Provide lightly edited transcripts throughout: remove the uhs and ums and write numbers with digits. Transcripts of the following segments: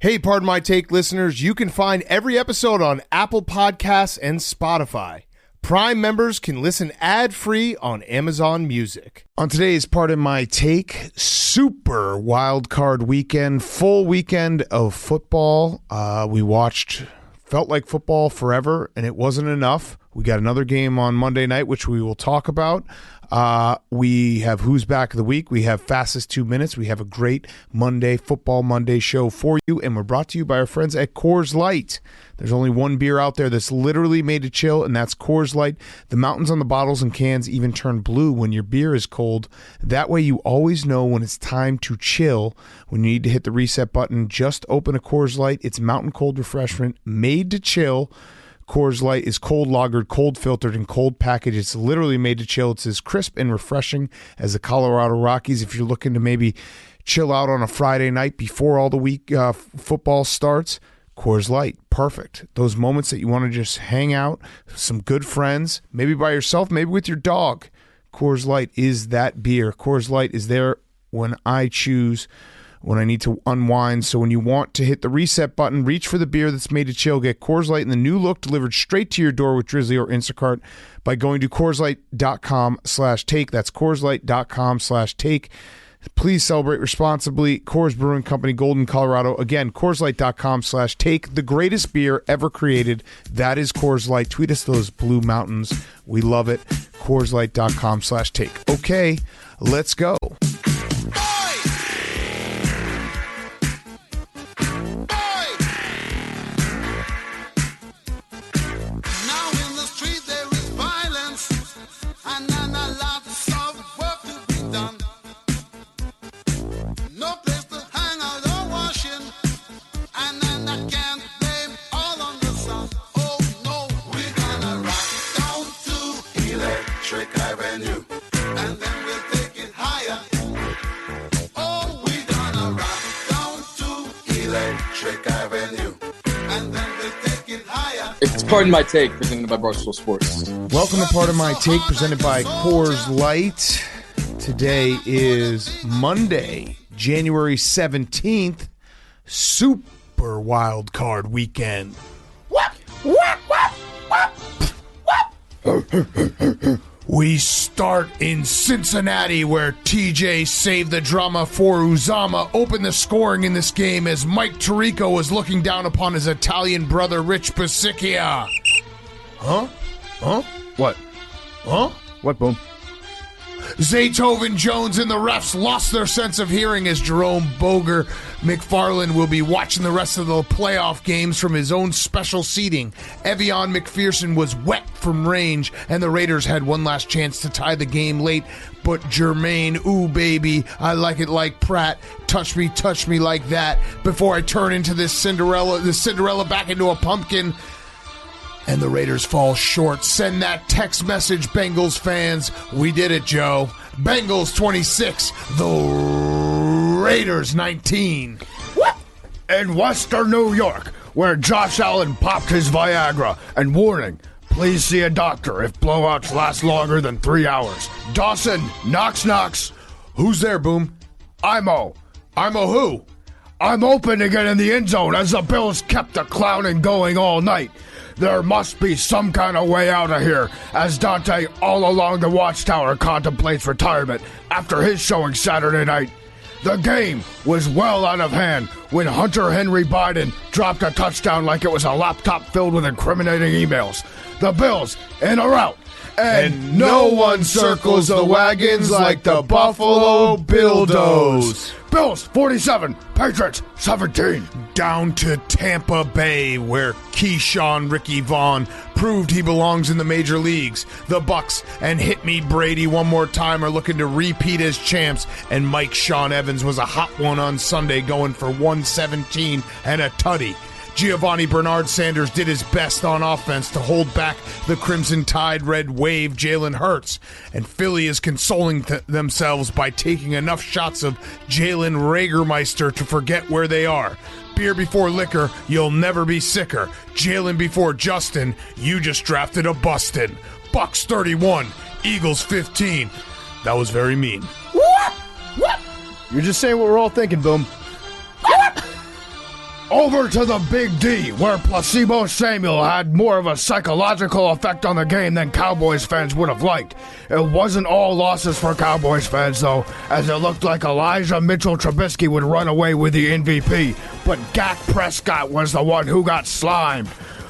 Hey, Pardon My Take listeners, you can find every episode on Apple Podcasts and Spotify. Prime members can listen ad-free on Amazon Music. On today's Pardon My Take, super wild card weekend, full weekend of football. We watched, felt like football forever, and it wasn't enough. We got another game on Monday night, which we will talk about. We have Who's Back of the Week. We have Fastest 2 Minutes. We have a great Football Monday show for you, and we're brought to you by our friends at Coors Light. There's only one beer out there that's literally made to chill, and that's Coors Light. The mountains on the bottles and cans even turn blue when your beer is cold. That way you always know when it's time to chill. When you need to hit the reset button, just open a Coors Light. It's mountain cold refreshment made to chill. Coors Light is cold lagered, cold filtered, and cold packaged. It's literally made to chill. It's as crisp and refreshing as the Colorado Rockies. If you're looking to maybe chill out on a Friday night before all the week football starts, Coors Light, perfect. Those moments that you want to just hang out, some good friends, maybe by yourself, maybe with your dog. Coors Light is that beer. Coors Light is there when I choose, when I need to unwind. So when you want to hit the reset button, reach for the beer that's made to chill. Get Coors Light in the new look delivered straight to your door with Drizzly or Instacart by going to CoorsLight.com/take. That's CoorsLight.com/take. Please celebrate responsibly. Coors Brewing Company, Golden, Colorado. Again, CoorsLight.com/take. The greatest beer ever created. That is Coors Light. Tweet us those blue mountains. We love it. CoorsLight.com/take. Okay, let's go. It's Pardon My Take, presented by Barstool Sports. Welcome to Pardon My Take, presented by Coors Light. Today is Monday, January 17th, super wild card weekend. We start in Cincinnati, where TJ saved the drama for Uzama, opened the scoring in this game as Mike Tirico was looking down upon his Italian brother, Rich Bisicchia. Huh? What? Huh? What, Boom? Zaytoven, Jones, and the refs lost their sense of hearing as Jerome Boger McFarland will be watching the rest of the playoff games from his own special seating. Evian McPherson was wet from range, and the Raiders had one last chance to tie the game late, but Jermaine, ooh baby, I like it like Pratt, touch me like that, before I turn into this Cinderella back into a pumpkin. And the Raiders fall short. Send that text message, Bengals fans. We did it, Joe. Bengals 26, the Raiders 19. In Western New York, where Josh Allen popped his Viagra. And warning, please see a doctor if blowouts last longer than 3 hours. Dawson, knocks. Who's there, Boom? Imo. Imo who? I'm open to get in the end zone as the Bills kept the clowning going all night. There must be some kind of way out of here, as Dante all along the watchtower contemplates retirement after his showing Saturday night. The game was well out of hand when Hunter Henry Biden dropped a touchdown like it was a laptop filled with incriminating emails. The Bills in a rout. And no one circles the wagons like the Buffalo Bills. Bills 47, Patriots 17. Down to Tampa Bay, where Keyshawn Ricky Vaughn proved he belongs in the major leagues. The Bucs and Hit Me Brady one more time are looking to repeat as champs, and Mike Sean Evans was a hot one on Sunday, going for 117 and a tutty. Giovanni Bernard Sanders did his best on offense to hold back the Crimson Tide Red Wave Jalen Hurts, and Philly is consoling themselves by taking enough shots of Jalen Ragermeister to forget where they are. Beer before liquor, you'll never be sicker. Jalen before Justin, you just drafted a bustin'. Bucs 31, Eagles 15. That was very mean. You're just saying what we're all thinking, Boom. Over to the Big D, where Placebo Samuel had more of a psychological effect on the game than Cowboys fans would have liked. It wasn't all losses for Cowboys fans, though, as it looked like Elijah Mitchell Trubisky would run away with the MVP, but Dak Prescott was the one who got slimed.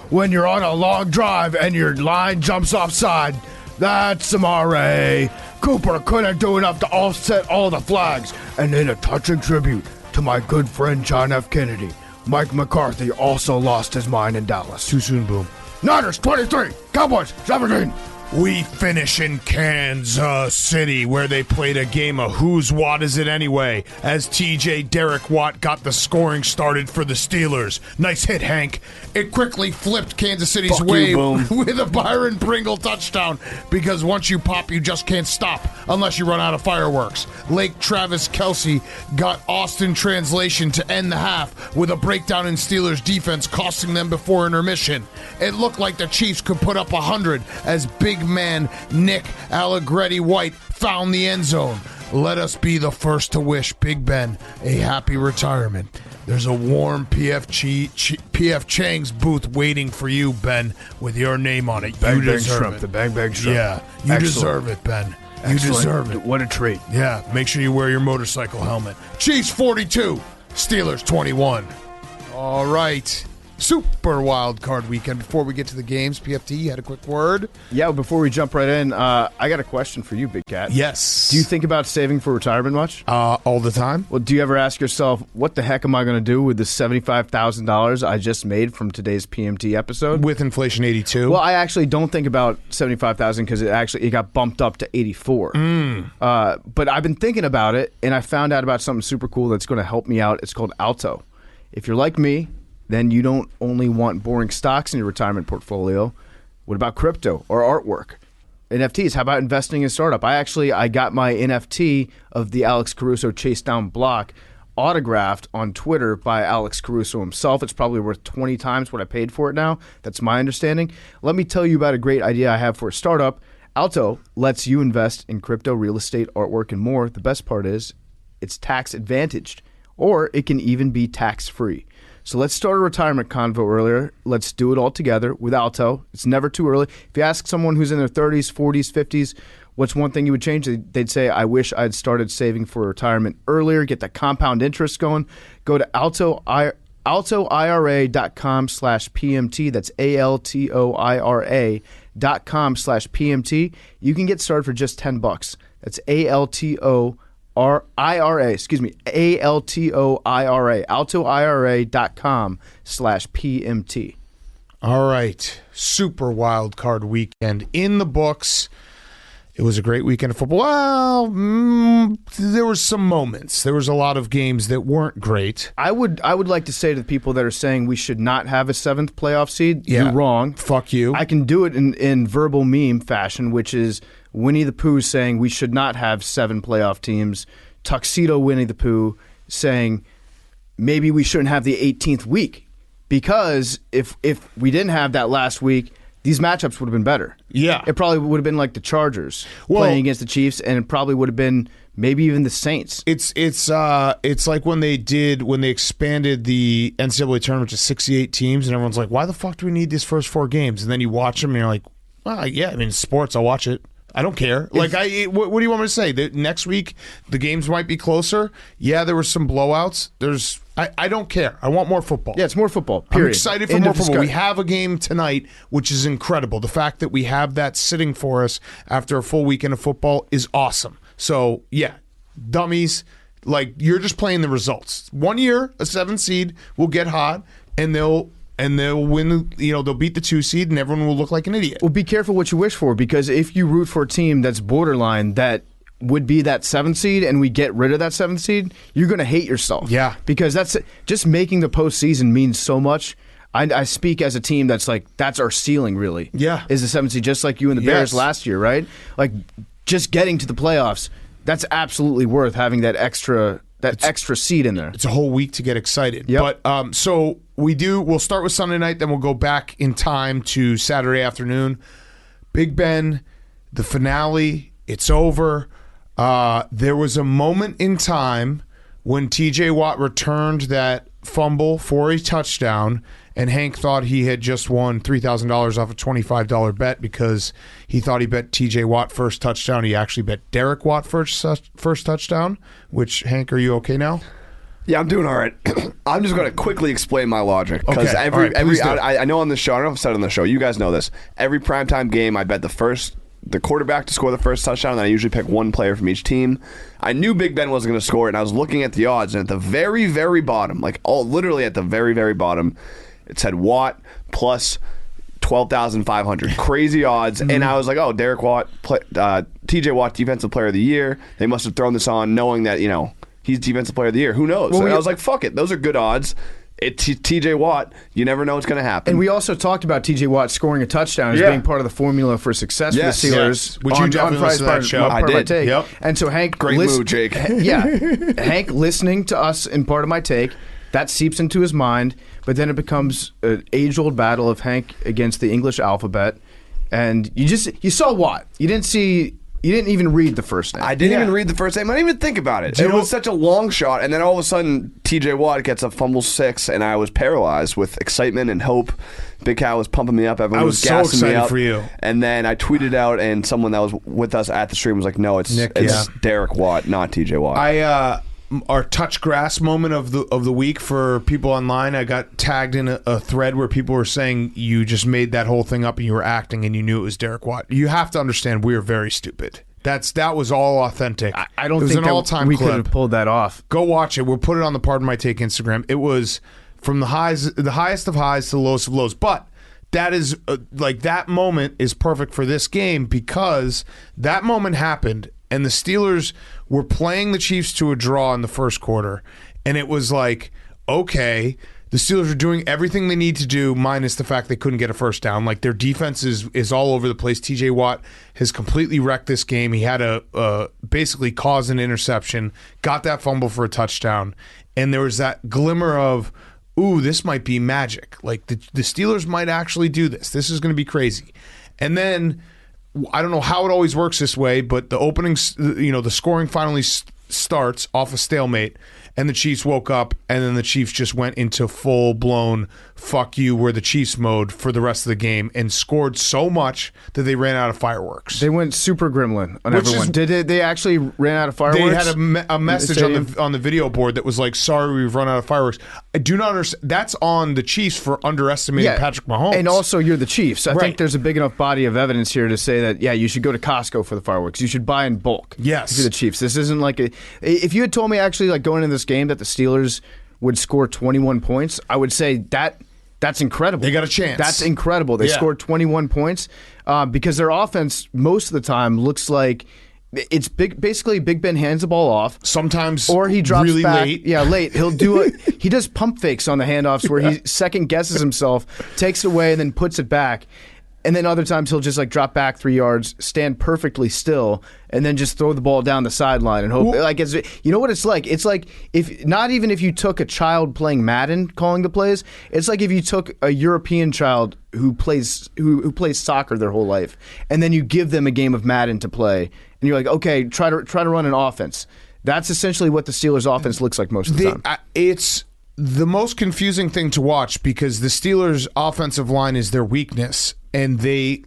When you're on a long drive and your line jumps offside, that's some RA. Cooper couldn't do enough to offset all the flags, and in a touching tribute to my good friend John F. Kennedy, Mike McCarthy also lost his mind in Dallas. Too soon, Boom. Niners 23, Cowboys 17. We finish in Kansas City, where they played a game of whose Watt is it anyway, as TJ Derek Watt got the scoring started for the Steelers. Nice hit, Hank. It quickly flipped Kansas City's way with a Byron Pringle touchdown, because once you pop, you just can't stop unless you run out of fireworks. Lake Travis Kelce got Austin Translation to end the half with a breakdown in Steelers defense, costing them before intermission. It looked like the Chiefs could put up 100 as big man Nick Allegretti White found the end zone. Let us be the first to wish Big Ben a happy retirement. There's a warm PF Chang's booth waiting for you, Ben, with your name on it. Bang, bang, shrimp. The bang, bang, shrimp. Yeah, you Excellent. deserve it, Ben. You Excellent. deserve it. What a treat. Yeah, make sure you wear your motorcycle helmet. Chiefs 42, Steelers 21. All right. Super wild card weekend. Before we get to the games, PFT, you had a quick word? Yeah, before we jump right in, I got a question for you, Big Cat. Yes. Do you think about saving for retirement much? All the time? Well, do you ever ask yourself, what the heck am I going to do with the $75,000 I just made from today's PMT episode? With inflation 82? Well, I actually don't think about $75,000 because it got bumped up to 84. But I've been thinking about it, and I found out about something super cool that's going to help me out. It's called Alto. If you're like me, then you don't only want boring stocks in your retirement portfolio. What about crypto or artwork? NFTs, how about investing in a startup? I got my NFT of the Alex Caruso Chase Down block autographed on Twitter by Alex Caruso himself. It's probably worth 20 times what I paid for it now. That's my understanding. Let me tell you about a great idea I have for a startup. Alto lets you invest in crypto, real estate, artwork, and more. The best part is it's tax advantaged, or it can even be tax free. So let's start a retirement convo earlier. Let's do it all together with Alto. It's never too early. If you ask someone who's in their 30s, 40s, 50s, what's one thing you would change? They'd say, I wish I'd started saving for retirement earlier, get that compound interest going. Go to altoira.com/PMT. That's ALTOIRA.com/PMT. You can get started for just $10. That's ALTOIRA, altoira.com/PMT. All right. Super wild card weekend in the books. It was a great weekend of football. Well, there were some moments. There was a lot of games that weren't great. I would like to say to the people that are saying we should not have a 7th playoff seed, you're wrong. Fuck you. I can do it in verbal meme fashion, which is Winnie the Pooh saying we should not have 7 playoff teams. Tuxedo Winnie the Pooh saying maybe we shouldn't have the 18th week, because if we didn't have that last week, these matchups would have been better. Yeah. It probably would have been like the Chargers playing against the Chiefs, and it probably would have been maybe even the Saints. It's like when they expanded the NCAA tournament to 68 teams, and everyone's like, why the fuck do we need these first 4 games? And then you watch them, and you're like, well, yeah, I mean, sports, I'll watch it. I don't care. What do you want me to say? Next week, the games might be closer. Yeah, there were some blowouts. I don't care. I want more football. Yeah, it's more football, period. I'm excited for more football. We have a game tonight, which is incredible. The fact that we have that sitting for us after a full weekend of football is awesome. So, yeah, dummies, like, you're just playing the results. 1 year, a 7th seed will get hot, and they'll win, they'll beat the 2 seed, and everyone will look like an idiot. Well, be careful what you wish for, because if you root for a team that's borderline, that would be that 7th seed, and we get rid of that 7th seed, you're going to hate yourself. Yeah. Because that's just making the postseason means so much. I speak as a team that's like, that's our ceiling, really. Yeah. Is the 7th seed, just like you and the Bears last year, right? Like, just getting to the playoffs, that's absolutely worth having that extra seed in there. It's a whole week to get excited. Yep. But so we'll start with Sunday night, then we'll go back in time to Saturday afternoon. Big Ben, the finale, it's over. There was a moment in time when TJ Watt returned that fumble for a touchdown, and Hank thought he had just won $3,000 off a $25 bet because he thought he bet TJ Watt first touchdown. He actually bet Derek Watt first touchdown, which, Hank, are you okay now? Yeah, I'm doing all right. I'm just going to quickly explain my logic. Because Okay. I know on the show, I don't know if I've said it on the show, you guys know this. Every primetime game, I bet the quarterback to score the first touchdown, and then I usually pick one player from each team. I knew Big Ben wasn't going to score it, and I was looking at the odds, and at the very, very bottom, literally at the very, very bottom, it said Watt plus 12,500. Crazy odds. And I was like, oh, Derek Watt, TJ Watt, Defensive Player of the Year. They must have thrown this on knowing that, he's Defensive Player of the Year. Who knows? Well, I was like, fuck it. Those are good odds. It's TJ Watt. You never know what's going to happen. And we also talked about TJ Watt scoring a touchdown as being part of the formula for success for the Steelers. Yes. Would you definitely listen to that show? I did. Yep. And so Hank, great move, Jake. Hank listening to us in part of my take, that seeps into his mind, but then it becomes an age-old battle of Hank against the English alphabet, and you saw Watt. You didn't even read the first name. I didn't even read the first name. I didn't even think about it. It was such a long shot, and then all of a sudden, TJ Watt gets a fumble 6, and I was paralyzed with excitement and hope. Big Cal was pumping me up. Everyone was gassing me up. For you. And then I tweeted out, and someone that was with us at the stream was like, "No, it's Derek Watt, not TJ Watt." Our touch grass moment of the week for people online, I got tagged in a thread where people were saying you just made that whole thing up and you were acting and you knew it was Derek Watt. You have to understand we are very stupid. That was all authentic. I don't think an all-time we clip. could have pulled that off. Go watch it. We'll put it on the Pardon My Take Instagram. It was from the highest of highs to the lowest of lows. But that is that moment is perfect for this game because that moment happened and the Steelers were playing the Chiefs to a draw in the first quarter. And it was like, okay, the Steelers are doing everything they need to do, minus the fact they couldn't get a first down. Like, their defense is all over the place. TJ Watt has completely wrecked this game. He had to basically cause an interception, got that fumble for a touchdown, and there was that glimmer of, ooh, this might be magic. Like, the Steelers might actually do this. This is going to be crazy. And then, I don't know how it always works this way, but the opening, the scoring finally starts off a stalemate, and the Chiefs woke up, and then the Chiefs just went into full-blown fuck you, we're the Chiefs mode for the rest of the game and scored so much that they ran out of fireworks. They went super gremlin on everyone. Did they actually ran out of fireworks? They had a message on the video board that was like, sorry, we've run out of fireworks. I do not understand. That's on the Chiefs for underestimating Patrick Mahomes. And also, you're the Chiefs. I think there's a big enough body of evidence here to say that, you should go to Costco for the fireworks. You should buy in bulk. Yes. If you're the Chiefs. This isn't like if you had told me actually going into this game that the Steelers would score 21 points, I would say that's incredible. They got a chance. That's incredible. They scored 21 points because their offense most of the time looks like it's basically Big Ben hands the ball off. Sometimes or he drops really back. late. Yeah, late. He'll do it. He does pump fakes on the handoffs where he second guesses himself, takes it away, and then puts it back. And then other times he'll just drop back 3 yards, stand perfectly still, and then just throw the ball down the sideline and hope. You know what it's like? It's like if you took a child playing Madden calling the plays. It's like if you took a European child who plays soccer their whole life, and then you give them a game of Madden to play, and you're like, okay, try to run an offense. That's essentially what the Steelers' offense looks like most of the time. It's the most confusing thing to watch because the Steelers' offensive line is their weakness. And they,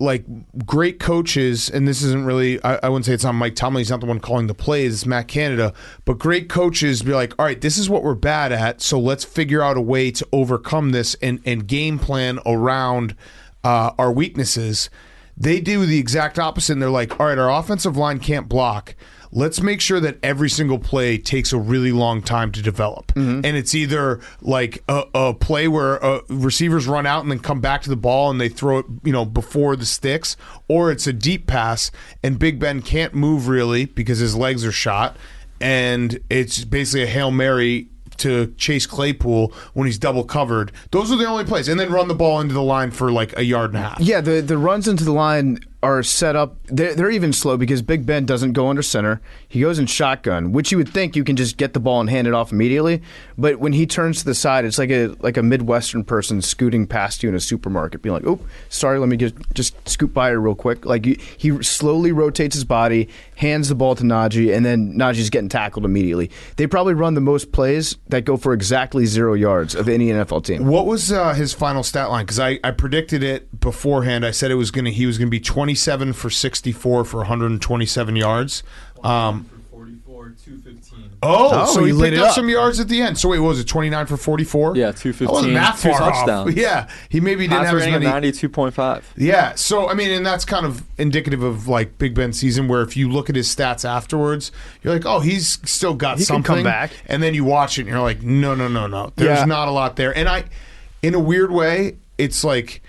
great coaches, and this isn't really, I wouldn't say it's on Mike Tomlin, he's not the one calling the plays, it's Matt Canada, but great coaches be like, all right, this is what we're bad at, so let's figure out a way to overcome this and game plan around our weaknesses. They do the exact opposite, and they're like, all right, our offensive line can't block. Let's make sure that every single play takes a really long time to develop. Mm-hmm. And it's either like a play where receivers run out and then come back to the ball and they throw it, before the sticks, or it's a deep pass and Big Ben can't move really because his legs are shot, and it's basically a Hail Mary to Chase Claypool when he's double covered. Those are the only plays. And then run the ball into the line for a yard and a half. Yeah, the runs into the line are set up. They're even slow because Big Ben doesn't go under center. He goes in shotgun, which you would think you can just get the ball and hand it off immediately. But when he turns to the side, it's like a Midwestern person scooting past you in a supermarket, being like, "Oh, sorry, let me just scoot by her real quick." Like he slowly rotates his body, hands the ball to Najee, and then Najee's getting tackled immediately. They probably run the most plays that go for exactly 0 yards of any NFL team. What was his final stat line? Because I predicted it beforehand. I said he was going to be 27 for 64 for 127 yards. For 44, 215. So he lit picked it up up some yards at the end. So wait, what was it 29 for 44? Yeah, 215. That wasn't that 2 far off. touchdowns. Yeah, he maybe didn't have as Passer many. rating of 92.5. Yeah, so I mean, and that's kind of indicative of like Big Ben's season, where if you look at his stats afterwards, you're like, oh, he's still got He can something. come back. And then you watch it, and you're like, no, there's not a lot there. And in a weird way, it's like,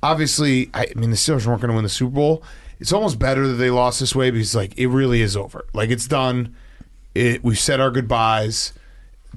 obviously, I mean, the Steelers weren't going to win the Super Bowl. It's almost better that they lost this way because like it really is over. Like it's done. We've said our goodbyes.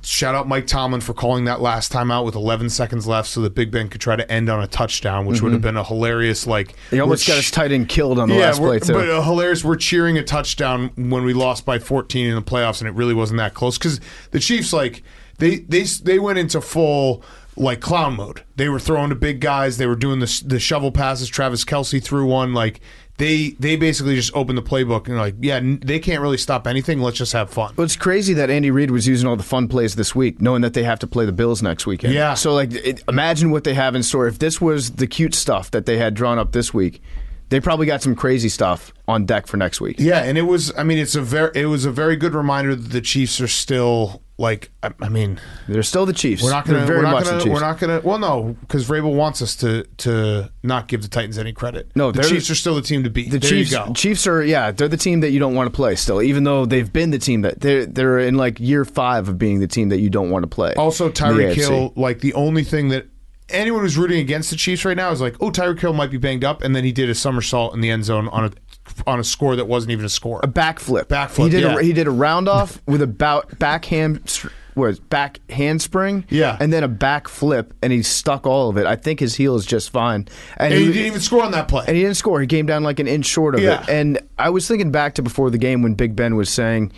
Shout out Mike Tomlin for calling that last time out with 11 seconds left so that Big Ben could try to end on a touchdown, which would have been a hilarious, like... He almost got his tight end killed on the last play, too. But hilarious, we're cheering a touchdown when we lost by 14 in the playoffs, and it really wasn't that close. Because the Chiefs, like, they went into full... like clown mode. They were throwing to big guys. They were doing the shovel passes. Travis Kelce threw one. Like they basically just opened the playbook and like, yeah, they can't really stop anything. Let's just have fun. Well, it's crazy that Andy Reid was using all the fun plays this week, knowing that they have to play the Bills next weekend. Yeah. So like, imagine what they have in store. If this was the cute stuff that they had drawn up this week, they probably got some crazy stuff on deck for next week. Yeah, and it was a very good reminder that the Chiefs are still like, I mean, They're still the Chiefs. we're not gonna. Well, no, because Vrabel wants us to not give the Titans any credit. No, the Chiefs are still the team to beat. The there you go. Chiefs are, they're the team that you don't want to play still, even though they've been the team that they're in like year 5 of being the team that you don't want to play. Also, in the Tyreek AFC. Hill, like the only thing that anyone who's rooting against the Chiefs right now is like, oh, Tyreek Hill might be banged up, and then he did a somersault in the end zone on a score that wasn't even a score. A backflip. Backflip, He did a round off with a back handspring. Yeah. And then a back flip, and he stuck all of it. I think his heel is just fine. And he didn't even score on that play. And he didn't score. He came down like an inch short of it. And I was thinking back to before the game when Big Ben was saying,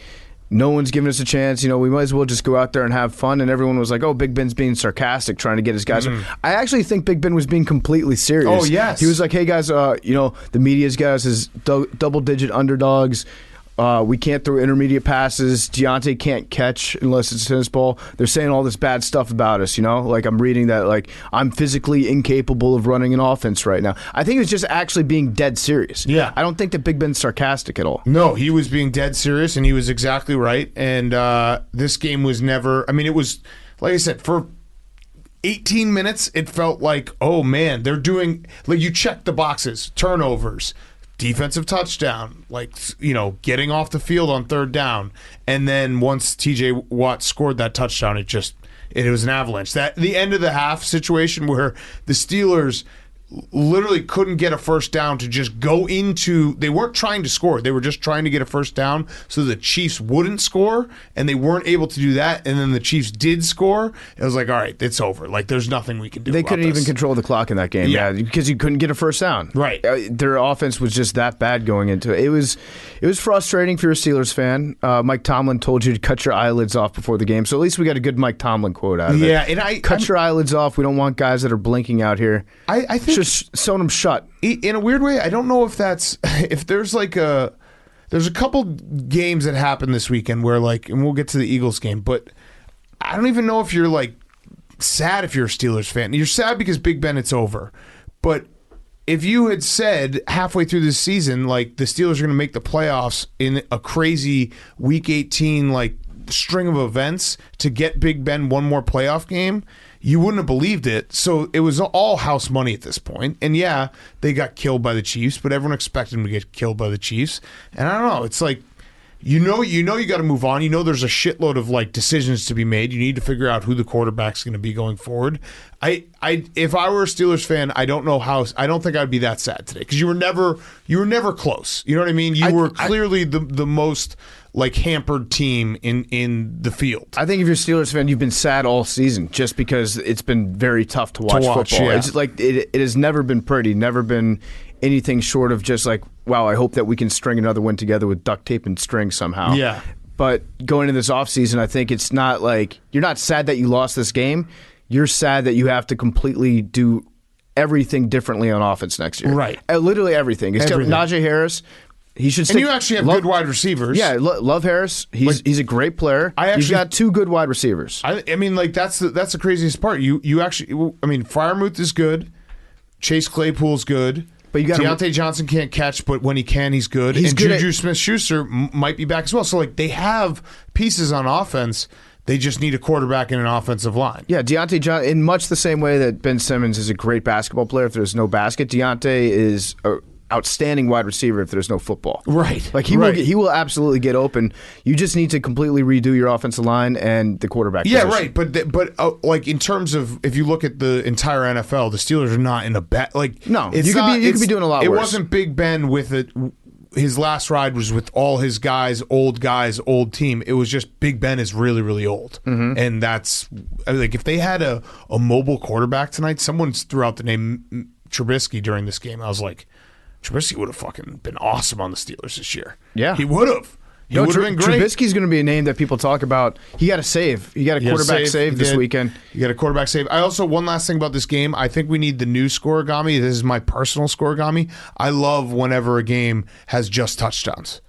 no one's giving us a chance. You know, we might as well just go out there and have fun. And everyone was like, oh, Big Ben's being sarcastic, trying to get his guys. I actually think Big Ben was being completely serious. Oh, yes. He was like, hey, guys, the media's got us as double-digit underdogs. We can't throw intermediate passes. Deontay can't catch unless it's a tennis ball. They're saying all this bad stuff about us, you know? Like, I'm reading that, like, I'm physically incapable of running an offense right now. I think he was just actually being dead serious. Yeah. I don't think that Big Ben's sarcastic at all. No, he was being dead serious, and he was exactly right. And this game was never... I mean, it was, like I said, for 18 minutes, it felt like, oh, man, they're doing... Like, you check the boxes, turnovers, defensive touchdown, like, you know, getting off the field on third down. And then once TJ Watt scored that touchdown, it was an avalanche. That the end of the half situation where the Steelers literally couldn't get a first down to just go into... They weren't trying to score. They were just trying to get a first down so the Chiefs wouldn't score, and they weren't able to do that, and then the Chiefs did score. It was like, all right, it's over. Like, there's nothing we can do They about couldn't this. even control the clock in that game, because you couldn't get a first down. Right. Their offense was just that bad going into it. It was frustrating if you're a Steelers fan. Mike Tomlin told you to cut your eyelids off before the game, so at least we got a good Mike Tomlin quote out of it. Yeah, and Cut your eyelids off. We don't want guys that are blinking out here. I think... Just sewing them shut. In a weird way, I don't know if that's... If there's like there's a couple games that happened this weekend where like... And we'll get to the Eagles game, but I don't even know if you're like sad if you're a Steelers fan. You're sad because Big Ben, it's over. But if you had said halfway through this season, like the Steelers are going to make the playoffs in a crazy Week 18 like string of events to get Big Ben one more playoff game, you wouldn't have believed it. So it was all house money at this point. And yeah, they got killed by the Chiefs, but everyone expected them to get killed by the Chiefs. And I don't know, it's like, you got to move on. You know there's a shitload of like decisions to be made. You need to figure out who the quarterback's going to be going forward. If I were a Steelers fan, I don't think I'd be that sad today because you were never close. You know what I mean? You were clearly the most like hampered team in the field. I think if you're a Steelers fan, you've been sad all season just because it's been very tough to watch football. Yeah. It's like it has never been pretty, never been anything short of just like, wow, I hope that we can string another one together with duct tape and string somehow. Yeah. But going into this offseason, I think it's not like you're not sad that you lost this game. You're sad that you have to completely do everything differently on offense next year. Right. Literally everything. Except Najee Harris. He should stick. And you actually have good wide receivers. Yeah, love Harris. He's a great player. You've got 2 good wide receivers. I mean, like that's the craziest part. You actually, I mean, Freiermuth is good. Chase Claypool's good. But you got Deontay Johnson can't catch, but when he can, he's good. He's and good Juju Smith-Schuster might be back as well. So like they have pieces on offense. They just need a quarterback and an offensive line. Yeah, Deontay Johnson, in much the same way that Ben Simmons is a great basketball player if there's no basket, Deontay is a outstanding wide receiver if there's no football. Right. Like he will absolutely get open. You just need to completely redo your offensive line and the quarterback position. Right. But like in terms of if you look at the entire NFL, the Steelers are not in a bad like no. You could be doing a lot worse. It wasn't Big Ben with it. His last ride was with all his guys, old team. It was just Big Ben is really, really old. Mm-hmm. And that's like if they had a mobile quarterback tonight, someone threw out the name Trubisky during this game. I was like, Trubisky would have fucking been awesome on the Steelers this year. Yeah. He would have. He would have been great. Trubisky's going to be a name that people talk about. He got a save. He got a quarterback save this weekend. He got a quarterback save. I also, one last thing about this game, I think we need the new scoregami. This is my personal scoregami. I love whenever a game has just touchdowns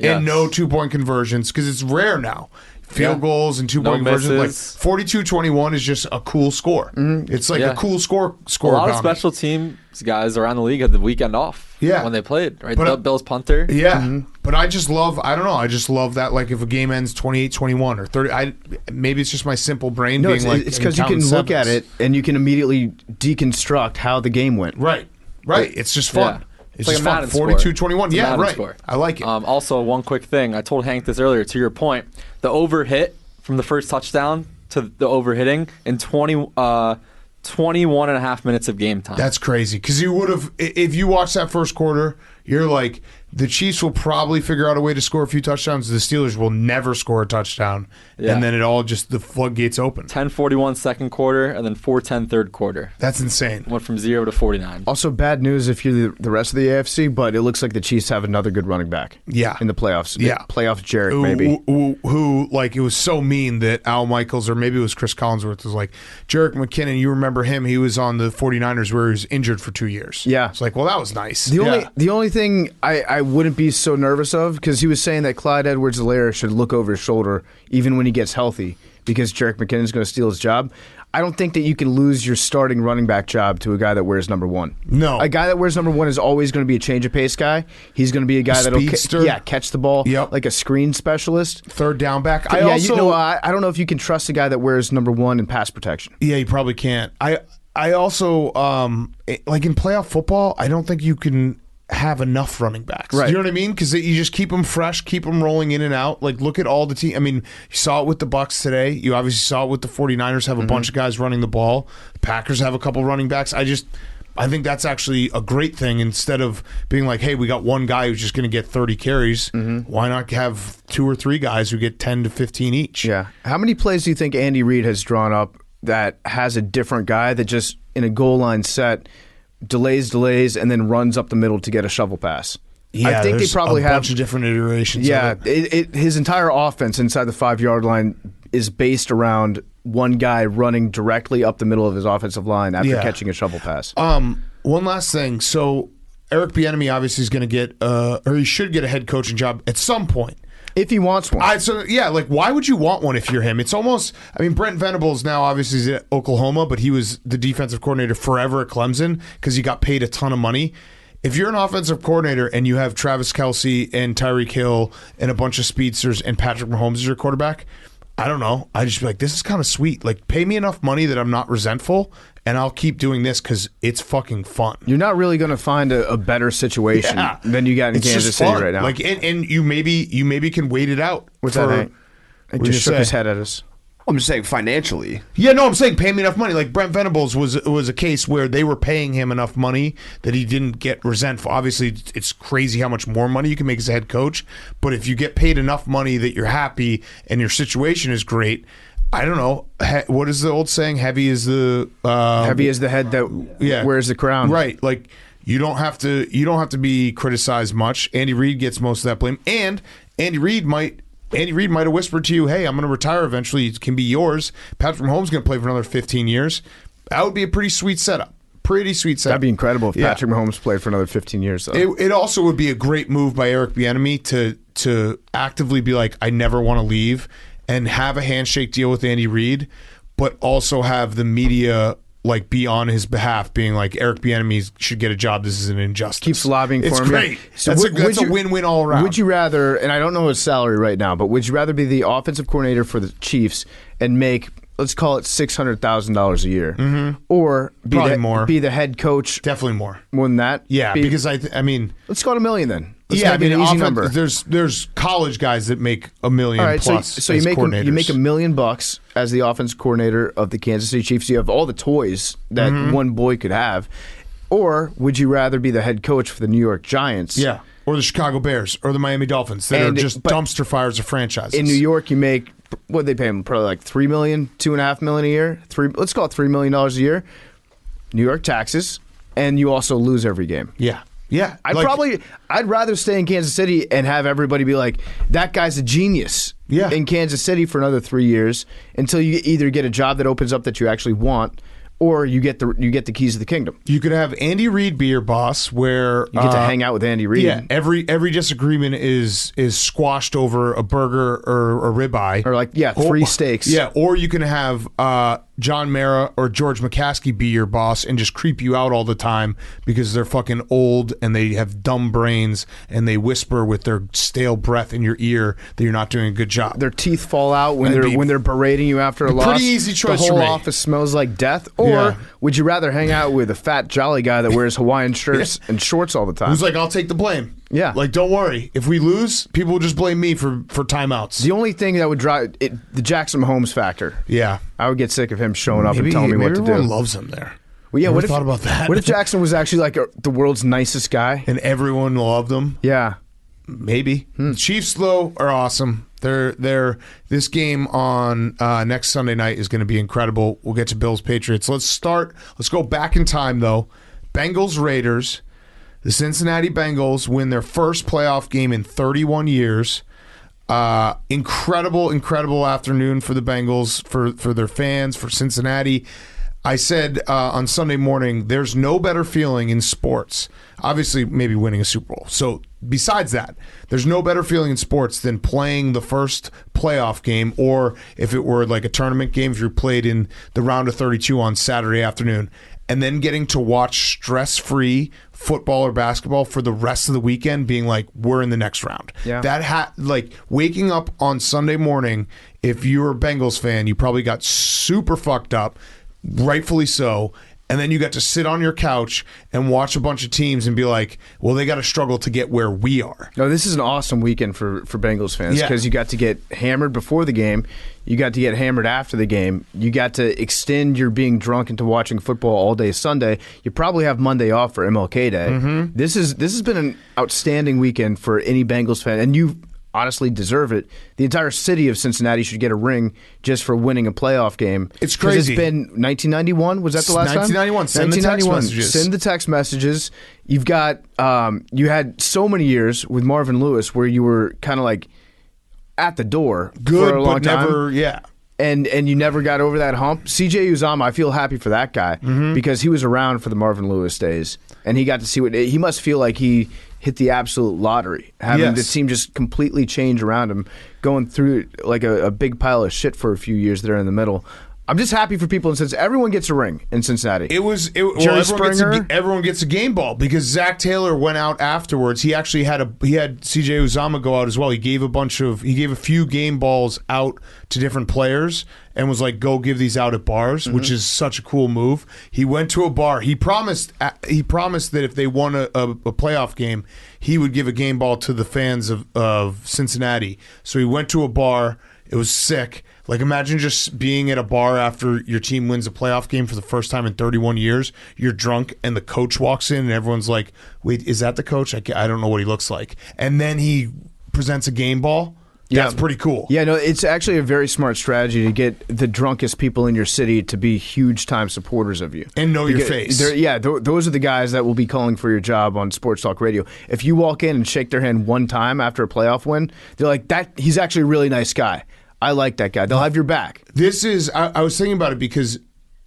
and no 2-point conversions because it's rare now. Field goals and 2-point conversions. Like 42-21 is just a cool score. Mm-hmm. It's like a cool score. A lot of special teams guys around the league had the weekend off. Yeah. When they played, right? The Bills punter. Yeah. Mm-hmm. But I just love, I don't know, I just love that, like, if a game ends 28-21 or 30, maybe it's just my simple brain being like, it's because you can look at it and you can immediately deconstruct how the game went. Right. It's just fun. Yeah. It's like just fun. 42-21. Yeah, right. Score. I like it. Also, one quick thing. I told Hank this earlier. To your point, the overhit from the first touchdown to the overhitting in 21 and a half minutes of game time. That's crazy. Because you would have, if you watch that first quarter, you're like, the Chiefs will probably figure out a way to score a few touchdowns. The Steelers will never score a touchdown. Yeah. And then it all just, the floodgates open. 10:41 second quarter and then 4:10 third quarter. That's insane. Went from 0 to 49. Also, bad news if you're the rest of the AFC, but it looks like the Chiefs have another good running back. Yeah. In the playoffs. Yeah. Playoffs Jarek, maybe. Who, like, it was so mean that Al Michaels, or maybe it was Chris Collinsworth, was like, Jarek McKinnon, you remember him? He was on the 49ers where he was injured for 2 years. Yeah. It's like, well, that was nice. The only thing I wouldn't be so nervous of, because he was saying that Clyde Edwards-Helaire should look over his shoulder even when he gets healthy because Jarek McKinnon's going to steal his job. I don't think that you can lose your starting running back job to a guy that wears number 1. No. A guy that wears number 1 is always going to be a change of pace guy. He's going to be a guy that'll catch the ball like a screen specialist. Third down back. I don't know if you can trust a guy that wears number 1 in pass protection. Yeah, you probably can't. I also, like in playoff football, I don't think you can have enough running backs. Right. You know what I mean? Because you just keep them fresh, keep them rolling in and out. Like, look at all the team. I mean, you saw it with the Bucs today. You obviously saw it with the 49ers have a bunch of guys running the ball. The Packers have a couple running backs. I think that's actually a great thing instead of being like, hey, we got one guy who's just going to get 30 carries. Mm-hmm. Why not have 2 or 3 guys who get 10 to 15 each? Yeah. How many plays do you think Andy Reid has drawn up that has a different guy that just in a goal line set delays, and then runs up the middle to get a shovel pass? Yeah, I think they probably have a bunch of different iterations. Yeah, of it. His entire offense inside the 5-yard line is based around one guy running directly up the middle of his offensive line after catching a shovel pass. One last thing. So Eric Bieniemy obviously is going to get, or he should get a head coaching job at some point. If he wants one. Like, why would you want one if you're him? It's almost, I mean, Brent Venables now obviously is at Oklahoma, but he was the defensive coordinator forever at Clemson because he got paid a ton of money. If you're an offensive coordinator and you have Travis Kelce and Tyreek Hill and a bunch of speedsters and Patrick Mahomes as your quarterback, I don't know. I just be like, this is kind of sweet. Like, pay me enough money that I'm not resentful, and I'll keep doing this because it's fucking fun. You're not really going to find a better situation than you got in Kansas City right now. Like, and you maybe can wait it out. What's that? He just shook his head at us. I'm just saying financially. Yeah, no, I'm saying pay me enough money. Like Brent Venables was a case where they were paying him enough money that he didn't get resentful. Obviously, it's crazy how much more money you can make as a head coach. But if you get paid enough money that you're happy and your situation is great, I don't know. What is the old saying? Heavy is the head that wears the crown. Right. Like You don't have to be criticized much. Andy Reid gets most of that blame, and Andy Reid might have whispered to you, "Hey, I'm going to retire eventually. It can be yours." Patrick Mahomes is going to play for another 15 years. That would be a pretty sweet setup. That'd be incredible if Patrick Mahomes played for another 15 years. Though. It also would be a great move by Eric Bieniemy to actively be like, I never want to leave, and have a handshake deal with Andy Reid, but also have the media like be on his behalf, being like, Eric Bieniemy should get a job. This is an injustice. Keeps lobbying for him. It's great. So that's a win-win all around. Would you rather, and I don't know his salary right now, but would you rather be the offensive coordinator for the Chiefs and make, let's call it $600,000 a year, or be the head coach? Definitely more. More than that? Yeah, because I mean, let's call it $1 million then. Let's yeah, make an easy number. There's college guys that make $1 million right, plus. So you make $1 million as the offense coordinator of the Kansas City Chiefs. You have all the toys that one boy could have. Or would you rather be the head coach for the New York Giants? Yeah, or the Chicago Bears, or the Miami Dolphins that are just dumpster fires of franchises. In New York, you make, what they pay him, probably like $3 million, $2.5 million a year. Let's call it $3 million a year. New York taxes, and you also lose every game. Yeah. Yeah, I'd rather stay in Kansas City and have everybody be like, that guy's a genius. Yeah. In Kansas City for another 3 years until you either get a job that opens up that you actually want, or you get the keys of the kingdom. You could have Andy Reid be your boss, where you get to hang out with Andy Reid. Yeah, every disagreement is squashed over a burger or a ribeye, or 3 steaks. Yeah, or you can have John Mara or George McCaskey be your boss and just creep you out all the time because they're fucking old and they have dumb brains and they whisper with their stale breath in your ear that you're not doing a good job. Their teeth fall out when they're berating you after a loss. Pretty easy choice The for whole me. office smells like death. Or would you rather hang out with a fat jolly guy that wears Hawaiian shirts and shorts all the time? Who's like, I'll take the blame. Yeah. Like, don't worry. If we lose, people will just blame me for timeouts. The only thing that would drive it, the Jackson Mahomes factor. Yeah. I would get sick of him showing up and telling me what to do. Maybe everyone loves him there. Well, yeah, Never thought about that. What if Jackson was actually like the world's nicest guy? And everyone loved him? Yeah. Maybe. The Chiefs, though, are awesome. This game on next Sunday night is going to be incredible. We'll get to Bills Patriots. Let's go back in time, though. Bengals Raiders. The Cincinnati Bengals win their first playoff game in 31 years. Incredible afternoon for the Bengals, for their fans, for Cincinnati. I said on Sunday morning, there's no better feeling in sports. Obviously, maybe winning a Super Bowl. So besides that, there's no better feeling in sports than playing the first playoff game, or if it were like a tournament game, if you played in the round of 32 on Saturday afternoon, and then getting to watch stress-free football or basketball for the rest of the weekend, being like, we're in the next round. Yeah. Like waking up on Sunday morning, if you're a Bengals fan, you probably got super fucked up, rightfully so, and then you got to sit on your couch and watch a bunch of teams and be like, well, they got to struggle to get where we are. No, this is an awesome weekend for Bengals fans because you got to get hammered before the game. You got to get hammered after the game. You got to extend your being drunk into watching football all day Sunday. You probably have Monday off for MLK Day. This has been an outstanding weekend for any Bengals fan, and you honestly deserve it. The entire city of Cincinnati should get a ring just for winning a playoff game. It's crazy. It's been 1991. Was that the last 1991. time? Send the text messages. Send the text messages. You've got you had so many years with Marvin Lewis where you were kind of like at the door Good, for a long but time. never, yeah. And you never got over that hump. CJ Uzomah, I feel happy for that guy because he was around for the Marvin Lewis days, and he got to see what he must feel like. He hit the absolute lottery, having the team just completely change around him, going through like a big pile of shit for a few years there in the middle. I'm just happy for people in Cincinnati. Everyone gets a ring in Cincinnati. Everyone gets a game ball because Zach Taylor went out afterwards. He actually had CJ Uzomah go out as well. He gave a few game balls out to different players and was like, go give these out at bars, which is such a cool move. He went to a bar. He promised that if they won a playoff game, he would give a game ball to the fans of Cincinnati. So he went to a bar. It was sick. Like, imagine just being at a bar after your team wins a playoff game for the first time in 31 years. You're drunk, and the coach walks in, and everyone's like, wait, is that the coach? I don't know what he looks like. And then he presents a game ball. That's pretty cool. Yeah, no, it's actually a very smart strategy to get the drunkest people in your city to be huge time supporters of you And know your face. Those are the guys that will be calling for your job on Sports Talk Radio. If you walk in and shake their hand one time after a playoff win, they're like, "That he's actually a really nice guy. I like that guy." They'll have your back. This is, I was thinking about it because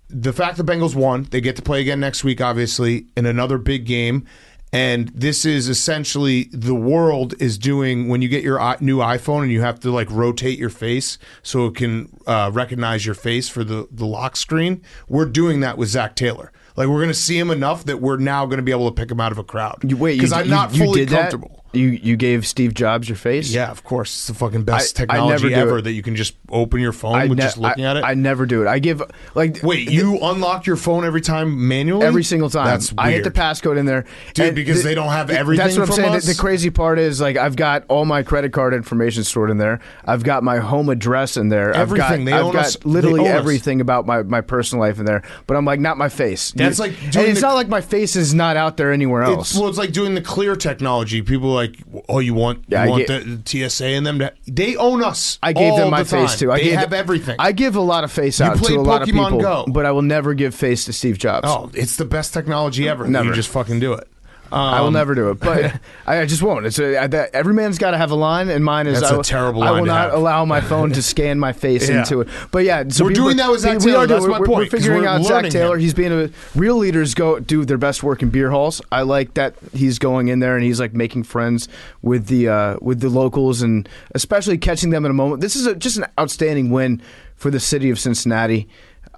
the fact the Bengals won, they get to play again next week, obviously, in another big game. And this is essentially the world is doing when you get your new iPhone and you have to like rotate your face so it can recognize your face for the lock screen. We're doing that with Zach Taylor. Like we're going to see him enough that we're now going to be able to pick him out of a crowd. Because I'm not fully comfortable. You gave Steve Jobs your face? Yeah, of course. It's the fucking best technology ever that you can just open your phone with just looking at it. I never do it. I give Wait, you unlock your phone every time manually? Every single time. That's weird. I hit the passcode in there. Dude, because they don't have everything That's what I'm saying. us? The crazy part is like I've got all my credit card information stored in there. I've got my home address in there. Everything. I've got literally everything about my personal life in there. But I'm like, not my face. That's like and it's not like my face is not out there anywhere else. It's like doing the clear technology. People are like, oh, you want the TSA in them? They own us. I gave them my time. face too. They have everything. I give a lot of face out to a lot of people, but I will never give face to Steve Jobs. Oh, it's the best technology ever. Never. You just fucking do it. I will never do it, but I just won't. Every man's got to have a line, and mine is That's a terrible line I will to not have. allow my phone to scan my face into it. But yeah, so we're doing that with Zach Taylor. That's my point. We're figuring out Zach Taylor. Him. He's being real leaders do their best work in beer halls. I like that he's going in there and he's like making friends with the locals and especially catching them in a moment. This is just an outstanding win for the city of Cincinnati.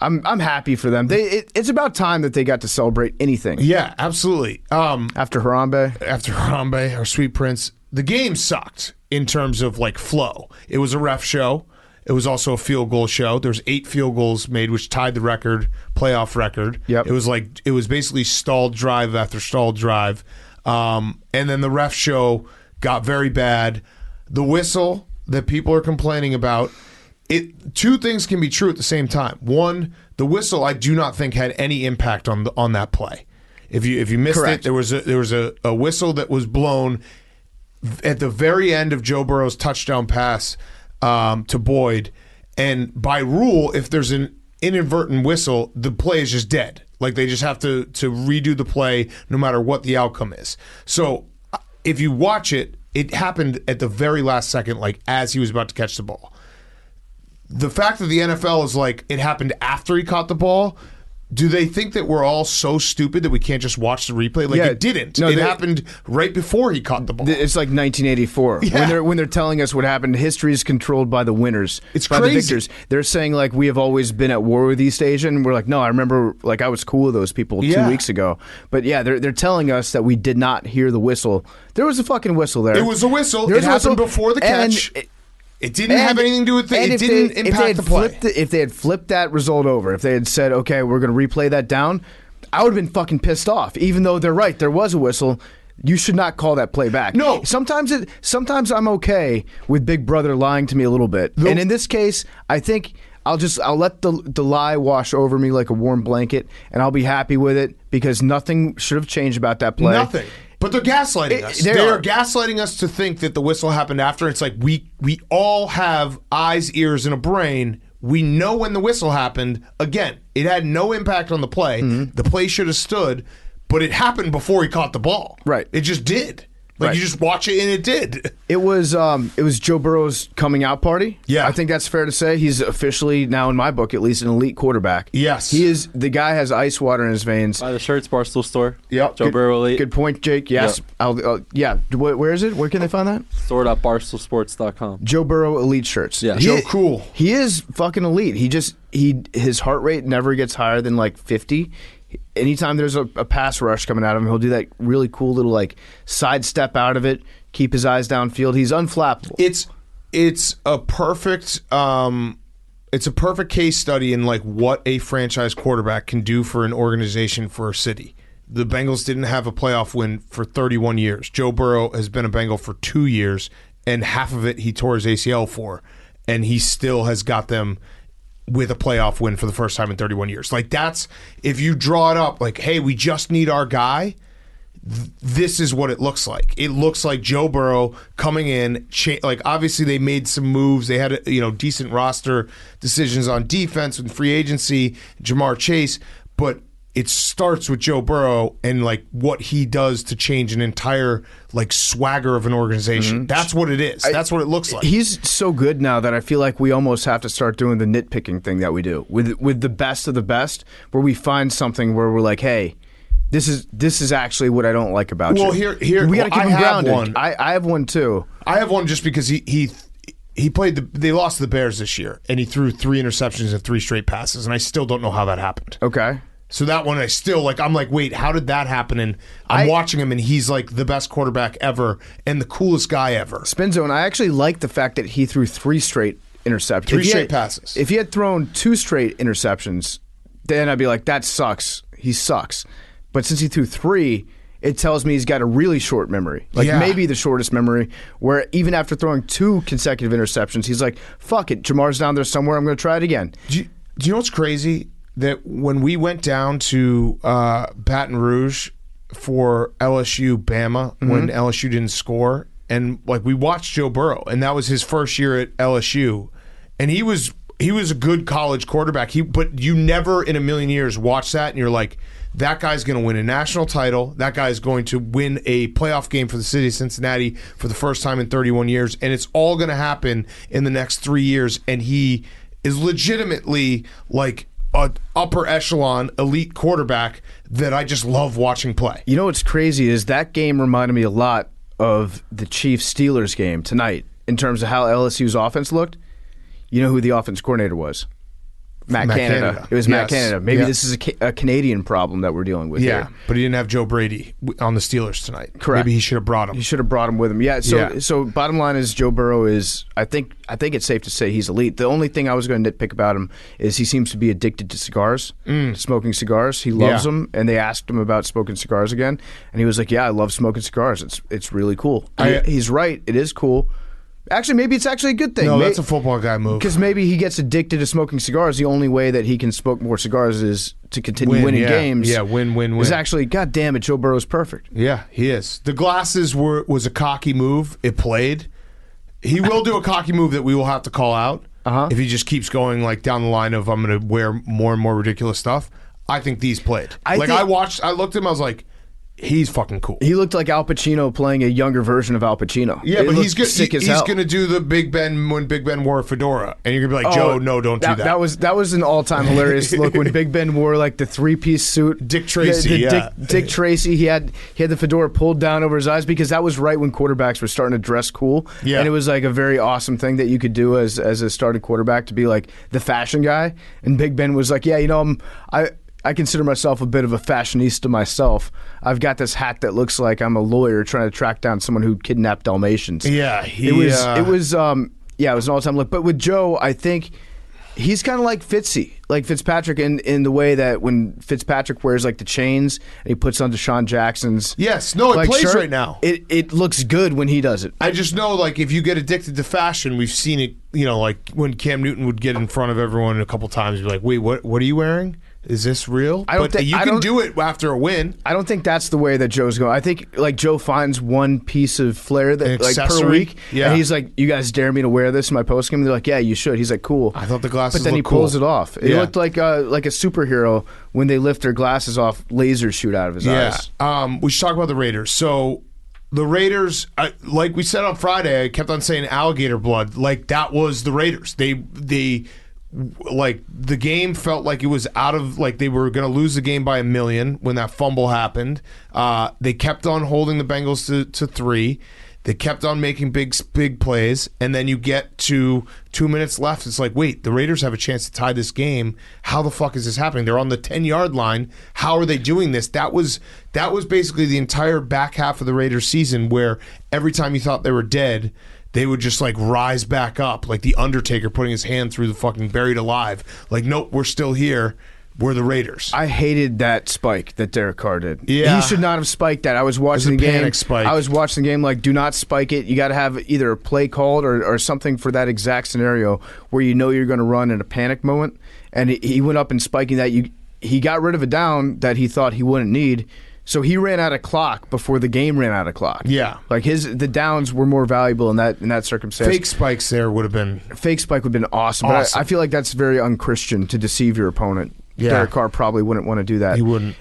I'm happy for them. It's about time that they got to celebrate anything. Yeah, absolutely. After Harambe, our sweet prince, the game sucked in terms of like flow. It was a ref show. It was also a field goal show. There's 8 field goals made, which tied the playoff record. Yep. It was basically stalled drive after stalled drive. And then the ref show got very bad. The whistle that people are complaining about. Two things can be true at the same time. One, the whistle I do not think had any impact on that play. If you missed Correct. it, there was a whistle that was blown at the very end of Joe Burrow's touchdown pass to Boyd, and by rule, if there's an inadvertent whistle, the play is just dead. Like they just have to redo the play no matter what the outcome is. So if you watch it, it happened at the very last second, like as he was about to catch the ball. The fact that the NFL is like, it happened after he caught the ball, do they think that we're all so stupid that we can't just watch the replay? Like, it didn't. No, it happened right before he caught the ball. It's like 1984. Yeah. When they're telling us what happened, history is controlled by the winners. It's by crazy. The victors. They're saying, like, we have always been at war with East Asia. And we're like, no, I remember, like, I was cool with those people 2 weeks ago. But, yeah, they're telling us that we did not hear the whistle. There was a fucking whistle there. It was a whistle. It happened before the catch. It didn't have anything to do with it. It didn't impact the play. If they had flipped that result over, if they had said, okay, we're going to replay that down, I would have been fucking pissed off. Even though they're right, there was a whistle. You should not call that play back. No. Sometimes I'm okay with Big Brother lying to me a little bit. And in this case, I think I'll let the lie wash over me like a warm blanket, and I'll be happy with it because nothing should have changed about that play. Nothing. But they're gaslighting us. They are gaslighting us to think that the whistle happened after. It's like we all have eyes, ears, and a brain. We know when the whistle happened. Again, it had no impact on the play. Mm-hmm. The play should have stood, but it happened before he caught the ball. Right. It just did. Like, you just watch it and it did. It was Joe Burrow's coming out party. Yeah. I think that's fair to say. He's officially, now in my book at least, an elite quarterback. Yes. He is. The guy has ice water in his veins. Buy the shirts, Barstool Store. Yep. Joe Burrow elite. Good point, Jake. Yes. Yep. Where is it? Where can they find that? Store.barstoolsports.com. Joe Burrow elite shirts. Yeah. Joe cool. He is fucking elite. His heart rate never gets higher than like 50. Anytime there's a pass rush coming at him, he'll do that really cool little like side step out of it, keep his eyes downfield. He's unflappable. It's a perfect case study in like what a franchise quarterback can do for an organization, for a city. The Bengals didn't have a playoff win for 31 years. Joe Burrow has been a Bengal for 2 years, and half of it he tore his ACL for, and he still has got them with a playoff win for the first time in 31 years. Like, that's, if you draw it up like, hey, we just need our guy, this is what it looks like. It looks like Joe Burrow coming in, like obviously they made some moves. They had decent roster decisions on defense and free agency, Jamar Chase, but it starts with Joe Burrow and like what he does to change an entire like swagger of an organization. Mm-hmm. That's what it is. That's what it looks like. He's so good now that I feel like we almost have to start doing the nitpicking thing that we do with the best of the best, where we find something where we're like, hey, this is actually what I don't like about you. Well, here we got to keep him grounded. One. I have one too. I have one just because he played they lost to the Bears this year, and he threw 3 interceptions and 3 straight passes, and I still don't know how that happened. Okay. So that one, I'm like, wait, how did that happen? And I'm watching him, and he's like the best quarterback ever and the coolest guy ever. Spin zone. I actually like the fact that he threw 3 straight interceptions. 3 straight passes. If he had thrown 2 straight interceptions, then I'd be like, that sucks. He sucks. But since he threw 3, it tells me he's got a really short memory. Maybe the shortest memory, where even after throwing 2 consecutive interceptions, he's like, fuck it, Jamar's down there somewhere, I'm going to try it again. Do you know what's crazy? That when we went down to Baton Rouge for LSU Bama, when LSU didn't score, and like we watched Joe Burrow, and that was his first year at LSU, and he was a good college quarterback. But you never in a million years watch that, and you're like, that guy's going to win a national title. That guy's going to win a playoff game for the city of Cincinnati for the first time in 31 years, and it's all going to happen in the next 3 years, and he is legitimately like an upper echelon elite quarterback that I just love watching play. You know what's crazy is that game reminded me a lot of the Chiefs-Steelers game tonight in terms of how LSU's offense looked. You know who the offense coordinator was? Matt Canada. It was Matt Canada. Maybe this is a Canadian problem that we're dealing with here. But he didn't have Joe Brady on the Steelers tonight. Correct. Maybe he should have brought him. He should have brought him with him. So bottom line is Joe Burrow is, I think it's safe to say he's elite. The only thing I was going to nitpick about him is he seems to be addicted to cigars, smoking cigars. He loves them, and they asked him about smoking cigars again, and he was like, yeah, I love smoking cigars. It's really cool. He's right. It is cool. Actually, maybe it's actually a good thing. No, that's a football guy move. Because maybe he gets addicted to smoking cigars. The only way that he can smoke more cigars is to continue winning games. Yeah, win. Is actually, God damn it, Joe Burrow's perfect. Yeah, he is. The glasses was a cocky move. It played. He will do a cocky move that we will have to call out if he just keeps going like down the line of I'm going to wear more and more ridiculous stuff. I think these played. I looked at him, I was like, he's fucking cool. He looked like Al Pacino playing a younger version of Al Pacino. Yeah, but he's going to do the Big Ben when Big Ben wore a fedora, and you're going to be like, Joe, no, don't do that. That was an all-time hilarious look when Big Ben wore like the 3-piece suit. Dick Tracy, Dick Tracy. He had the fedora pulled down over his eyes because that was right when quarterbacks were starting to dress cool. Yeah. And it was like a very awesome thing that you could do as a starting quarterback to be like the fashion guy. And Big Ben was like, yeah, I consider myself a bit of a fashionista myself. I've got this hat that looks like I'm a lawyer trying to track down someone who kidnapped Dalmatians. Yeah, it was an all-time look. But with Joe, I think he's kind of like Fitzpatrick in the way that when Fitzpatrick wears like the chains and he puts on Deshaun Jackson's it plays shirt, right now. It looks good when he does it. I just know like if you get addicted to fashion, we've seen it. Like when Cam Newton would get in front of everyone a couple times, be like, wait, what are you wearing? Is this real? You can do it after a win. I don't think that's the way that Joe's going. I think like Joe finds one piece of flair that like per week, and he's like, "You guys dare me to wear this in my post game?" They're like, "Yeah, you should." He's like, "Cool." I thought the glasses, but then he pulls it off. It looked like a superhero when they lift their glasses off. Lasers shoot out of his eyes. We should talk about the Raiders. So the Raiders, like we said on Friday, I kept on saying alligator blood. Like that was the Raiders. They like the game felt like it was out of like they were going to lose the game by 1 million when that fumble happened. They kept on holding the Bengals to 3. They kept on making big plays, and then you get to 2 minutes left. It's like, wait, the Raiders have a chance to tie this game. How the fuck is this happening? They're on the 10-yard line. How are they doing this? That was basically the entire back half of the Raiders season, where every time you thought they were dead, they would just like rise back up, like the Undertaker putting his hand through the fucking buried alive. Like, nope, we're still here. We're the Raiders. I hated that spike that Derek Carr did. Yeah. He should not have spiked that. I was watching the game. Panic spike. I was watching the game like, do not spike it. You got to have either a play called or something for that exact scenario where you know you're going to run in a panic moment. And he went up and spiking that. He got rid of a down that he thought he wouldn't need. So he ran out of clock before the game ran out of clock. Yeah. Like the downs were more valuable in that circumstance. Fake spikes there would have been. Fake spike would have been awesome. But I feel like that's very unchristian to deceive your opponent. Yeah. Derek Carr probably wouldn't want to do that. He wouldn't.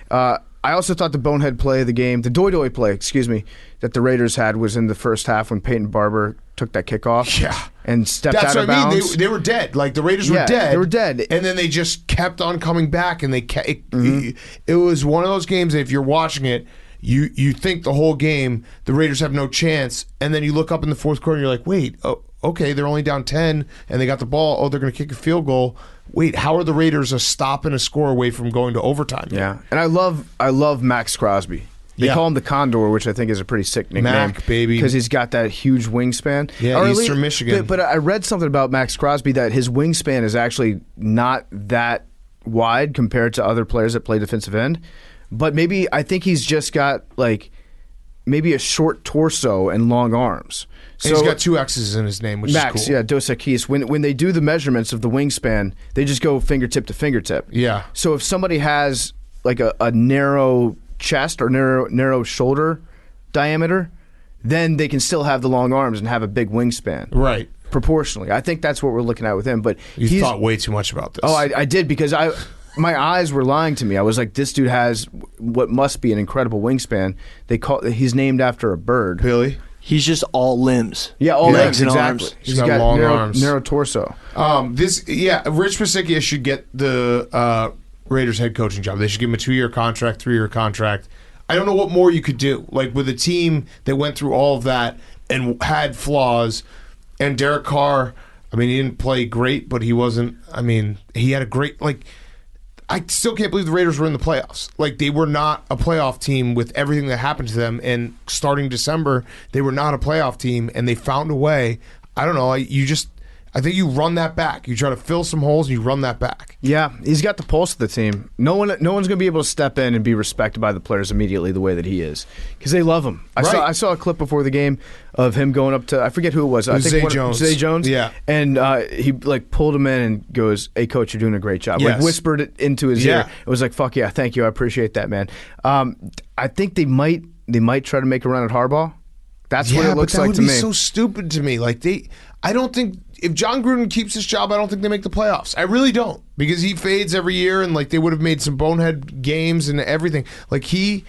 I also thought the bonehead play of the game, the doy-doy play, that the Raiders had was in the first half when Peyton Barber took that kickoff. Yeah. And stepped That's out of what I mean. bounds. They were dead. Like, the Raiders were dead. They were dead. And then they just kept on coming back, and it was one of those games that if you're watching it, you think the whole game the Raiders have no chance, and then you look up in the fourth quarter and you're like, wait, okay, they're only down 10 and they got the ball. Oh, they're going to kick a field goal. Wait, how are the Raiders a stop and a score away from going to overtime? Yeah, and I love Max Crosby. They call him the Condor, which I think is a pretty sick nickname. Mac, baby. Because he's got that huge wingspan. Yeah, Eastern Michigan. But I read something about Max Crosby that his wingspan is actually not that wide compared to other players that play defensive end. But I think he's just got maybe a short torso and long arms. So, and he's got 2 X's in his name, which Max, is cool. yeah, Dos Equis. When they do the measurements of the wingspan, they just go fingertip to fingertip. Yeah. So if somebody has like a narrow chest or narrow shoulder diameter, then they can still have the long arms and have a big wingspan. Right. Proportionally. I think that's what we're looking at with him. But you thought way too much about this. Oh, I did because my eyes were lying to me. I was like, this dude has what must be an incredible wingspan. He's named after a bird. Billy? He's just all limbs. Yeah, all legs limbs, and exactly. arms. He's got long arms. Narrow torso. Rich Pasickia should get the Raiders head coaching job. They should give him a 2-year contract, 3-year contract. I don't know what more you could do. Like, with a team that went through all of that and had flaws, and Derek Carr, I mean, he didn't play great, but he wasn't, I mean, he had a great, I still can't believe the Raiders were in the playoffs. Like, they were not a playoff team with everything that happened to them. And starting December, they were not a playoff team, and they found a way. I don't know. I think you run that back. You try to fill some holes, and you run that back. Yeah, he's got the pulse of the team. No one's going to be able to step in and be respected by the players immediately the way that he is, because they love him. I saw a clip before the game of him going up to, I forget who it was. Zay Jones. Zay Jones. Yeah, and he pulled him in and goes, "Hey, coach, you're doing a great job." Yes. Whispered it into his ear. It was like, "Fuck yeah, thank you, I appreciate that, man." I think they might try to make a run at Harbaugh. That's what it looks like to me. That would be so stupid to me. I don't think. If John Gruden keeps his job, I don't think they make the playoffs. I really don't, because he fades every year, and they would have made some bonehead games and everything. The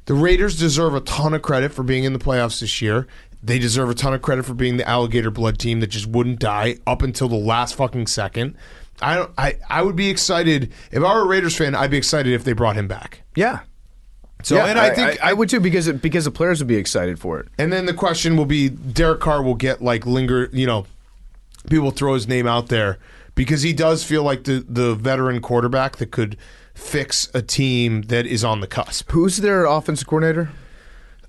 Raiders deserve a ton of credit for being in the playoffs this year. They deserve a ton of credit for being the alligator blood team that just wouldn't die up until the last fucking second. I would be excited if I were a Raiders fan. I'd be excited if they brought him back. Yeah. So, yeah, and I think I would too, because the players would be excited for it. And then the question will be, Derek Carr will get people throw his name out there because he does feel like the veteran quarterback that could fix a team that is on the cusp. Who's their offensive coordinator?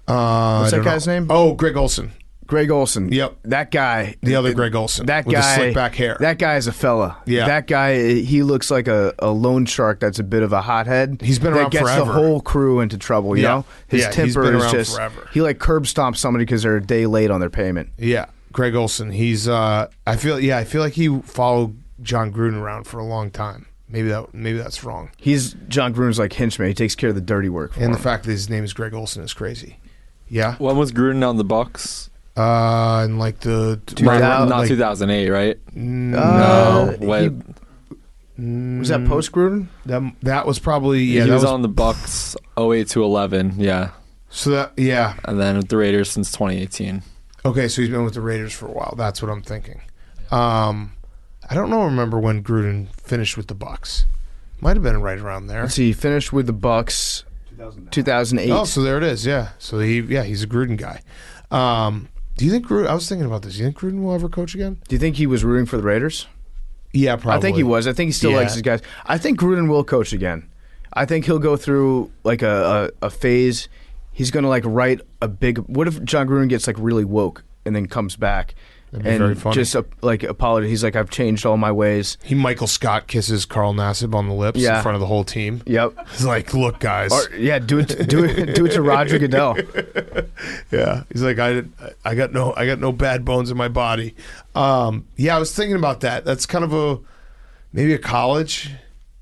What's that guy's name? Oh, Greg Olson. Greg Olson. Yep. That guy. The other Greg Olson. That with guy. The slick back hair. That guy is a fella. Yeah. That guy, he looks like a loan shark that's a bit of a hothead. He's been around forever. That gets the whole crew into trouble, you know? His temper he's been is around just. forever. He curb stomps somebody because they're a day late on their payment. Yeah. Greg Olson. He's I feel like he followed John Gruden around for a long time. Maybe that's wrong. He's John Gruden's henchman. He takes care of the dirty work for him. And the fact that his name is Greg Olson is crazy. Yeah. When was Gruden on the Bucs? In the not 2008, right? No. Was that post Gruden? That was probably he was on the Bucs 08 to 11. Yeah. So and then with the Raiders since 2018. Okay, so he's been with the Raiders for a while. That's what I'm thinking. I don't remember when Gruden finished with the Bucs. Might have been right around there. Let's see, he finished with the Bucs 2008. Oh, so there it is. Yeah. So he's a Gruden guy. Do you think Gruden? I was thinking about this. Do you think Gruden will ever coach again? Do you think he was rooting for the Raiders? Yeah, probably. I think he was. I think he still likes his guys. I think Gruden will coach again. I think he'll go through a phase. He's going to write a big. What if John Gruden gets really woke and then comes back and very funny. Just apologize? He's like, I've changed all my ways. He Michael Scott kisses Carl Nassib on the lips in front of the whole team. Yep. He's like, look, guys. Do it to Roger Goodell. Yeah. He's like, I got no bad bones in my body. I was thinking about that. That's kind of maybe a college.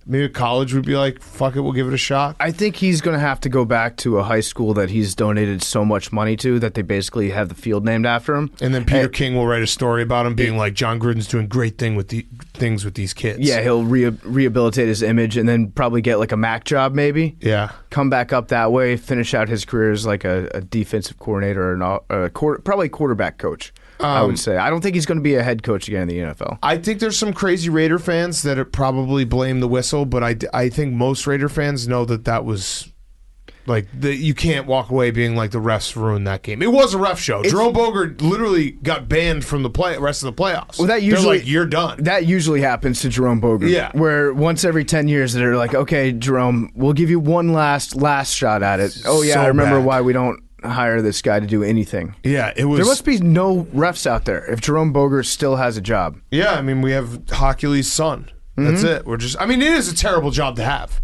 Maybe college would be like, fuck it, we'll give it a shot. I think he's going to have to go back to a high school that he's donated so much money to that they basically have the field named after him. And then Peter King will write a story about him being like, John Gruden's doing great things with these kids. Yeah, he'll rehabilitate his image and then probably get like a MAC job maybe. Yeah. Come back up that way, finish out his career as like a defensive coordinator or probably quarterback coach. I would say. I don't think he's going to be a head coach again in the NFL. I think there's some crazy Raider fans that probably blame the whistle, but I think most Raider fans know that was like you can't walk away being like the refs ruined that game. It was a ref show. Jerome Boger literally got banned from the rest of the playoffs. Well, they're like, you're done. That usually happens to Jerome Boger. Yeah. Where once every 10 years they're like, okay, Jerome, we'll give you one last shot at it. Oh yeah, So I remember bad. why we don't hire this guy to do anything. Yeah, it was. There must be no refs out there if Jerome Boger still has a job. Yeah, I mean, we have Hocules' son. That's it. It is a terrible job to have.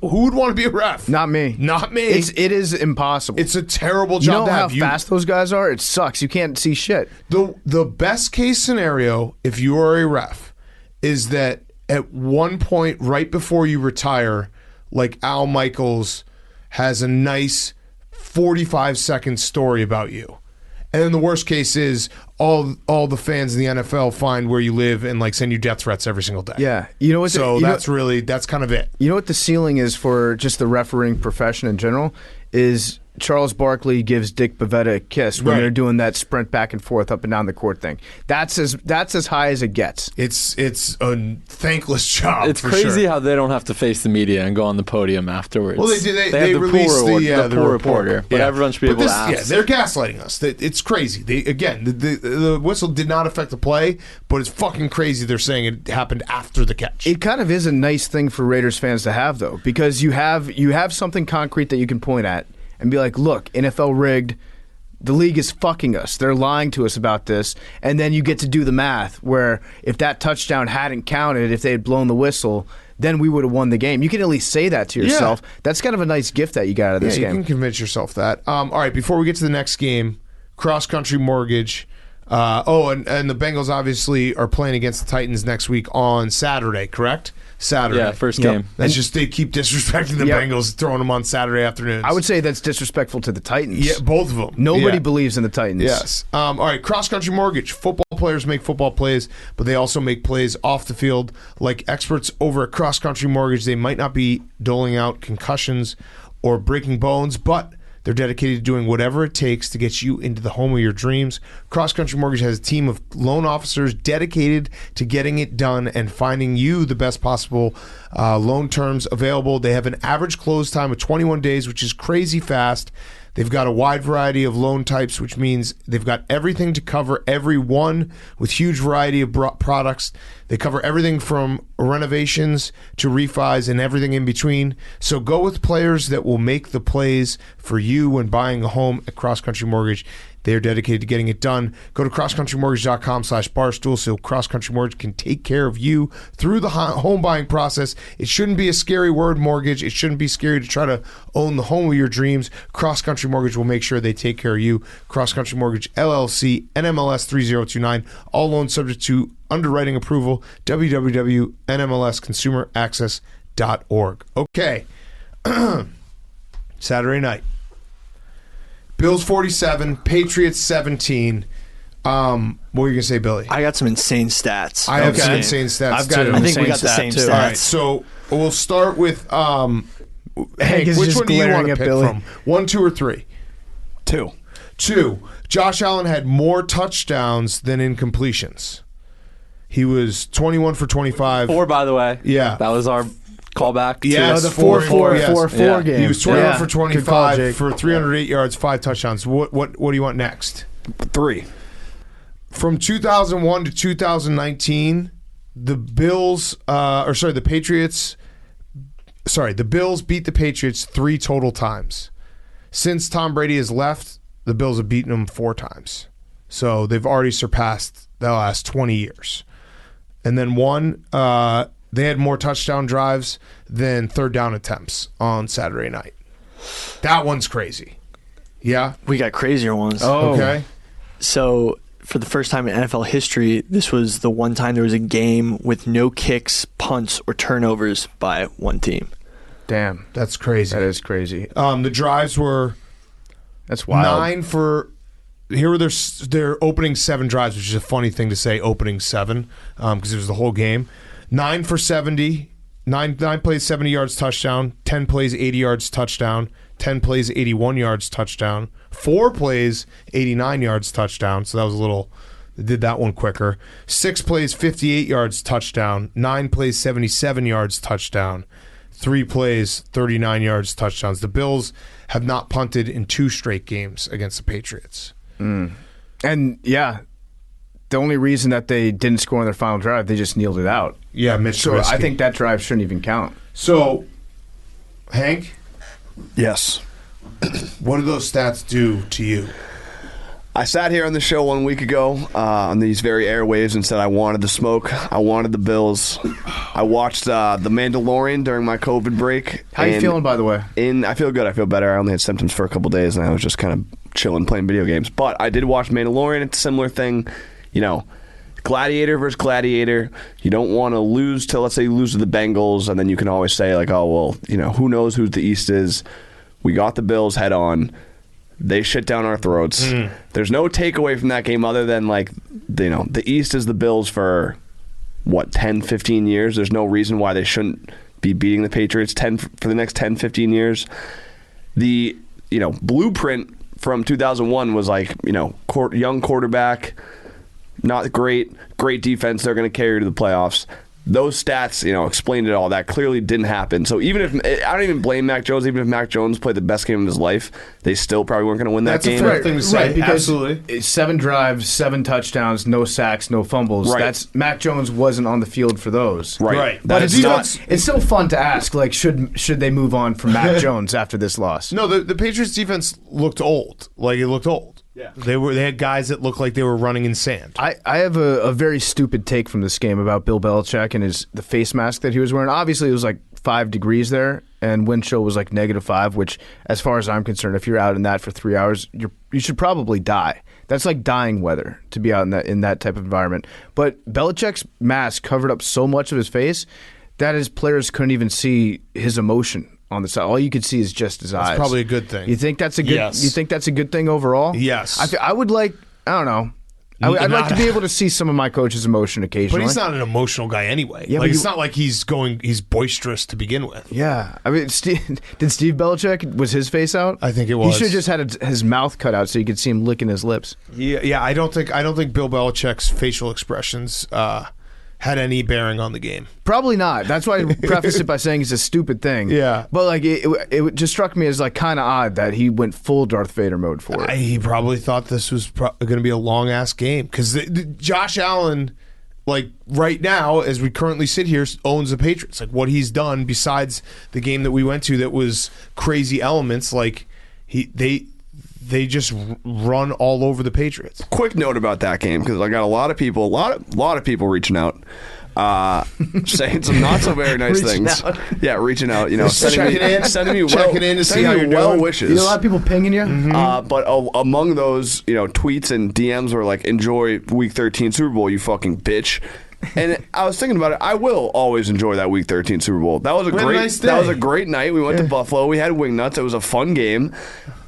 Who would want to be a ref? Not me. Not me. It is impossible. It's a terrible you job know to how have. fast those guys are? It sucks. You can't see shit. The best case scenario, if you are a ref, is that at one point right before you retire, like Al Michaels has a nice 45-second story about you. And then the worst case is all the fans in the NFL find where you live and like send you death threats every single day. Yeah. You know what? That's kind of it. You know what the ceiling is for just the refereeing profession in general is Charles Barkley gives Dick Bavetta a kiss when they're doing that sprint back and forth up and down the court thing. That's as high as it gets. It's a thankless job. It's for crazy sure. how they don't have to face the media and go on the podium afterwards. Well, they do. They have the released pool the reporter, but everyone should be able to ask. Yeah, they're gaslighting us. It's crazy. The whistle did not affect the play, but it's fucking crazy. They're saying it happened after the catch. It kind of is a nice thing for Raiders fans to have, though, because you have something concrete that you can point at and be like, look, NFL rigged. The league is fucking us. They're lying to us about this. And then you get to do the math where if that touchdown hadn't counted, if they had blown the whistle, then we would have won the game. You can at least say that to yourself. Yeah. That's kind of a nice gift that you got out of this game. You can convince yourself that. All right, before we get to the next game, cross-country mortgage. And the Bengals obviously are playing against the Titans next week on Saturday, correct? Saturday. Yeah, first game. That's just they keep disrespecting the Bengals, throwing them on Saturday afternoons. I would say that's disrespectful to the Titans. Yeah, both of them. Nobody believes in the Titans. Yes. All right, cross-country mortgage. Football players make football plays, but they also make plays off the field. Like experts over at cross-country mortgage, they might not be doling out concussions or breaking bones, but they're dedicated to doing whatever it takes to get you into the home of your dreams. Cross Country Mortgage has a team of loan officers dedicated to getting it done and finding you the best possible loan terms available. They have an average close time of 21 days, which is crazy fast. They've got a wide variety of loan types, which means they've got everything to cover everyone with huge variety of products. They cover everything from renovations to refis and everything in between. So go with players that will make the plays for you when buying a home at Cross Country Mortgage. They are dedicated to getting it done. Go to crosscountrymortgage.com/barstool so Cross Country Mortgage can take care of you through the home buying process. It shouldn't be a scary word, mortgage. It shouldn't be scary to try to own the home of your dreams. Cross Country Mortgage will make sure they take care of you. Cross Country Mortgage, LLC, NMLS 3029. All loans subject to underwriting approval. www.nmlsconsumeraccess.org. Okay. Saturday night. Bills 47, Patriots 17. What were you going to say, Billy? I got some insane stats. I have some insane stats, I've got too. I think we got the same too. stats. All right, so we'll start with Hank, is which just one do you want glaring to at pick Billy. from? 1, 2, or 3? 2. 2. Josh Allen had more touchdowns than incompletions. He was 21 for 25. 4, by the way. Yeah. That was our callback. Yes, the 4 4 game. He was 21 for Good call, 25 Jake. for 308 yards, 5 touchdowns. What do you want next? 3. From 2001 to 2019, the Bills the Bills beat the Patriots 3 total times. Since Tom Brady has left, the Bills have beaten them 4 times. So they've already surpassed the last 20 years. And then they had more touchdown drives than third down attempts on Saturday night. That one's crazy. Yeah? We got crazier ones. Oh. Okay. So for the first time in NFL history, this was the one time there was a game with no kicks, punts, or turnovers by one team. Damn. That's crazy. That is crazy. The drives were That's wild. 9 for. Here were their opening 7 drives, which is a funny thing to say, opening 7, because it was the whole game. 9 for 70, 9 plays, 70 yards, touchdown. 10 plays, 80 yards, touchdown. 10 plays, 81 yards, touchdown. 4 plays, 89 yards, touchdown. So that was a little. They did that one quicker. 6 plays, 58 yards, touchdown. 9 plays, 77 yards, touchdown. 3 plays, 39 yards, touchdowns. The Bills have not punted in 2 straight games against the Patriots. And yeah, the only reason that they didn't score on their final drive, they just kneeled it out. Yeah, Mitch So Trubisky. I think that drive shouldn't even count. So, Hank, Yes. what do those stats do to you? I sat here on the show 1 week ago on these very airwaves and said I wanted the smoke. I wanted the Bills. I watched The Mandalorian during my COVID break. How you feeling, by the way? I feel good. I feel better. I only had symptoms for a couple days, and I was just kind of chilling, playing video games. But I did watch Mandalorian. It's a similar thing. You know, gladiator versus gladiator. You don't want to lose to, let's say you lose to the Bengals, and then you can always say, like, oh, well, you know, who knows who the East is. We got the Bills head on. They shit down our throats. There's no takeaway from that game other than, like, you know, the East is the Bills for, 10, 15 years. There's no reason why they shouldn't be beating the Patriots for the next 10, 15 years. The, blueprint from 2001 was like, young quarterback, not great defense. They're going to carry you to the playoffs. Those stats, explained it all. That clearly didn't happen. So even if I don't even blame Mac Jones, even if Mac Jones played the best game of his life, they still probably weren't going to win that game. That's a fair thing to say. Right, because absolutely. 7 drives, 7 touchdowns, no sacks, no fumbles. Right. That's Mac Jones wasn't on the field for those. Right. But That is it's still fun to ask, like, should they move on from Mac Jones after this loss? No, the Patriots defense looked old. Like, it looked old. Yeah. They had guys that looked like they were running in sand. I have a very stupid take from this game about Bill Belichick and the face mask that he was wearing. Obviously, it was like 5 degrees there, and wind chill was like -5, which, as far as I'm concerned, if you're out in that for 3 hours, you should probably die. That's like dying weather to be out in that type of environment. But Belichick's mask covered up so much of his face that his players couldn't even see his emotion on the side. All you could see is just his eyes. That's probably a good thing. You think that's a good? Yes. You think that's a good thing overall? Yes. I would like. I don't know. I'd like to be able to see some of my coach's emotion occasionally. But he's not an emotional guy anyway. Yeah, like, but it's not like he's boisterous to begin with. Yeah, I mean, did Steve Belichick, was his face out? I think it was. He should have just had his mouth cut out so you could see him licking his lips. Yeah. I don't think Bill Belichick's facial expressions had any bearing on the game. Probably not. That's why I prefaced it by saying it's a stupid thing. Yeah. But like it just struck me as like kind of odd that he went full Darth Vader mode for it. He probably thought this was going to be a long ass game because Josh Allen, like right now as we currently sit here, owns the Patriots. Like what he's done besides the game that we went to that was crazy elements. Like they just run all over the Patriots. Quick note about that game because I got a lot of people reaching out, saying some not so very nice things. Out. Yeah, reaching out. Sending me checking in to see how you're well doing. wishes. You know, a lot of people pinging you. But among those, tweets and DMs were like, "Enjoy Week 13 Super Bowl, you fucking bitch." And I was thinking about it. I will always enjoy that Week 13 Super Bowl. That was a great night. We went to Buffalo. We had wing nuts. It was a fun game.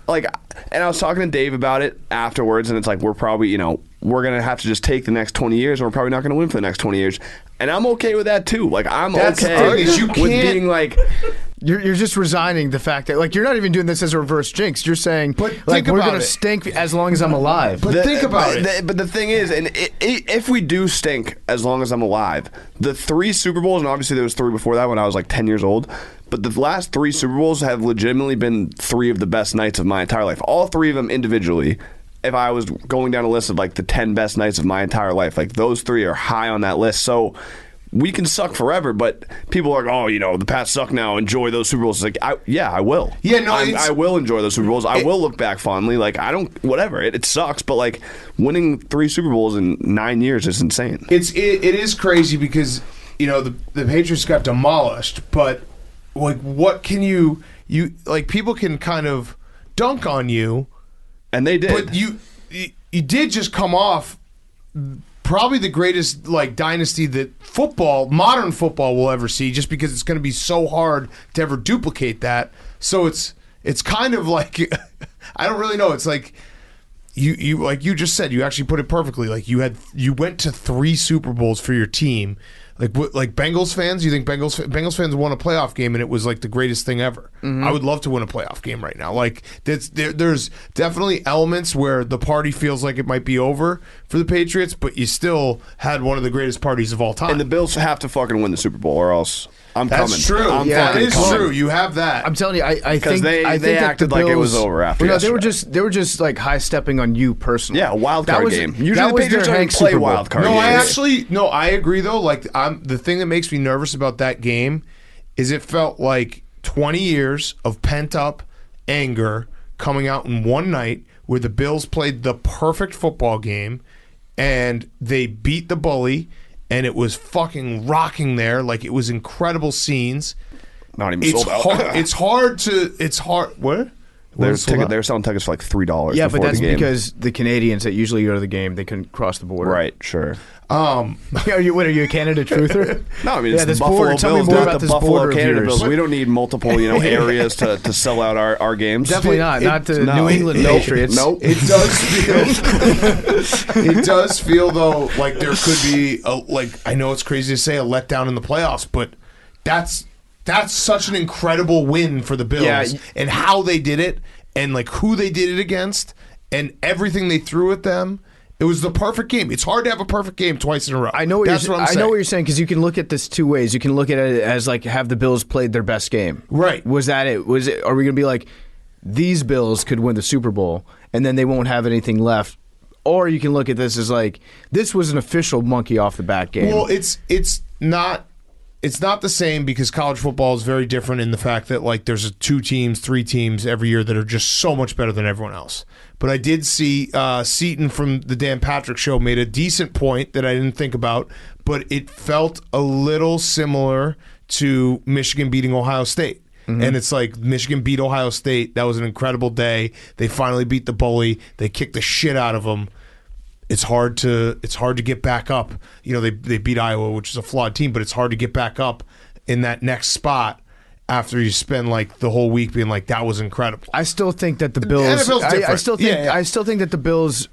And I was talking to Dave about it afterwards, and it's like we're probably, we're going to have to just take the next 20 years, and we're probably not going to win for the next 20 years. And I'm okay with that, too. Like, I'm That's okay the thing is you with can't- being like... You're just resigning the fact that, like, you're not even doing this as a reverse jinx. You're saying, But like, think we're about going to it. stink as long as I'm alive. But think about it. But the thing is, and if we do stink as long as I'm alive, the 3 Super Bowls, and obviously there was 3 before that when I was like 10 years old, but the last 3 Super Bowls have legitimately been 3 of the best nights of my entire life. All 3 of them individually. If I was going down a list of like the 10 best nights of my entire life, like those 3 are high on that list. So we can suck forever, but people are like, oh, the Pats suck now. Enjoy those Super Bowls. It's like, I will. Yeah, no, I will enjoy those Super Bowls. I will look back fondly. Like, I don't, whatever. It sucks, but like winning 3 Super Bowls in 9 years is insane. It is crazy because the Patriots got demolished, but like what can you like people can kind of dunk on you, And they did. but you did just come off probably the greatest like dynasty that modern football will ever see, just because it's going to be so hard to ever duplicate that. So it's kind of like I don't really know. It's like you like you just said, you actually put it perfectly. Like you went to 3 Super Bowls for your team. Like Bengals fans, you think Bengals fans won a playoff game and it was like the greatest thing ever. I would love to win a playoff game right now. Like there's definitely elements where the party feels like it might be over for the Patriots, but you still had one of the greatest parties of all time. And the Bills have to fucking win the Super Bowl, or else I'm coming. That's true. That is true. You have that. I'm telling you, I think they that acted the like it Bills, was over after. Well, no, yesterday. they were just like high stepping on you personally. Yeah, a wild card game. Usually that the was Patriots their don't Hank play Super Bowl. wild card No, games. I agree though. Like the thing that makes me nervous about that game is it felt like 20 years of pent up anger coming out in one night, where the Bills played the perfect football game and they beat the bully, and it was fucking rocking there. Like, it was incredible scenes. Not even sold out. It's hard. What? They're selling tickets for like $3. Yeah, but that's the game. because the Canadians that usually go to the game, they couldn't cross the border. Right, sure. Are you a Canada truther? No, I mean, it's this the Buffalo border. Tell me Bills, more not about the this Buffalo border of Canada yours. Bills. We don't need multiple, areas to sell out our games. Definitely not. Not the no. New England Patriots. Nope. It does feel. It does feel though like there could be I know it's crazy to say a letdown in the playoffs, but that's such an incredible win for the Bills, and how they did it, and like who they did it against, and everything they threw at them. It was the perfect game. It's hard to have a perfect game twice in a row. I know what That's what I'm saying. I know what you're saying, because you can look at this 2 ways. You can look at it as like, have the Bills played their best game? Right. Was that it? Are we going to be like, these Bills could win the Super Bowl and then they won't have anything left? Or you can look at this as like, this was an official monkey off the bat game. Well, it's not the same, because college football is very different in the fact that like there's 2 teams, 3 teams every year that are just so much better than everyone else. But I did see Seaton from the Dan Patrick Show made a decent point that I didn't think about, but it felt a little similar to Michigan beating Ohio State. Mm-hmm. And it's like, Michigan beat Ohio State. That was an incredible day. They finally beat the bully. They kicked the shit out of them. It's hard to get back up. They beat Iowa, which is a flawed team, but it's hard to get back up in that next spot after you spend like the whole week being like, that was incredible. I still think that the Bills. I still think that the Bills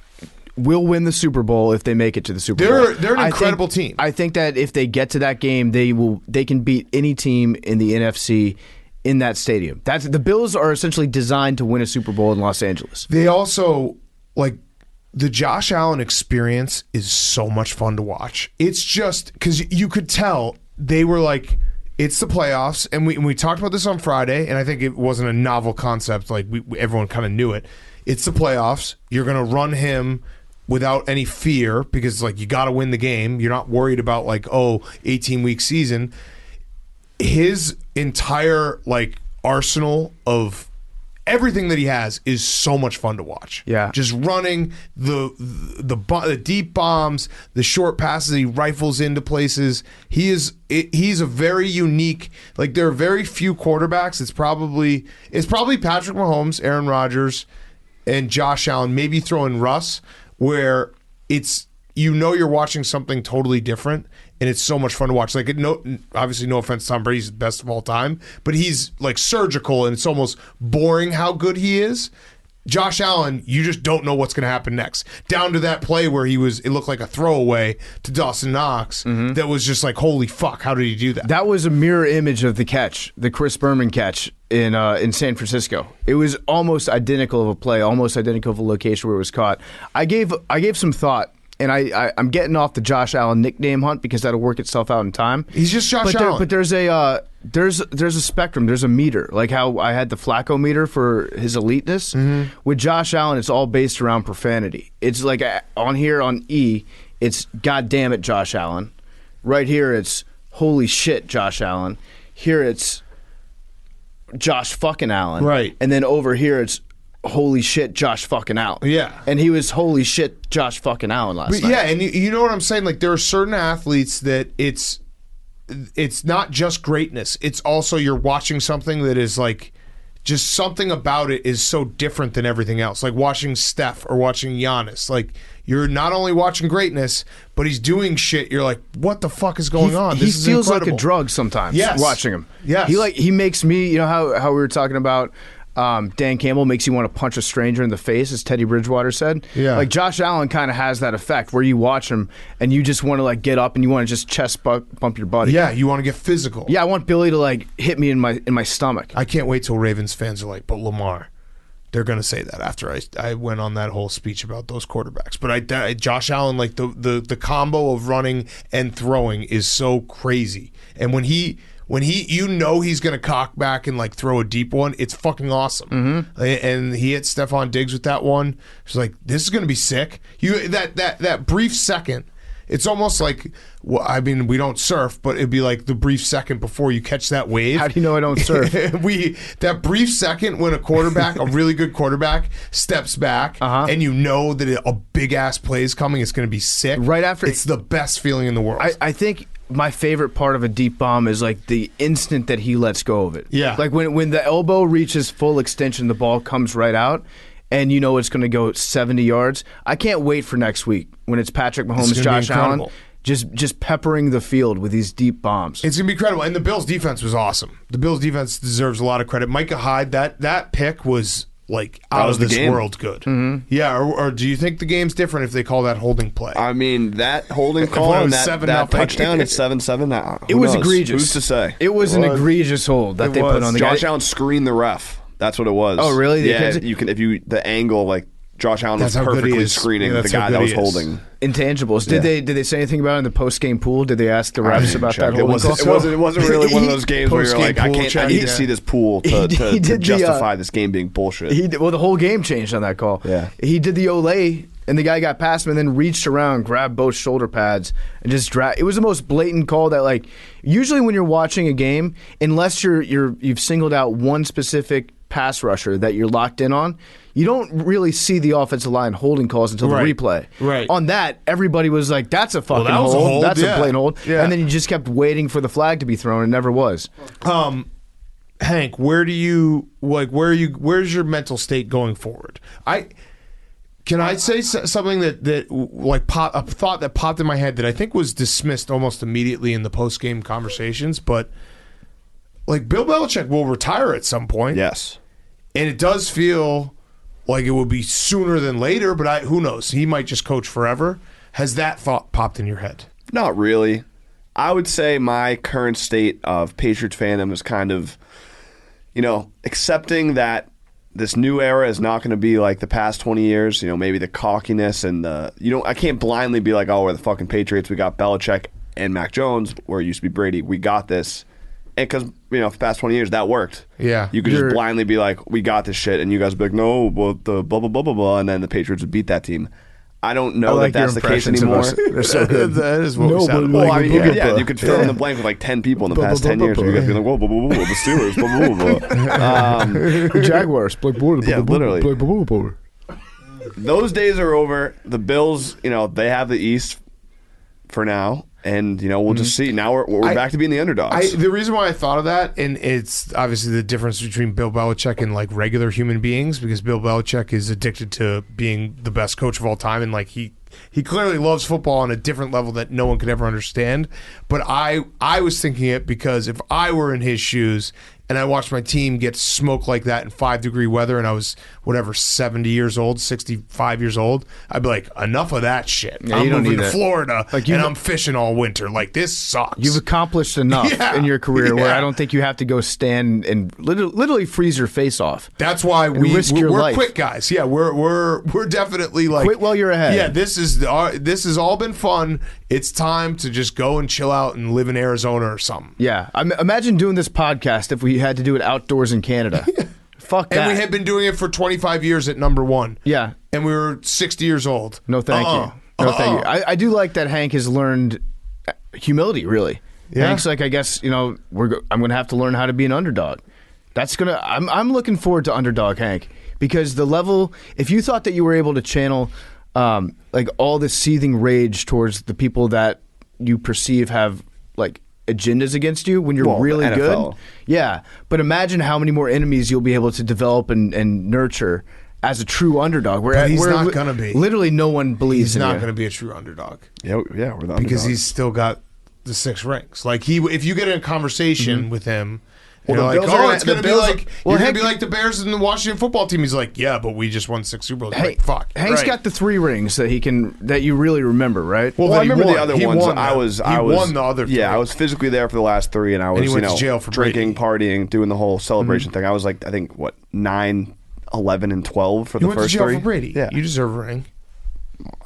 will win the Super Bowl if they make it to the Super Bowl. They're an incredible team. I think that if they get to that game, they can beat any team in the NFC in that stadium. The Bills are essentially designed to win a Super Bowl in Los Angeles. They also the Josh Allen experience is so much fun to watch. It's just because you could tell they were like, it's the playoffs, and we talked about this on Friday, and I think it wasn't a novel concept. Like everyone kind of knew it. It's the playoffs. You're going to run him without any fear, because like you got to win the game. You're not worried about 18-week season. His entire arsenal of everything that he has is so much fun to watch. Yeah, just running the deep bombs, the short passes he rifles into places. He's a very unique. There are very few quarterbacks. It's probably Patrick Mahomes, Aaron Rodgers, and Josh Allen. Maybe throw in Russ, where it's you're watching something totally different. And it's so much fun to watch. Obviously, no offense, Tom Brady's the best of all time, but he's surgical, and it's almost boring how good he is. Josh Allen, you just don't know what's going to happen next. Down to that play where it looked like a throwaway to Dawson Knox. Mm-hmm. That was just holy fuck, how did he do that? That was a mirror image of the catch, the Chris Berman catch in San Francisco. It was almost identical of a play, almost identical of a location where it was caught. I gave some thought. And I'm getting off the Josh Allen nickname hunt, because that'll work itself out in time. He's just Josh Allen. But there's a spectrum. There's a meter, like how I had the Flacco meter for his eliteness. Mm-hmm. With Josh Allen, it's all based around profanity. It's like on here on E, it's God damn it, Josh Allen. Right here, it's holy shit, Josh Allen. Here, it's Josh fucking Allen. Right. And then over here, it's holy shit, Josh fucking Allen. Yeah. And he was holy shit, Josh fucking Allen last night. Yeah, and you know what I'm saying? There are certain athletes that it's not just greatness. It's also you're watching something that is just something about it is so different than everything else. Like watching Steph or watching Giannis. you're not only watching greatness, but he's doing shit. You're like, what the fuck is going on? He This is feels incredible. like a drug sometimes. Yes. Watching him. Yes. He makes me. You know how we were talking about. Dan Campbell makes you want to punch a stranger in the face, as Teddy Bridgewater said. Yeah. Like Josh Allen kind of has that effect where you watch him and you just want to like get up and you want to just chest bump your buddy. Yeah, you want to get physical. Yeah, I want Billy to like hit me in my stomach. I can't wait till Ravens fans are like, but Lamar. They're going to say that after I went on that whole speech about those quarterbacks. But Josh Allen, like the combo of running and throwing is so crazy. And when he he's going to cock back and like throw a deep one, it's fucking awesome. Mm-hmm. And he hit Stephon Diggs with that one. It's like, this is going to be sick. That brief second. It's almost like, well, I mean, we don't surf, but it'd be like the brief second before you catch that wave. How do you know I don't surf? That brief second when a quarterback, a really good quarterback, steps back, and you know that a big ass play is coming, it's going to be sick. Right after, it's the best feeling in the world. I think my favorite part of a deep bomb is like the instant that he lets go of it. Yeah, like when the elbow reaches full extension, the ball comes right out. And you know it's going to go 70 yards. I can't wait for next week when it's Patrick Mahomes, Josh Allen, just peppering the field with these deep bombs. It's going to be incredible. And the Bills' defense was awesome. The Bills' defense deserves a lot of credit. Micah Hyde, that pick was like out of this world good. Mm-hmm. Yeah, or do you think the game's different if they call that holding play? I mean, that holding call and that touchdown at 7-7, it was egregious. Who's to say? It was an egregious hold that they put on the guy. Josh Allen screened the ref. That's what it was. Oh, really? Yeah, the angle, like Josh Allen was perfectly screening the guy that was holding. Intangibles. Did they say anything about it in the post game pool? Did they ask the refs about that holding call? It wasn't really one of those games where you're like, I need to see this pool to justify this game being bullshit. Well, the whole game changed on that call. Yeah, he did the Olay, and the guy got past him and then reached around, grabbed both shoulder pads, and just dragged. It was the most blatant call that, like, usually when you're watching a game, unless you've singled out one specific pass rusher that you're locked in on, you don't really see the offensive line holding calls until the replay. Right. On that, everybody was like, that's a fucking hold. That's a blatant hold. Yeah. And then you just kept waiting for the flag to be thrown. It never was. Hank, where's your mental state going forward? Can I say something that like a thought that popped in my head that I think was dismissed almost immediately in the post-game conversations, but like Bill Belichick will retire at some point. Yes. And it does feel like it will be sooner than later, but who knows? He might just coach forever. Has that thought popped in your head? Not really. I would say my current state of Patriots fandom is kind of, accepting that this new era is not going to be like the past 20 years. Maybe the cockiness and I can't blindly be like, oh, we're the fucking Patriots. We got Belichick and Mac Jones, where it used to be Brady. We got this. And because, for the past 20 years, that worked. Yeah. You could just blindly be like, we got this shit. And you guys would be like, no, well, the blah, blah, blah, blah, blah. And then the Patriots would beat that team. I don't know that that's the case anymore. They're so good. That is what we sounded well, I mean, you could fill in the blank with like 10 people in the past 10 years. Where you guys be like, whoa, blah, blah, blah, the Steelers, blah, blah, blah. Jaguars. Yeah, literally. Those days are over. The Bills, they have the East for now. And, we'll just see. Now we're back to being the underdogs. The reason why I thought of that, and it's obviously the difference between Bill Belichick and like regular human beings, because Bill Belichick is addicted to being the best coach of all time, and like he clearly loves football on a different level that no one could ever understand. But I was thinking it because if I were in his shoes and I watched my team get smoked like that in 5-degree weather and I was, 70 years old, 65 years old, I'd be like, enough of that shit. Yeah, I'm moving to Florida and I'm fishing all winter. Like, this sucks. You've accomplished enough in your career where I don't think you have to go stand and literally freeze your face off. That's why we're quick guys. Yeah, we're definitely like, quit while you're ahead. Yeah, this has all been fun. It's time to just go and chill out and live in Arizona or something. Yeah, imagine doing this podcast if we had to do it outdoors in Canada. Fuck that. And we had been doing it for 25 years at number one. Yeah. And we were 60 years old. No, thank you. No, thank you. I do like that Hank has learned humility, really. Yeah. Hank's like, I guess, I'm going to have to learn how to be an underdog. I'm looking forward to underdog Hank, because the level, if you thought that you were able to channel like all this seething rage towards the people that you perceive have like agendas against you when you're really good. Yeah. But imagine how many more enemies you'll be able to develop and nurture as a true underdog. But he's not going to be. Literally no one believes He's in not you. going to be a true underdog. Yeah, we're the underdog. Because he's still got the 6 rings. Like if you get in a conversation with him, Well, you're the like, Bills are it's gonna- going to the be Bills- like well, you're going Hank- to be like the Bears and the Washington football team. He's like, yeah, but we just won 6 Super Bowls. You're Hey, like, fuck. Hank's right. got the 3 rings that you really remember, right? Well, then I he remember won. the other He ones. won them. I was won the other 3. Yeah, I was physically there for the last 3, and I was he went to jail for drinking, Brady. partying, doing the whole celebration thing. I was like, I think 9, 11, and 12 for You the went to first jail 3. for Brady. Yeah, You deserve a ring.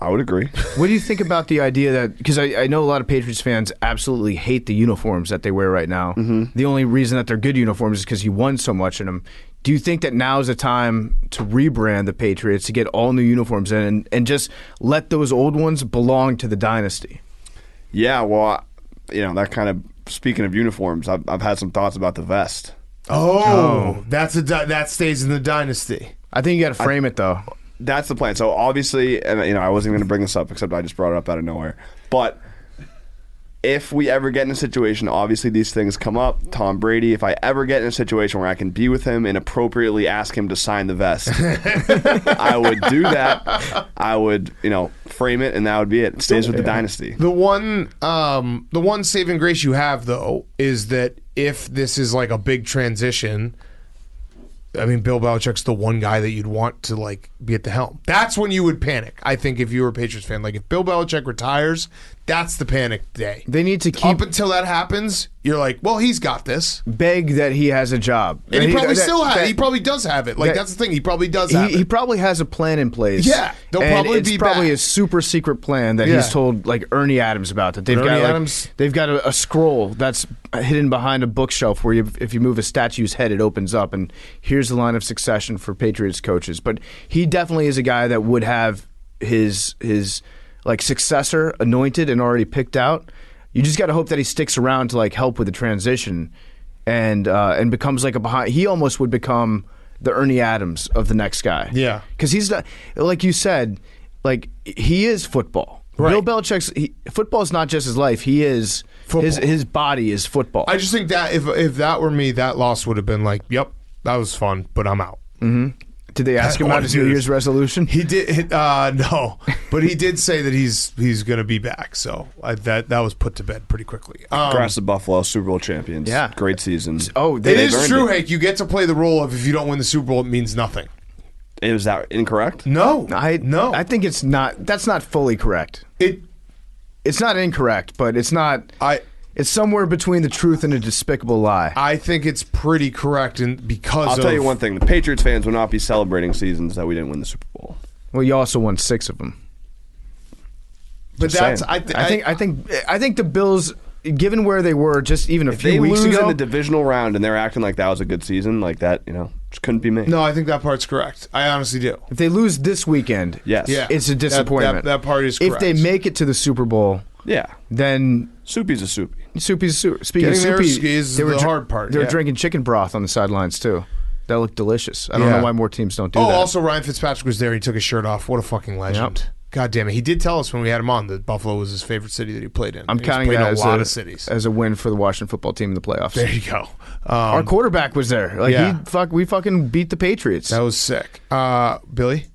I would agree. What do you think about the idea that, because I know a lot of Patriots fans absolutely hate the uniforms that they wear right now. The only reason that they're good uniforms is because you won so much in them. Do you think that now is the time to rebrand the Patriots, to get all new uniforms in and just let those old ones belong to the dynasty? Yeah, well, that kind of, speaking of uniforms, I've had some thoughts about the vest. Oh. That stays in the dynasty. I think you got to frame it, though. That's the plan. So obviously, and I wasn't going to bring this up, except I just brought it up out of nowhere. But if we ever get in a situation, obviously these things come up. Tom Brady, if I ever get in a situation where I can be with him and appropriately ask him to sign the vest, I would do that. I would, frame it, and that would be it. It stays with the dynasty. The one saving grace you have, though, is that if this is like a big transition, I mean, Bill Belichick's the one guy that you'd want to be at the helm. That's when you would panic. I think if you were a Patriots fan, if Bill Belichick retires, that's the panic day. They need to keep Up until that happens, you're like, well, he's got this, beg that he has a job. and he probably still still has. He probably does have it. That's the thing. He probably does have He it. probably has a plan in place. Yeah, they'll and probably it's be probably back. a super secret plan that Yeah. he's told Ernie Adams about. That they've Ernie got Adams- they've got a scroll that's hidden behind a bookshelf where if you move a statue's head, it opens up, and here's the line of succession for Patriots coaches. But he definitely is a guy that would have his successor anointed and already picked out. You just got to hope that he sticks around to help with the transition, and becomes a behind. He almost would become the Ernie Adams of the next guy. Yeah. Because he's not, like you said, he is football. Right. Bill Belichick's football is not just his life. He is Football. his body is football. I just think that if that were me, that loss would have been yep, that was fun, but I'm out. Did they ask him about his New Year's resolution? He did no, but he did say that he's going to be back. So that was put to bed pretty quickly. Congrats to Buffalo, Super Bowl champions. Yeah. Great season. Oh, It they've is earned true, it. Hank. You get to play the role of if you don't win the Super Bowl, it means nothing. Is that incorrect? No, No, I think it's not. That's not fully correct. It's not incorrect, but it's not. It's somewhere between the truth and a despicable lie. I think it's pretty correct, and because I'll tell you one thing: the Patriots fans will not be celebrating seasons that we didn't win the Super Bowl. Well, you also won 6 of them. But Just that's saying. I think the Bills, given where they were just even a If few they weeks lose ago, in the divisional round and they're acting like that was a good season, like that, just couldn't be me. no, I think that part's correct. I honestly do. if they lose this weekend, Yes. Yeah, it's a disappointment. That part is if correct. they make it to the Super Bowl, Yeah. then Soupy's a soupy. Soupy's Speaking of Getting there Soupy, is they were the dr- hard part, They were yeah. drinking chicken broth on the sidelines too. That looked delicious. I don't Yeah. know why more teams don't do Oh, that. also Ryan Fitzpatrick was there. He took his shirt off. What a fucking legend! Yep. God damn it! He did tell us when we had him on that Buffalo was his favorite city that he played in. I'm He's counting played that in as a lot of cities. as a win for the Washington football team in the playoffs. There you go. Our quarterback was there. Yeah. We fucking beat the Patriots. That was sick. Billy.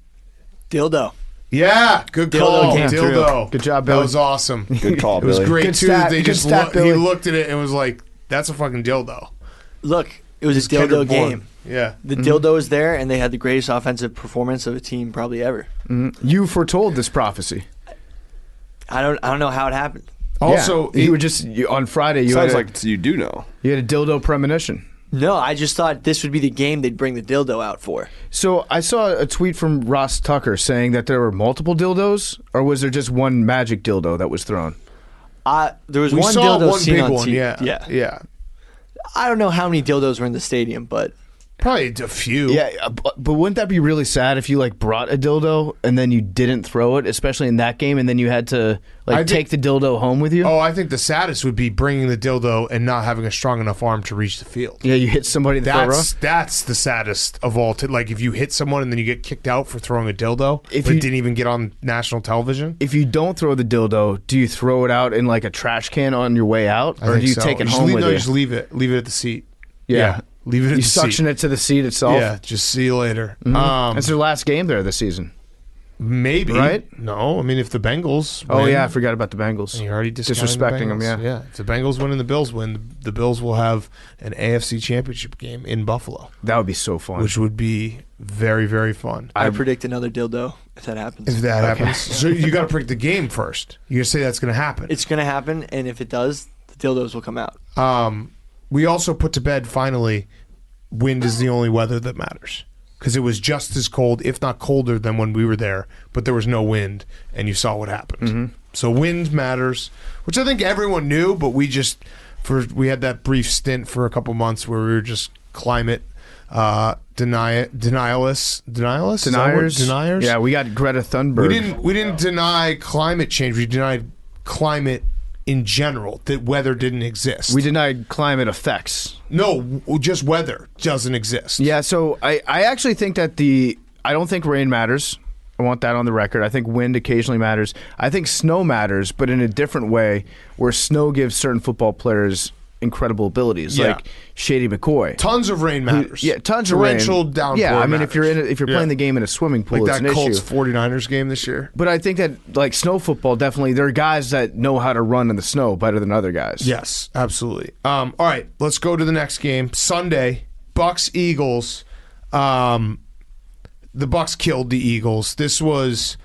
Dildo. Yeah, good Dildo call, came through. Dildo. Good job, That Billy. was awesome. Good call, It was Billy. great Good too. stat- They good just stat, he Billy. looked at it and was like, "That's a fucking dildo." Look, it was a Kendrick dildo Bourne. game. Yeah. The dildo was there, and they had the greatest offensive performance of a team probably ever. You foretold this prophecy. I don't know how it happened. Also, Yeah. On Friday. You Sounds had like you do know. you had a dildo premonition. No, I just thought this would be the game they'd bring the dildo out for. So I saw a tweet from Ross Tucker saying that there were multiple dildos, or was there just one magic dildo that was thrown? There was we one saw dildo one seen big on one. TV. Yeah. I don't know how many dildos were in the stadium, but Probably a few. Yeah, but wouldn't that be really sad if you brought a dildo and then you didn't throw it, especially in that game, and then you had to take the dildo home with you? Oh, I think the saddest would be bringing the dildo and not having a strong enough arm to reach the field. Yeah, you hit somebody in the front row. That's the saddest of all. If you hit someone and then you get kicked out for throwing a dildo, If but you- it didn't even get on national television. If you don't throw the dildo, do you throw it out in a trash can on your way out, I or think do you so. take it Just home leave, with no, you? Just leave it at the seat. Yeah. Leave it at You the suction seat. it to the seat itself. Yeah, just see you later. It's their last game there this season. Maybe. Right? No, I mean, if the Bengals Oh, win, yeah, I forgot about the Bengals. you're already Disrespecting them, yeah. Yeah, if the Bengals win and the Bills win, the Bills will have an AFC championship game in Buffalo, That would be so fun. which would be very, very fun. I predict another dildo if that happens. If that happens. So you got to predict the game first. You got to say that's going to happen. It's going to happen, and if it does, the dildos will come out. We also put to bed, finally, wind is the only weather that matters. Because it was just as cold, if not colder, than when we were there, but there was no wind, and you saw what happened. So wind matters, which I think everyone knew, but we had that brief stint for a couple months where we were just climate denialists. Deniers? Yeah, we got Greta Thunberg. We didn't deny climate change. We denied climate in general, that weather didn't exist. We denied climate effects. No, just weather doesn't exist. Yeah, so I actually think that I don't think rain matters. I want that on the record. I think wind occasionally matters. I think snow matters, but in a different way, where snow gives certain football players incredible abilities, Yeah. like Shady McCoy. Tons of rain matters. Tons of rain. Torrential downpour. Yeah, I mean, if matters. you're playing the game in a swimming pool, like it's that an Colts issue. 49ers game this year. But I think that like snow football, definitely there are guys that know how to run in the snow better than other guys. Yes, absolutely. All right, let's go to the next game. Sunday, Bucs Eagles. The Bucs killed the Eagles. This was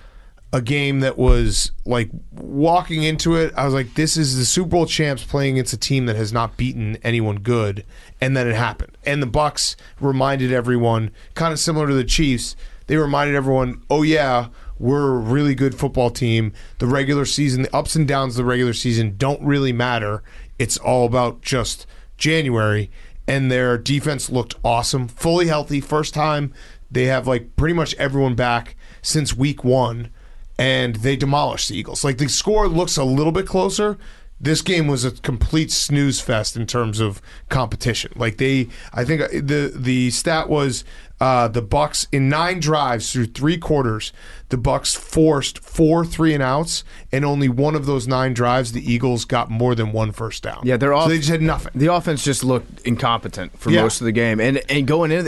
a game that was like walking into it. I was like, this is the Super Bowl champs playing against a team that has not beaten anyone good. And then it happened. And the Bucs reminded everyone, kind of similar to the Chiefs, they reminded everyone, oh yeah, we're a really good football team. The regular season, the ups and downs of the regular season don't really matter. It's all about just January. And their defense looked awesome, fully healthy. First time they have like pretty much everyone back since week 1. And they demolished the Eagles. Like, the score looks a little bit closer. This game was a complete snooze fest in terms of competition. Like, I think the stat was the Bucs in 9 drives through 3 quarters, the Bucs forced 4 3-and-outs, and only one of those 9 drives, the Eagles got more than 1 first down. Yeah, so they just had nothing. The offense just looked incompetent for most of the game, and going in,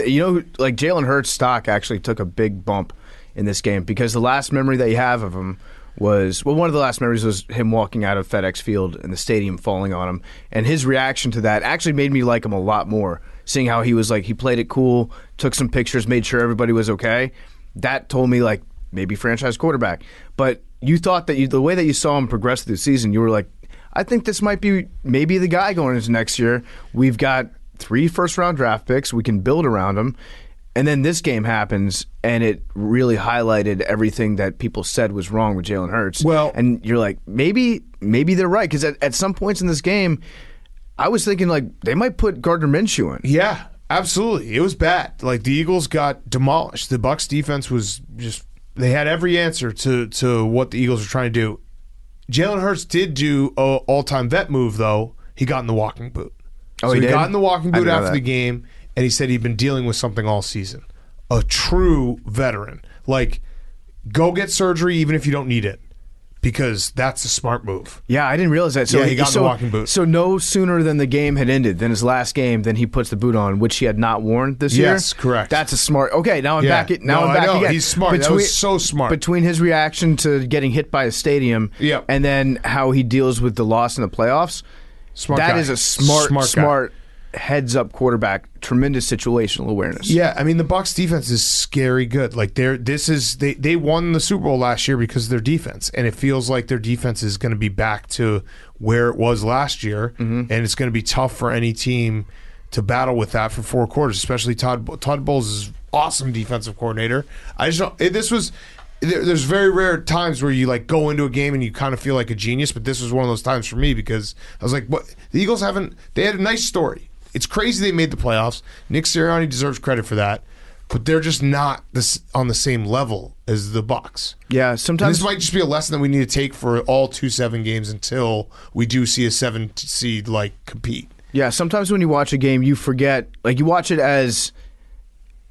like Jalen Hurts' stock actually took a big bump in this game, because the last memory that you have of him was, well, one of the last memories was him walking out of FedEx Field and the stadium falling on him, and his reaction to that actually made me like him a lot more, seeing how he was like, he played it cool, took some pictures, made sure everybody was okay. That told me like, maybe franchise quarterback. But you thought that the way that you saw him progress through the season, you were like, I think this might be maybe the guy going into next year. We've got 3 first-round draft picks. We can build around him. And then this game happens, and it really highlighted everything that people said was wrong with Jalen Hurts. Well, and you're like, maybe they're right, because at some points in this game, I was thinking like they might put Gardner Minshew in. Yeah, absolutely. It was bad. Like, the Eagles got demolished. The Bucs defense was just, they had every answer to what the Eagles were trying to do. Jalen Hurts did do an all-time vet move, though. He got in the walking boot. Oh, so he did? got in the walking I boot didn't know after that. the game, and he said he'd been dealing with something all season. A true veteran. Like, go get surgery even if you don't need it, because that's a smart move. Yeah, I didn't realize that. So Yeah, he got in the walking boot. So no sooner than the game had ended, than his last game, then he puts the boot on, which he had not worn this year. Yes, correct. That's a smart. Okay, now I'm Yeah. back. Now No, I'm back I know. again. He's smart. That was so smart. Between his reaction to getting hit by a stadium, Yep. and then how he deals with the loss in the playoffs, Smart that guy. is a smart guy. heads-up quarterback. Tremendous situational awareness. Yeah, I mean, the Bucs defense is scary good. Like, they won the Super Bowl last year because of their defense, and it feels like their defense is going to be back to where it was last year, and it's going to be tough for any team to battle with that for 4 quarters, especially Todd Bowles is awesome defensive coordinator. I just don't. There's very rare times where you like go into a game and you kind of feel like a genius, but this was one of those times for me, because I was like, "What? The Eagles haven't? They had a nice story. It's crazy they made the playoffs. Nick Sirianni deserves credit for that, but they're just not on the same level as the Bucs. Yeah, And sometimes this might just be a lesson that we need to take for all 2-7 games until we do see a 7 seed like compete. Yeah, sometimes when you watch a game, you forget. Like, you watch it as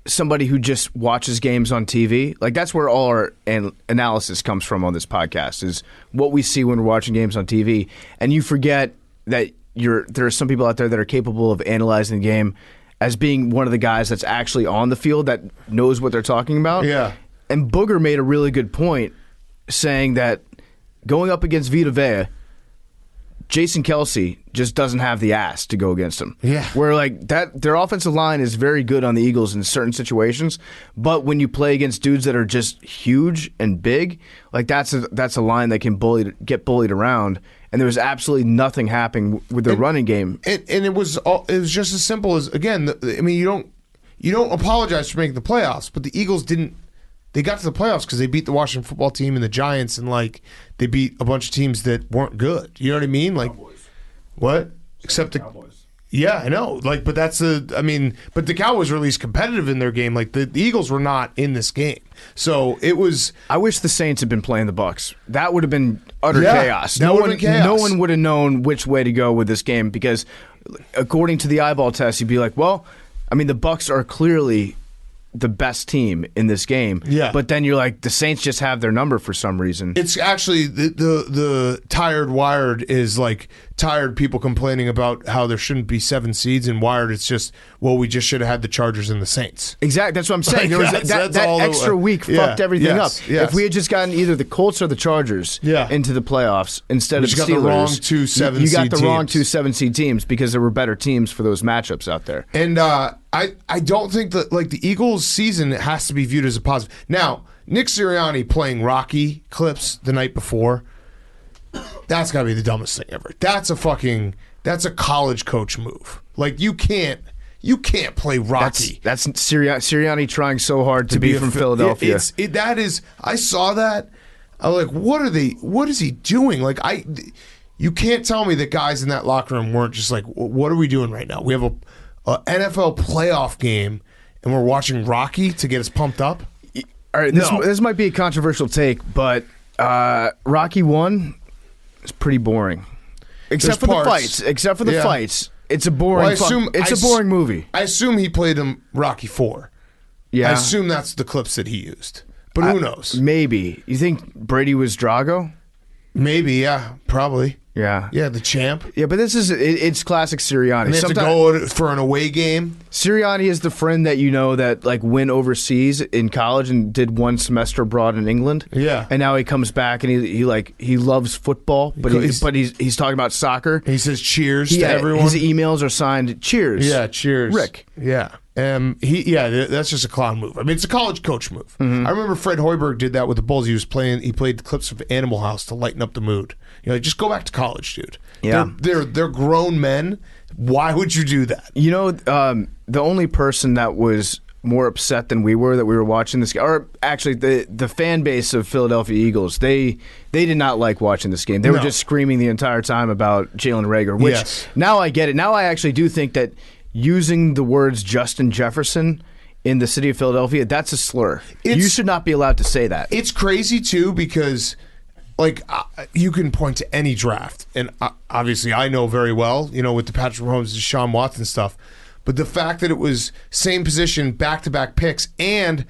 somebody who just watches games on TV. Like, that's where all our analysis comes from on this podcast, is what we see when we're watching games on TV. And you forget that there are some people out there that are capable of analyzing the game as being one of the guys that's actually on the field that knows what they're talking about. Yeah. And Booger made a really good point saying that going up against Vita Vea, Jason Kelsey just doesn't have the ass to go against him. Yeah. Where like that, their offensive line is very good on the Eagles in certain situations, but when you play against dudes that are just huge and big, like that's a line that can get bullied around. And there was absolutely nothing happening with the running game. And it was just as simple as, again, you don't apologize for making the playoffs, but the Eagles didn't. They got to the playoffs because they beat the Washington football team and the Giants, and like they beat a bunch of teams that weren't good. You know what I mean? Like Cowboys. What? Except the Cowboys. Yeah, I know. Like, but but the Cowboys were at least competitive in their game. Like the Eagles were not in this game, so it was. I wish the Saints had been playing the Bucs. That would have been utter chaos. That would have been chaos. No one would have known which way to go with this game because, according to the eyeball test, you'd be like, well, I mean, the Bucs are clearly the best team in this game. Yeah. But then you're like, the Saints just have their number for some reason. It's actually the tired Wired is like tired people complaining about how there shouldn't be 7 seeds, and Wired it's just, well, we just should have had the Chargers and the Saints. Exactly. That's what I'm saying. There was That's that all extra week fucked everything up. Yes. If we had just gotten either the Colts or the Chargers into the playoffs instead of the got Steelers, the wrong 2 7 you seed got the wrong teams. 2 7-seed teams because there were better teams for those matchups out there. And I don't think that like the Eagles season has to be viewed as a positive. Now, Nick Sirianni playing Rocky clips the night before, that's got to be the dumbest thing ever. That's a college coach move. Like you can't play Rocky. That's Sirianni trying so hard to be from Philadelphia. I saw that. I was like, what is he doing? Like you can't tell me that guys in that locker room weren't just like, what are we doing right now? We have a NFL playoff game and we're watching Rocky to get us pumped up. All right, this might be a controversial take, but Rocky 1 is pretty boring. Except for the fights. It's a boring. It's a boring movie. I assume he played him Rocky 4. Yeah, I assume that's the clips that he used. But who knows? Maybe. You think Brady was Drago? Maybe. Yeah. Probably. Yeah. Yeah. The champ. Yeah, but it's classic Sirianni. And they have to go for an away game. Sirianni is the friend that you know that like went overseas in college and did 1 semester abroad in England. Yeah. And now he comes back and he loves football, but he's talking about soccer. He says cheers to everyone. His emails are signed cheers. Yeah, cheers. Rick. Yeah. That's just a clown move. I mean, it's a college coach move. I remember Fred Hoiberg did that with the Bulls. He played clips of Animal House to lighten up the mood. Just go back to college, dude. Yeah. They're grown men. Why would you do that? The only person that was more upset than we were that we were watching this game, or actually the fan base of Philadelphia Eagles, they did not like watching this game. They were just screaming the entire time about Jalen Reagor, which now I get it. Now I actually do think that using the words Justin Jefferson in the city of Philadelphia, that's a slur. You should not be allowed to say that. It's crazy, too, because you can point to any draft, and obviously I know very well, with the Patrick Mahomes and Deshaun Watson stuff, but the fact that it was same position, back-to-back picks, and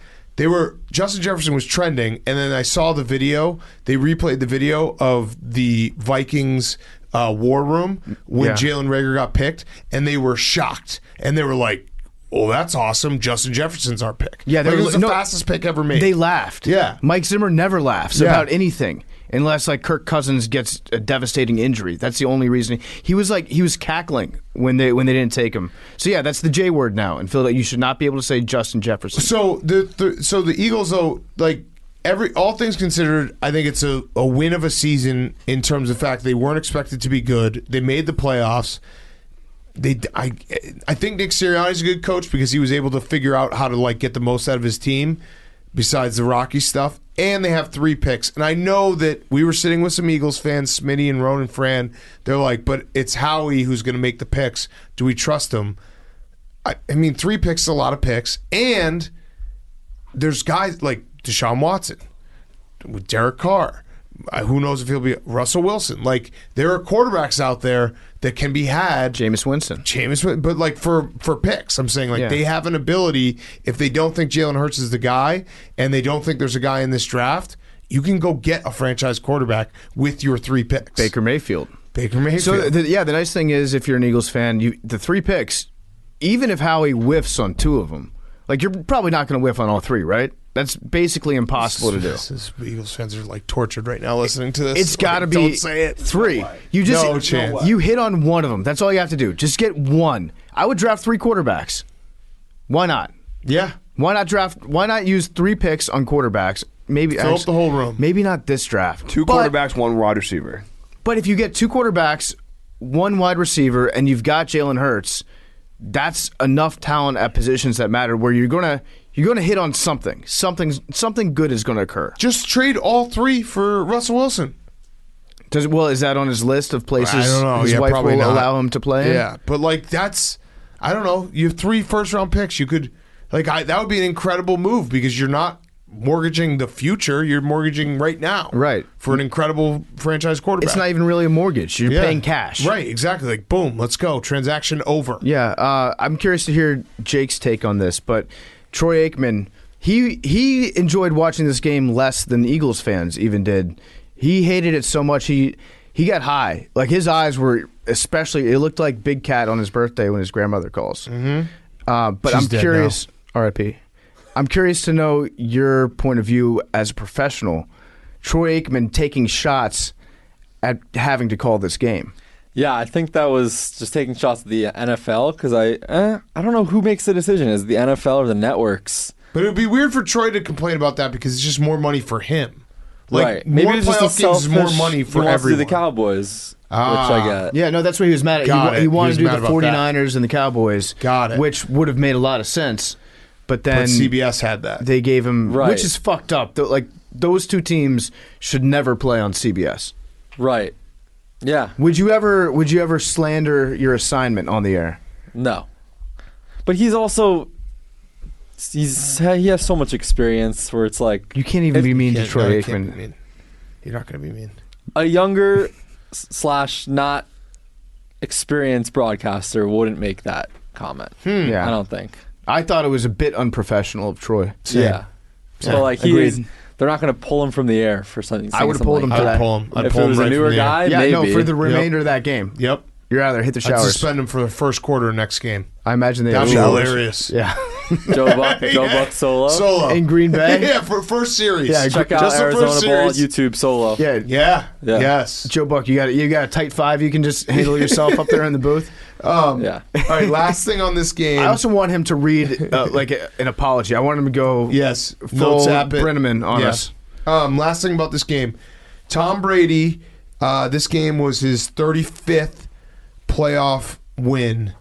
Justin Jefferson was trending, and then I saw the video, they replayed the video of the Vikings war room when Jalen Reagor got picked, and they were shocked, and they were like, "Oh, that's awesome! Justin Jefferson's our pick." Yeah, it was the fastest pick ever made. They laughed. Yeah, Mike Zimmer never laughs about anything unless like Kirk Cousins gets a devastating injury. That's the only reason. He was cackling when they didn't take him. So yeah, that's the J word now in Philadelphia. You should not be able to say Justin Jefferson. So the Eagles though, like. All things considered, I think it's a win of a season in terms of the fact they weren't expected to be good. They made the playoffs. I think Nick Sirianni's a good coach because he was able to figure out how to get the most out of his team besides the Rocky stuff. And they have 3 picks. And I know that we were sitting with some Eagles fans, Smitty and Ronan Fran. They're like, but it's Howie who's going to make the picks. Do we trust him? I mean, 3 picks is a lot of picks. And there's guys like Deshaun Watson, with Derek Carr. Who knows if he'll be Russell Wilson? Like there are quarterbacks out there that can be had. Jameis Winston, but for picks, I'm saying they have an ability. If they don't think Jalen Hurts is the guy, and they don't think there's a guy in this draft, you can go get a franchise quarterback with your 3 picks. Baker Mayfield. So the nice thing is, if you're an Eagles fan, the 3 picks, even if Howie whiffs on 2 of them, like you're probably not going to whiff on all 3, right? That's basically impossible to do. Eagles fans are like tortured right now listening to this. It's got to be Don't say it. 3. No chance. You hit on one of them. That's all you have to do. Just get one. I would draft 3 quarterbacks. Why not? Yeah. Why not use 3 picks on quarterbacks? Maybe Fill up the whole room. Maybe not this draft. 2 quarterbacks, 1 wide receiver. But if you get 2 quarterbacks, 1 wide receiver, and you've got Jalen Hurts, that's enough talent at positions that matter where you're gonna hit on something. Something good is gonna occur. Just trade all 3 for Russell Wilson. Is that on his list of places I don't know. his Yeah, wife probably will not. allow him to play in? Yeah, but like that's, I don't know. You have 3 first-round picks. You could, that would be an incredible move because you're not mortgaging the future. You're mortgaging right now. Right. For an incredible franchise quarterback. It's not even really a mortgage. You're paying cash. Right, exactly. Like, boom, let's go. Transaction over. Yeah, I'm curious to hear Jake's take on this, but Troy Aikman, he enjoyed watching this game less than the Eagles fans even did. He hated it so much he got high. Like his eyes were, especially, it looked like Big Cat on his birthday when his grandmother calls. Mm-hmm. But She's I'm dead curious, R.I.P. I'm curious to know your point of view as a professional. Troy Aikman taking shots at having to call this game. Yeah, I think that was just taking shots at the NFL because I don't know who makes the decision. Is it the NFL or the networks? But it would be weird for Troy to complain about that because it's just more money for him. Like, right. Maybe more it's just playoff a games is more selfish- money for he wants to do everyone. the Cowboys, which I get. Yeah, no, that's what he was mad at. Got it. He wanted He to do was the mad about that. 49ers and the Cowboys. Got it. Which would have made a lot of sense. But then But CBS had that. they gave him, Right. which is fucked up. Like those 2 teams should never play on CBS. Right. Yeah. Would you ever slander your assignment on the air? No. But he's also he has so much experience where it's like You can't even be mean to Can't- Troy no, you can't Aikman. be mean. You're not going to be mean. a younger / not experienced broadcaster wouldn't make that comment. Yeah, I don't think. I thought it was a bit unprofessional of Troy. Yeah. So like agreed. they're not going to pull him from the air for something. I would've something pulled him like for that. I'd pull him. I'd If pull it him was right a from newer the air. guy, Yeah, maybe. no, for the remainder of that game. Yep. You're out there, hit the I'd showers. suspend him for the first quarter of next game. I imagine they That'd be would. hilarious. Yeah. Joe Buck solo. Solo. In Green Bay? Yeah, for first series. Yeah, Check out Just the Arizona first Ball series. YouTube solo. Yeah. Yeah. Yeah. Yes. Joe Buck, you got a tight 5. You can just handle yourself up there in the booth. Yeah. All right, last thing on this game. I also want him to read like an apology. I want him to go Yes. full Notes app it. Brenneman on Yes. us. Last thing about this game. Tom Brady, this game was his 35th playoff win.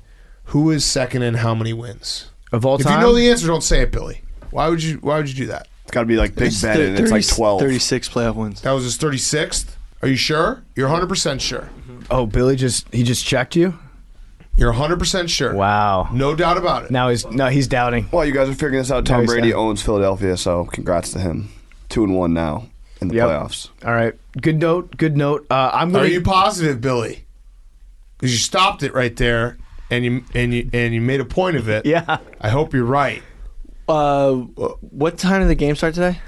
Who is second and how many wins? Of all If time? you know the answer, don't say it, Billy. Why would you do that? It's got to be like Big Ben, and it's like 12. 36 playoff wins. That was his 36th? Are you sure? You're 100% sure. Oh, Billy just checked you? You're 100% sure. Wow. No doubt about it. Now he's doubting. Well, you guys are figuring this out. Tom he's Brady down. owns Philadelphia, so congrats to him. 2-1 now in the Yep. playoffs. All right. Good note. I'm Are going you positive, Billy? Because you stopped it right there, and you made a point of it. Yeah. I hope you're right. What time did the game start today?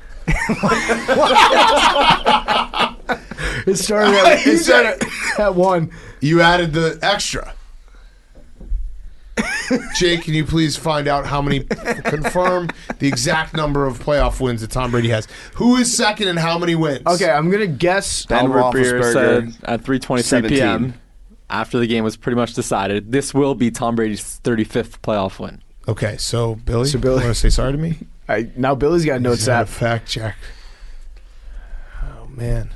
It started at 1. You added the extra. Jake, can you please find out confirm the exact number of playoff wins that Tom Brady has? Who is second and how many wins? Okay, I'm going to guess. Ben Albert Breer Roethlisberger, said at 3:23 17. p.m. after the game was pretty much decided, this will be Tom Brady's 35th playoff win. Okay, so Billy, So Billy- you want to say sorry to me? Now Billy's got notes He's got a app. fact check. Oh, man.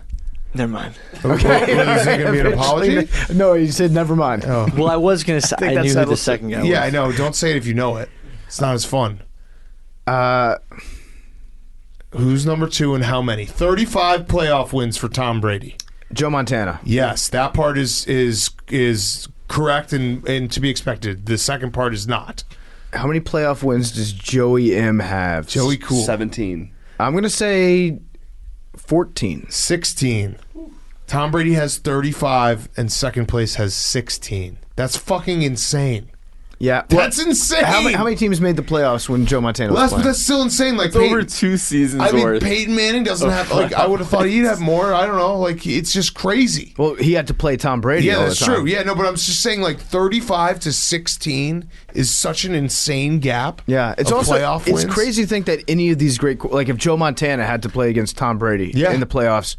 Never mind. Okay. Is it going to be an apology? No, he said never mind. Oh. Well, I was going to say, think I that knew who the settles it. second guy Yeah, I was. know. Don't say it if you know it. It's not as fun. Who's number 2 and how many? 35 playoff wins for Tom Brady. Joe Montana. Yes, that part is correct and to be expected. The second part is not. How many playoff wins does Joey M have? Joey Cool. 17. I'm going to say 14. 16. Tom Brady has 35 and second place has 16. That's fucking insane. Yeah, That's insane. How many teams made the playoffs when Joe Montana was playing? That's still insane. Like It's over 2 seasons I mean, worth. Peyton Manning doesn't have. Like, I would have thought he'd have more. I don't know. Like, it's just crazy. Well, he had to play Tom Brady. Yeah, all that's the time. true. Yeah, no, but I'm just saying, like 35 to 16 is such an insane gap. Yeah, it's of also playoff it's wins. crazy to think that any of these great, like if Joe Montana had to play against Tom Brady Yeah. in the playoffs,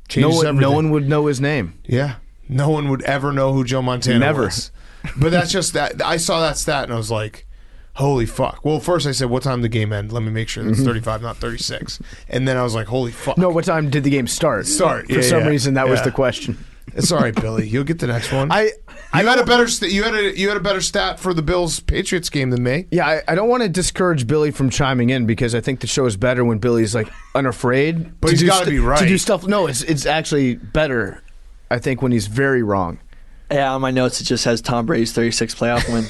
Changes no everything. one would know his name. Yeah, no one would ever know who Joe Montana Never. was. But that's just that. I saw that stat and I was like, holy fuck. Well, first I said, what time did the game end? Let me make sure it's 35, not 36. And then I was like, holy fuck. No, what time did the game start? Start. For Yeah, some yeah. reason, that was Yeah. the question. It's all right, Billy. You'll get the next one. I You had a better you had a better stat for the Bills Patriots game than me. Yeah, I don't want to discourage Billy from chiming in because I think the show is better when Billy's like unafraid. But he's gotta be right. to do stuff. No, it's actually better. I think when he's very wrong. Yeah, on my notes it just has Tom Brady's 36th playoff win.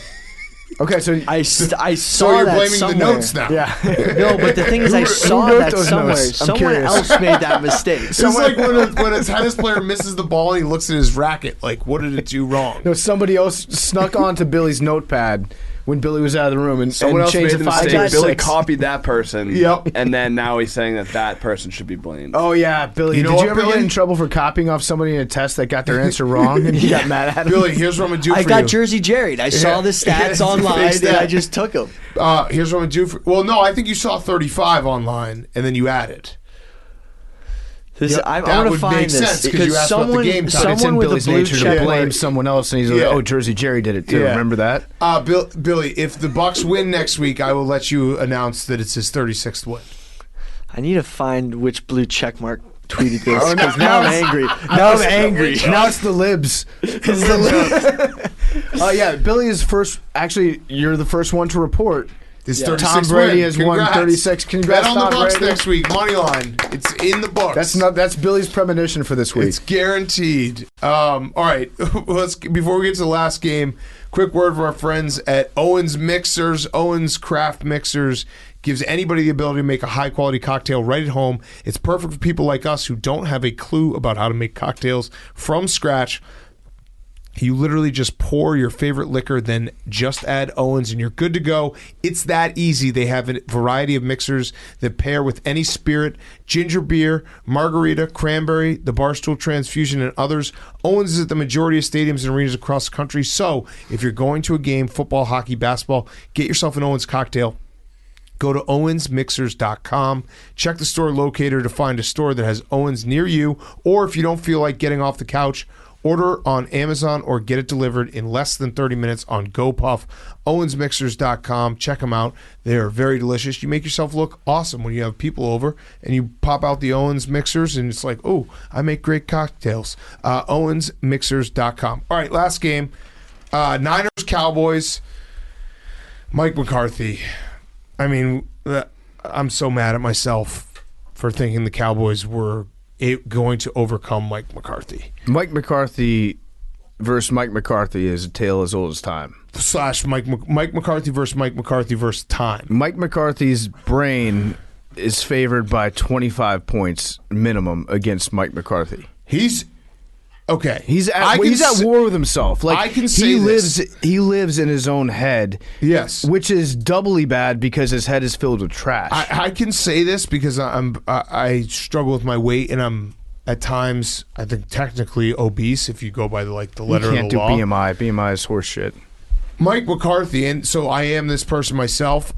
Okay, so I saw So you're that blaming somewhere. the notes now. yeah, No, but the thing is, I Who saw wrote that those somewhere. notes? I'm Someone curious. else made that mistake. It's like when a tennis player misses the ball and he looks at his racket. Like, what did it do wrong? no, somebody else snuck onto Billy's notepad when Billy was out of the room and Someone else changed made the the 5 mistake. to Billy 6. copied that person. Yep. And then now he's saying that person should be blamed. Oh yeah, Billy. You know Did what, you ever Billy? get in trouble for copying off somebody in a test that got their answer wrong and you got mad at him? Billy, here's what I'm gonna do I for got you. Jersey Jerried. I saw the stats Yeah, online fix and that. I just took them. Here's what I'm gonna do for. Well, no, I think you saw 35 online and then you added. This, Yeah, I'm that going to would find make this sense 'cause you asked about the someone, game time. But it's in someone with Billy's a blue nature to check blame mark. someone else, and he's like, Yeah. "Oh, Jersey Jerry did it too." Yeah. Remember that? Billy, if the Bucs win next week, I will let you announce that it's his 36th win. I need to find which blue check mark tweeted this Oh, because now now I'm it's- angry. Now I'm angry. Now it's the libs. Oh yeah, Billy is first. Actually, you're the first one to report. This Yeah. 36th Tom Brady win. has won Congrats. 36. Congrats, Bet on the Tom Bucs Brady. next week, money line. It's in the books. That's Billy's premonition for this week. It's guaranteed. All right, before we get to the last game, quick word from our friends at Owens Mixers. Owens Craft Mixers gives anybody the ability to make a high quality cocktail right at home. It's perfect for people like us who don't have a clue about how to make cocktails from scratch. You literally just pour your favorite liquor, then just add Owens, and you're good to go. It's that easy. They have a variety of mixers that pair with any spirit: ginger beer, margarita, cranberry, the Barstool Transfusion, and others. Owens is at the majority of stadiums and arenas across the country. So if you're going to a game, football, hockey, basketball, get yourself an Owens cocktail. Go to owensmixers.com. Check the store locator to find a store that has Owens near you. Or if you don't feel like getting off the couch, order on Amazon or get it delivered in less than 30 minutes on GoPuff. Owensmixers.com. Check them out. They are very delicious. You make yourself look awesome when you have people over and you pop out the Owens mixers and it's like, oh, I make great cocktails. Owensmixers.com. All right, last game. Niners, Cowboys. Mike McCarthy. I mean, I'm so mad at myself for thinking the Cowboys were going to overcome Mike McCarthy. Mike McCarthy versus Mike McCarthy is a tale as old as time. / Mike McCarthy versus time. Mike McCarthy's brain is favored by 25 points minimum against Mike McCarthy. He's okay. He's at war with himself. Like I can say he this. lives in his own head. Yes. Which is doubly bad because his head is filled with trash. I can say this because I struggle with my weight and I'm at times I think technically obese if you go by the letter you can't of do the law. BMI. BMI is horse shit. Mike McCarthy, and so I am this person myself.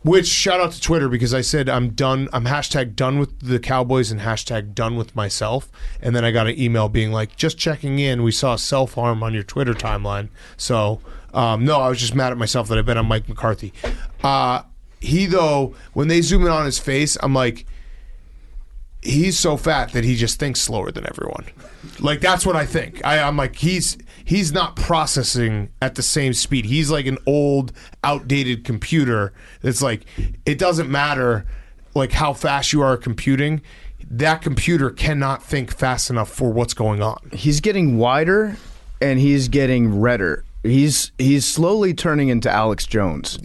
Which shout out to Twitter because I said I'm done. I'm hashtag done with the Cowboys and hashtag done with myself. And then I got an email being like, just checking in. We saw self-harm on your Twitter timeline. So no, I was just mad at myself that I bet on Mike McCarthy. He though, when they zoom in on his face, I'm like, he's so fat that he just thinks slower than everyone. Like that's what I think. I'm like he's not processing at the same speed. He's like an old, outdated computer. It's like it doesn't matter like how fast you are computing. That computer cannot think fast enough for what's going on. He's getting wider and he's getting redder. He's slowly turning into Alex Jones.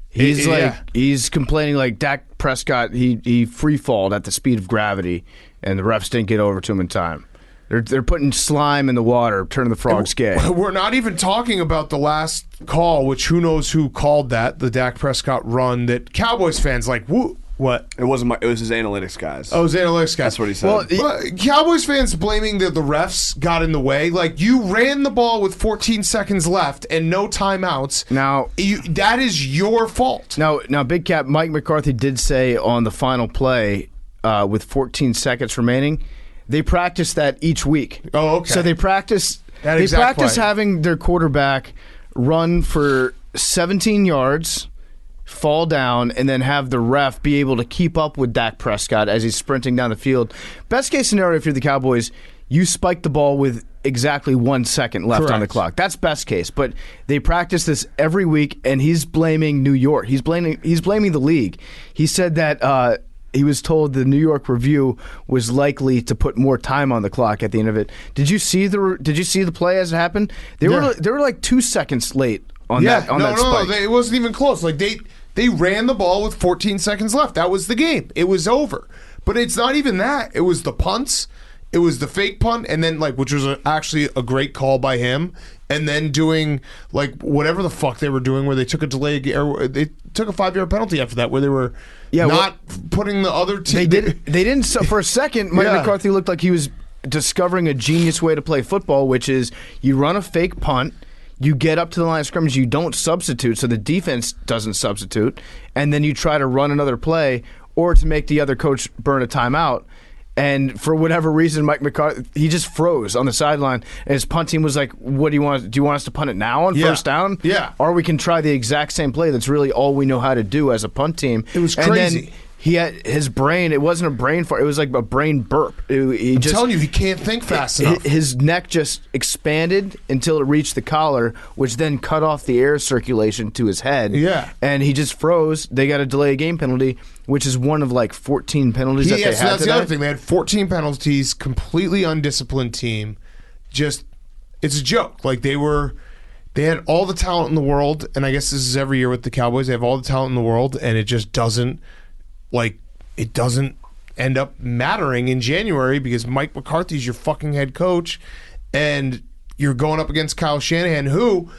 He's complaining like Dak Prescott. He free falled at the speed of gravity, and the refs didn't get over to him in time. They're putting slime in the water, turning the frogs gay. We're not even talking about the last call, which who knows who called that, the Dak Prescott run that Cowboys fans like, woo. What? It wasn't it was his analytics guys. Oh, his analytics guys. That's what he said. Well, Cowboys fans blaming the refs got in the way. Like, you ran the ball with 14 seconds left and no timeouts. Now, that is your fault. Now, Big Cap, Mike McCarthy did say on the final play with 14 seconds remaining, they practice that each week. Oh, okay. So they practice play. having their quarterback run for 17 yards, fall down, and then have the ref be able to keep up with Dak Prescott as he's sprinting down the field. Best case scenario, if you're the Cowboys, you spike the ball with exactly 1 second left on the clock. That's best case. But they practice this every week, and he's blaming New York. He's blaming the league. He said that he was told the New York Review was likely to put more time on the clock at the end of it. Did you see the play as it happened? They were like 2 seconds late on that spike. No, it wasn't even close. Like they ran the ball with 14 seconds left. That was the game. It was over. But it's not even that. It was the punts. It was the fake punt, and then which was actually a great call by him, and then doing whatever the fuck they were doing, where they took a delay. They took a 5-yard penalty after that, where they were not putting the other team. They didn't. So for a second, Mike McCarthy looked like he was discovering a genius way to play football, which is you run a fake punt. You get up to the line of scrimmage, you don't substitute, so the defense doesn't substitute, and then you try to run another play or to make the other coach burn a timeout. And for whatever reason, Mike McCarthy, he just froze on the sideline, and his punt team was like, "What do you want? Do you want us to punt it now on first down? Yeah. Or we can try the exact same play that's really all we know how to do as a punt team." It was crazy. And then he had his brain. It wasn't a brain fart. It was like a brain burp. I'm telling you, he can't think fast enough. His neck just expanded until it reached the collar, which then cut off the air circulation to his head. Yeah. And he just froze. They got a delay of game penalty, which is one of 14 penalties that they had that's today. the other thing. They had 14 penalties, completely undisciplined team. It's a joke. They had all the talent in the world, and I guess this is every year with the Cowboys. They have all the talent in the world, and it just doesn't end up mattering in January because Mike McCarthy's your fucking head coach, and you're going up against Kyle Shanahan, who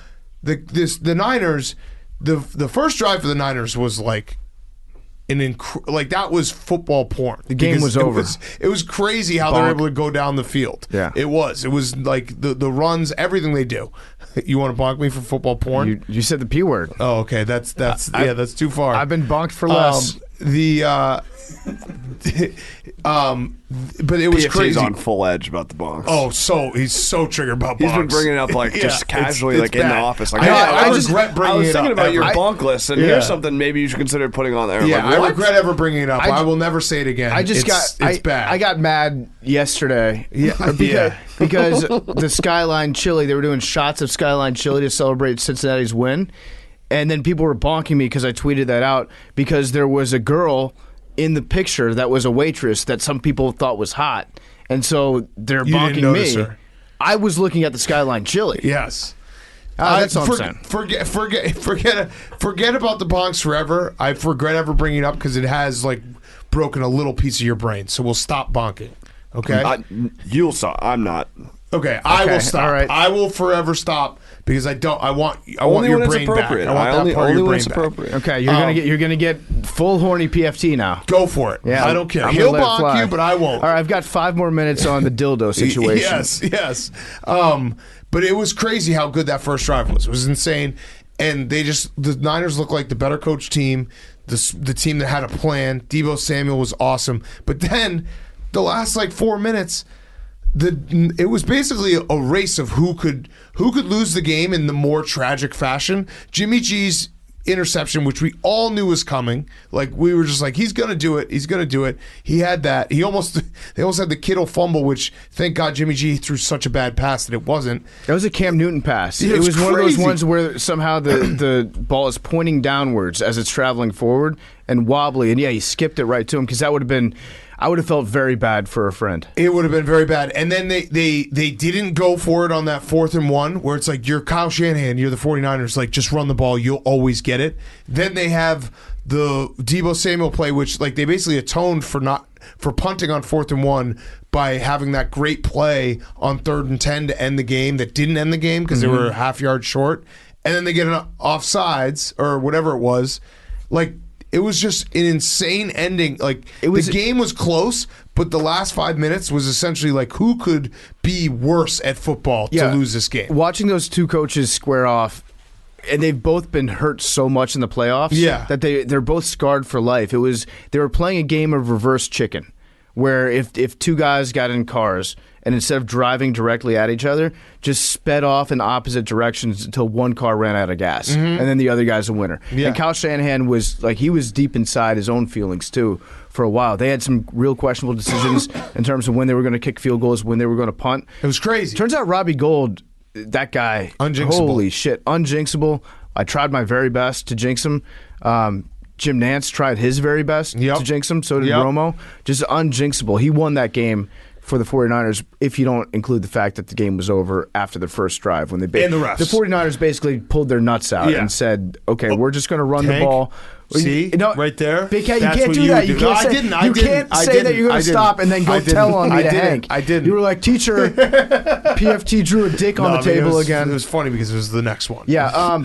the Niners, the first drive for the Niners was that was football porn. The game was over. It was crazy how they were able to go down the field. Yeah. It was like the runs, everything they do. You want to bonk me for football porn? You said the P word. Oh, okay. That's too far. I've been bonked for less. But it was PFT's crazy. on full edge about the bonks. Oh, he's so triggered about bonks. He's been bringing it up just casually, it's in the bad. office. I regret bringing it up. I was thinking about your ever. bonk list, and here's something maybe you should consider putting on there. Yeah, I regret ever bringing it up. I will never say it again. It's bad. I got mad yesterday. Because the Skyline Chili, they were doing shots of Skyline Chili to celebrate Cincinnati's win, and then people were bonking me because I tweeted that out because there was a girl in the picture that was a waitress that some people thought was hot, and so they're bonking me. Her. I was looking at the Skyline Chili. Yes. That's all I'm saying. Forget about the bonks forever. I regret ever bringing it up because it has broken a little piece of your brain. So we'll stop bonking. Okay. You'll stop. I'm not. Okay. I will stop. All right. I will forever stop because I want Only your when it's brain back. appropriate. I want that part of your brain back. Appropriate. Okay, you're gonna get full horny PFT now. Go for it. Yeah, I don't care. I'm He'll gonna let it bonk fly. you, but I won't. All right, I've got 5 more minutes on the dildo situation. Yes. But it was crazy how good that first drive was. It was insane. And the Niners looked like the better coach team, the team that had a plan. Deebo Samuel was awesome. But then the last 4 minutes, it was basically a race of who could lose the game in the more tragic fashion. Jimmy G's interception, which we all knew was coming. We were just he's gonna do it. He's gonna do it. He had that. They almost had the Kittle fumble, which thank God Jimmy G threw such a bad pass that it wasn't. That was a Cam Newton pass. Yeah, it was one of those crazy. ones where somehow the ball is pointing downwards as it's traveling forward and wobbly, and he skipped it right to him because that would have been. I would have felt very bad for a friend. It would have been very bad. And then they didn't go for it on that 4th and 1 where it's you're Kyle Shanahan, you're the 49ers, just run the ball, you'll always get it. Then they have the Deebo Samuel play, which they basically atoned for not for punting on 4th and 1 by having that great play on 3rd and 10 to end the game that didn't end the game because they were a half yard short, and then they get an offsides or whatever it was. Like, it was just an insane ending. Like, the game was close, but the last 5 minutes was essentially like, who could be worse at football to lose this game? Watching those two coaches square off, and they've both been hurt so much in the playoffs that they're both scarred for life. They were playing a game of reverse chicken, where if two guys got in cars and instead of driving directly at each other, just sped off in opposite directions until one car ran out of gas, and then the other guy's a winner. Yeah. And Kyle Shanahan was like, he was deep inside his own feelings too for a while. They had some real questionable decisions in terms of when they were going to kick field goals, when they were going to punt. It was crazy. Turns out Robbie Gould, that guy, unjinxable. Holy shit, unjinxable. I tried my very best to jinx him. Jim Nantz tried his very best to jinx him. So did Romo. Just unjinxable. He won that game for the 49ers, if you don't include the fact that the game was over after the first drive. When they and the refs. The 49ers basically pulled their nuts out and said, okay, we're just going to run the ball. See? Right there? Big Cat, you That's can't what do you that. would You do. can't No, say, I didn't. you can't say that you're going to stop and then go tell on me to Hank. I didn't. You were like, teacher, PFT drew a dick on the table again. It was funny because it was the next one. Yeah,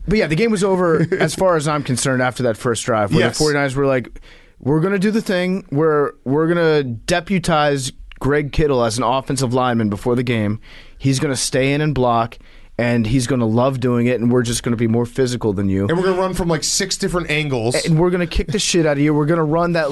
but yeah, the game was over as far as I'm concerned after that first drive where the 49ers were like, we're going to do the thing where we're going to deputize Greg Kittle as an offensive lineman before the game. He's going to stay in and block, and he's going to love doing it, and we're just going to be more physical than you. And we're going to run from like 6 different angles. And we're going to kick the shit out of you. We're going to run that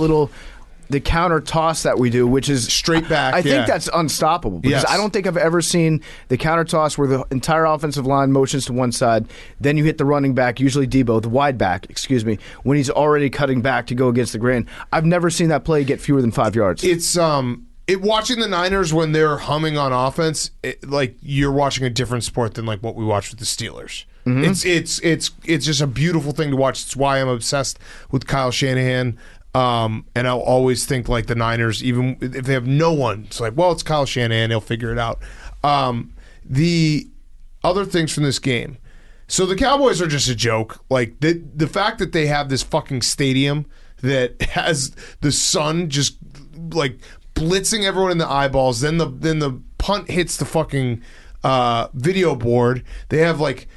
the counter toss that we do, which is straight back. I think that's unstoppable because I don't think I've ever seen the counter toss where the entire offensive line motions to one side, then you hit the running back, usually Debo, the wide back, when he's already cutting back to go against the grain. I've never seen that play get fewer than 5 yards. It's watching the Niners when they're humming on offense, like you're watching a different sport than like what we watch with the Steelers. It's just a beautiful thing to watch. It's why I'm obsessed with Kyle Shanahan. And I'll always think like the Niners, even if they have no one, it's like, well, it's Kyle Shanahan, he'll figure it out. The other things from this game. So the Cowboys are just a joke. Like the fact that they have this fucking stadium that has the sun just like blitzing everyone in the eyeballs, then the punt hits the fucking video board. They have like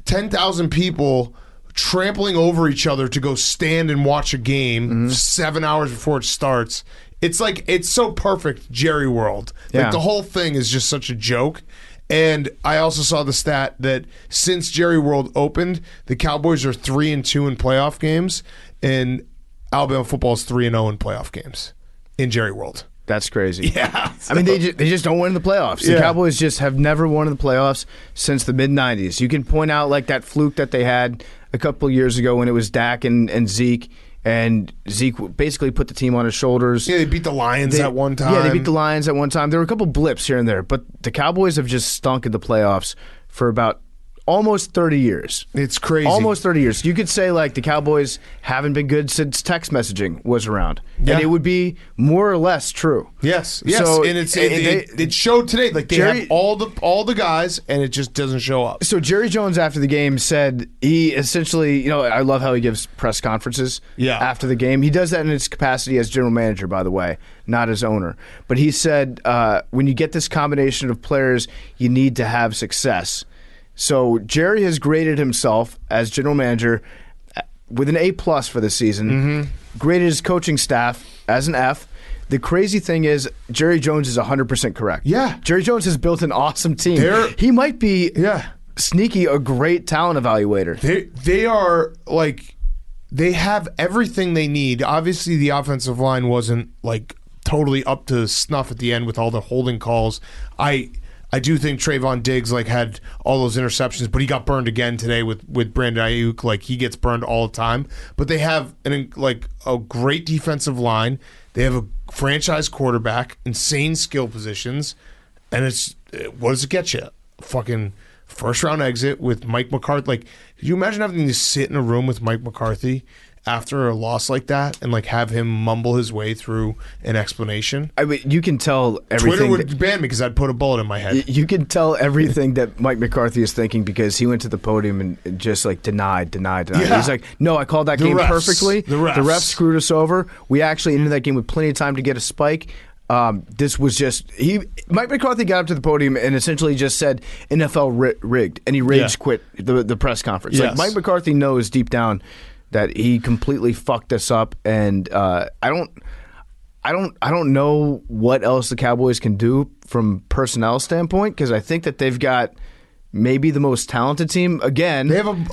10,000 people trampling over each other to go stand and watch a game 7 hours before it starts. It's like, it's so perfect Jerry world. Like the whole thing is just such a joke. And I also saw the stat that since Jerry World opened, the Cowboys are 3-2 in playoff games, and Alabama football is 3-0 in playoff games in Jerry World. That's crazy. Yeah. I mean, they just don't win in the playoffs. The Cowboys just have never won in the playoffs since the mid-'90s. You can point out like that fluke that they had a couple of years ago when it was Dak and Zeke, and Zeke basically put the team on his shoulders. Yeah, they beat the Lions at one time. Yeah, they beat the Lions at one time. There were a couple blips here and there, but the Cowboys have just stunk in the playoffs for about almost 30 years. It's crazy. Almost 30 years. You could say like the Cowboys haven't been good since text messaging was around. Yeah. And it would be more or less true. Yes. So, and it showed today. Like they have all the guys, and it just doesn't show up. So Jerry Jones after the game said he essentially, I love how he gives press conferences after the game. He does that in his capacity as general manager, by the way, not as owner. But he said when you get this combination of players, you need to have success. So Jerry has graded himself as general manager with an A+ for this season, graded his coaching staff as an F. The crazy thing is Jerry Jones is 100% correct. Yeah. Jerry Jones has built an awesome team. He might be sneaky a great talent evaluator. They are like, they have everything they need. Obviously the offensive line wasn't like totally up to snuff at the end with all the holding calls. I do think Trayvon Diggs like had all those interceptions, but he got burned again today with Brandon Ayuk. Like he gets burned all the time. But they have a great defensive line. They have a franchise quarterback, insane skill positions, and what does it get you? Fucking first round exit with Mike McCarthy. Like, could you imagine having to sit in a room with Mike McCarthy after a loss like that and like have him mumble his way through an explanation. I mean, you can tell everything. Twitter would ban me because I'd put a bullet in my head. You can tell everything that Mike McCarthy is thinking because he went to the podium and just like denied. Yeah. He's like, no, I called that game refs. perfectly. The refs screwed us over. We actually ended that game with plenty of time to get a spike. This was just Mike McCarthy got up to the podium and essentially just said NFL rigged, and he rage quit the press conference. Yes. Like Mike McCarthy knows deep down that he completely fucked us up, and I don't know what else the Cowboys can do from personnel standpoint because I think that they've got maybe the most talented team again. They have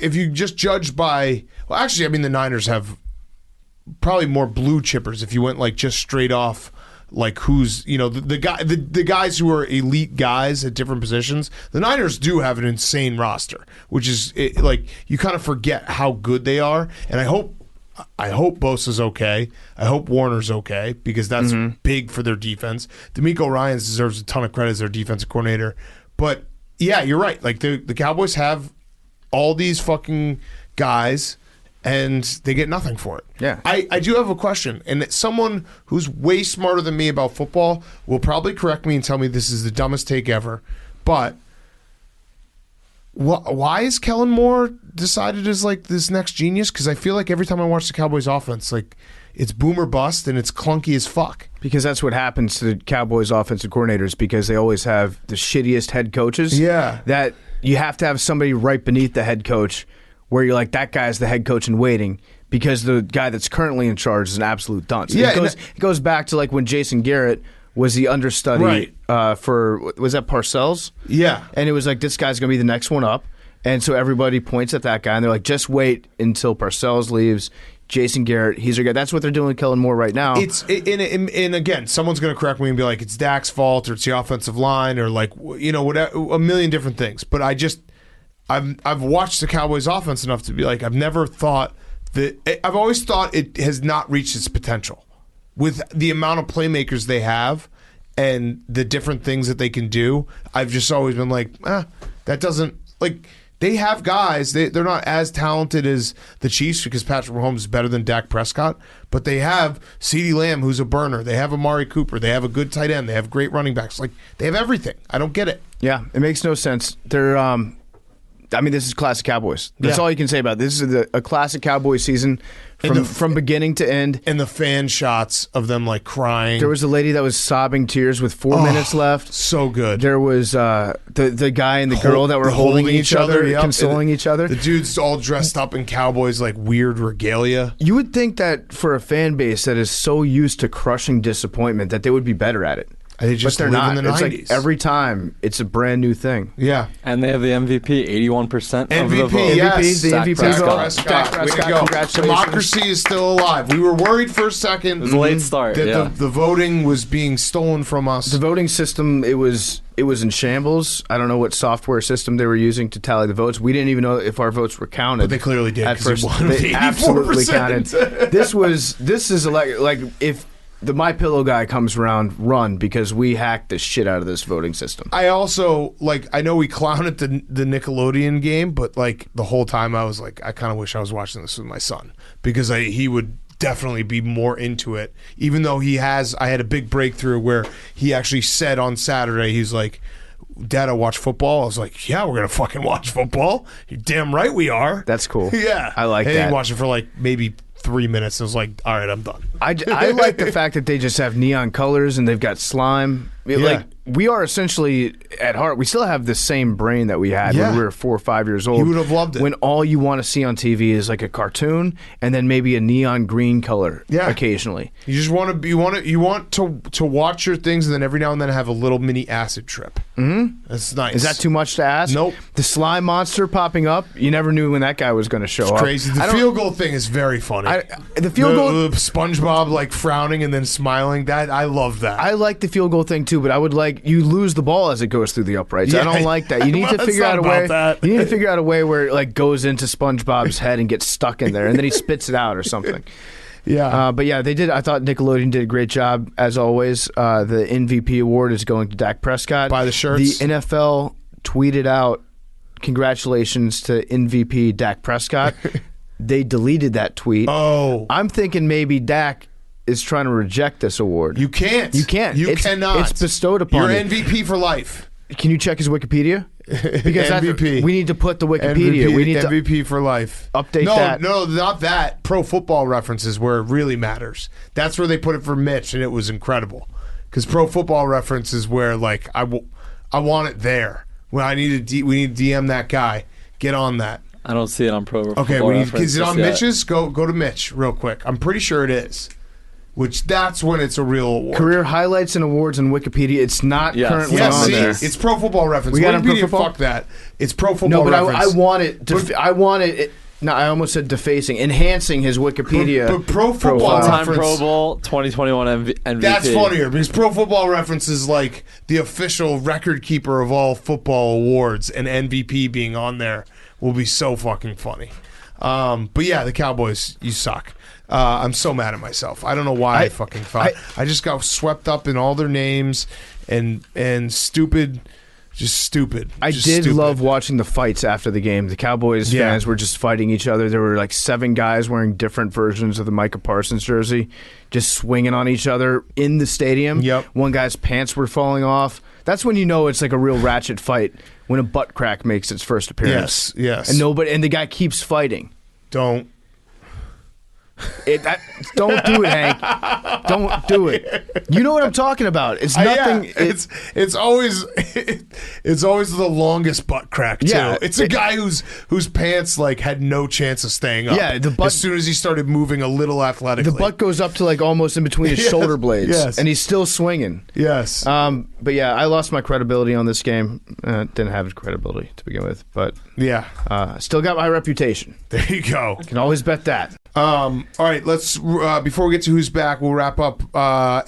if you just judge by actually, I mean the Niners have probably more blue chippers if you went like just straight off like who's the guys who are elite guys at different positions. The Niners do have an insane roster, which is like you kind of forget how good they are. And I hope Bosa's okay. I hope Warner's okay because that's big for their defense. D'Amico Ryans deserves a ton of credit as their defensive coordinator. But yeah, you're right. Like the Cowboys have all these fucking guys and they get nothing for it. Yeah. I do have a question, and someone who's way smarter than me about football will probably correct me and tell me this is the dumbest take ever, but why is Kellen Moore decided as like this next genius? Because I feel like every time I watch the Cowboys offense, like it's boom or bust and it's clunky as fuck. Because that's what happens to the Cowboys offensive coordinators because they always have the shittiest head coaches. Yeah. That you have to have somebody right beneath the head coach where you're like, that guy's the head coach in waiting because the guy that's currently in charge is an absolute dunce. Yeah, it goes back to like when Jason Garrett was the understudy for, was that Parcells? Yeah. And it was like, this guy's going to be the next one up. And so everybody points at that guy and they're like, just wait until Parcells leaves. Jason Garrett, he's our guy. That's what they're doing with Kellen Moore right now. And again, someone's going to correct me and be like, it's Dak's fault or it's the offensive line or like, whatever, a million different things. But I've watched the Cowboys offense enough to be like, I've always thought it has not reached its potential with the amount of playmakers they have and the different things that they can do. I've just always been like, that doesn't like. They have guys. They're not as talented as the Chiefs because Patrick Mahomes is better than Dak Prescott. But they have CeeDee Lamb, who's a burner. They have Amari Cooper. They have a good tight end. They have great running backs. Like they have everything. I don't get it. Yeah, it makes no sense. They're. This is classic Cowboys. That's all you can say about it. This is a classic Cowboys season from beginning to end. And the fan shots of them like crying. There was a lady that was sobbing tears with 4 minutes left. So good. There was the guy and the girl that were holding each other, yep. consoling each other. The dude's all dressed up in Cowboys like weird regalia. You would think that for a fan base that is so used to crushing disappointment that they would be better at it. They just but they're live not. in the It's 90s. like every time it's a brand new thing. Yeah. And they have the MVP, 81% of the vote. MVP, yes. the Dak MVP Prescott. Dak Prescott, Way to go. congratulations. Democracy is still alive. We were worried for a second. It was a late start. That the voting was being stolen from us. The voting system, it was in shambles. I don't know what software system they were using to tally the votes. We didn't even know if our votes were counted. But they clearly did at because first. it won with They 84%. absolutely counted. This is like if the My Pillow guy comes around, run because we hacked the shit out of this voting system. I also I know we clown at the Nickelodeon game, but like the whole time I was like, I kind of wish I was watching this with my son because he would definitely be more into it. Even though I had a big breakthrough where he actually said on Saturday, he's like, Dad, I watch football. I was like, yeah, we're gonna fucking watch football. You're damn right we are. That's cool. Yeah, I like and that. He watched it for like maybe 3 minutes. I was like, all right, I'm done. I like the fact that they just have neon colors and they've got slime. Like we are essentially at heart. We still have the same brain that we had when we were 4 or 5 years old. You would have loved it. When all you want to see on TV is like a cartoon and then maybe a neon green color. Occasionally. You just want to watch your things and then every now and then have a little mini acid trip. Mm-hmm. That's nice. Is that too much to ask? Nope. The slime monster popping up. You never knew when that guy was going to show up. Crazy. The field goal thing is very funny. The field goal. SpongeBob like frowning and then smiling. That I love that. I like the field goal thing too, but I would like you lose the ball as it goes through the uprights. I don't like that. You need to figure out a way. You need to figure out a way where it like goes into SpongeBob's head and gets stuck in there, and then he spits it out or something. Yeah. But yeah, they did. I thought Nickelodeon did a great job as always. The MVP award is going to Dak Prescott. Buy the shirts. The NFL tweeted out, "Congratulations to MVP Dak Prescott." they deleted that tweet. Oh. I'm thinking maybe Dak is trying to reject this award. You can't. You can't. You cannot. It's bestowed upon You're you. MVP for life. Can you check his Wikipedia? Because MVP. we need to put the Wikipedia. MVP, We need to MVP for life. update no, that. No, not that. Pro Football Reference is where it really matters. That's where they put it for Mitch, and it was incredible. Because Pro Football Reference is where, like, I want it there. When we need to DM that guy. Get on that. I don't see it on Pro Football Okay, is it on yet. Mitch's? Go to Mitch real quick. I'm pretty sure it is. Which that's when it's a real award. Career highlights and awards on Wikipedia. It's not currently Yes, on see, there. it's Pro Football Reference. We got it on Pro Wikipedia, Football? fuck that. It's Pro Football No, but Reference. I want it. I want it. No, I almost said defacing, enhancing his Wikipedia. But Pro Football profile. All-time Reference- Pro Bowl 2021 MVP. That's funnier because Pro Football Reference is like the official record keeper of all football awards, and MVP being on there will be so fucking funny. But yeah, the Cowboys, you suck. I'm so mad at myself. I don't know why I fucking thought. I just got swept up in all their names and stupid. Just stupid. I Just did stupid. love watching the fights after the game. The Cowboys Yeah. fans were just fighting each other. There were like 7 guys wearing different versions of the Micah Parsons jersey, just swinging on each other in the stadium. Yep. One guy's pants were falling off. That's when you know it's like a real ratchet fight, when a butt crack makes its first appearance. Yes. And the guy keeps fighting. Don't. Don't do it, Hank. Don't do it. You know what I'm talking about. It's nothing. Yeah, it's always it's always the longest butt crack too. Yeah, It's a guy whose pants like had no chance of staying up. Yeah, the butt- as soon as he started moving a little athletically. the butt goes up to like almost in between his Yes, shoulder blades, yes. and he's still swinging. Yes. But yeah, I lost my credibility on this game. Didn't have credibility to begin with, but yeah. still got my reputation. There you go. Can always bet that. All right, let's before we get to who's back, we'll wrap up.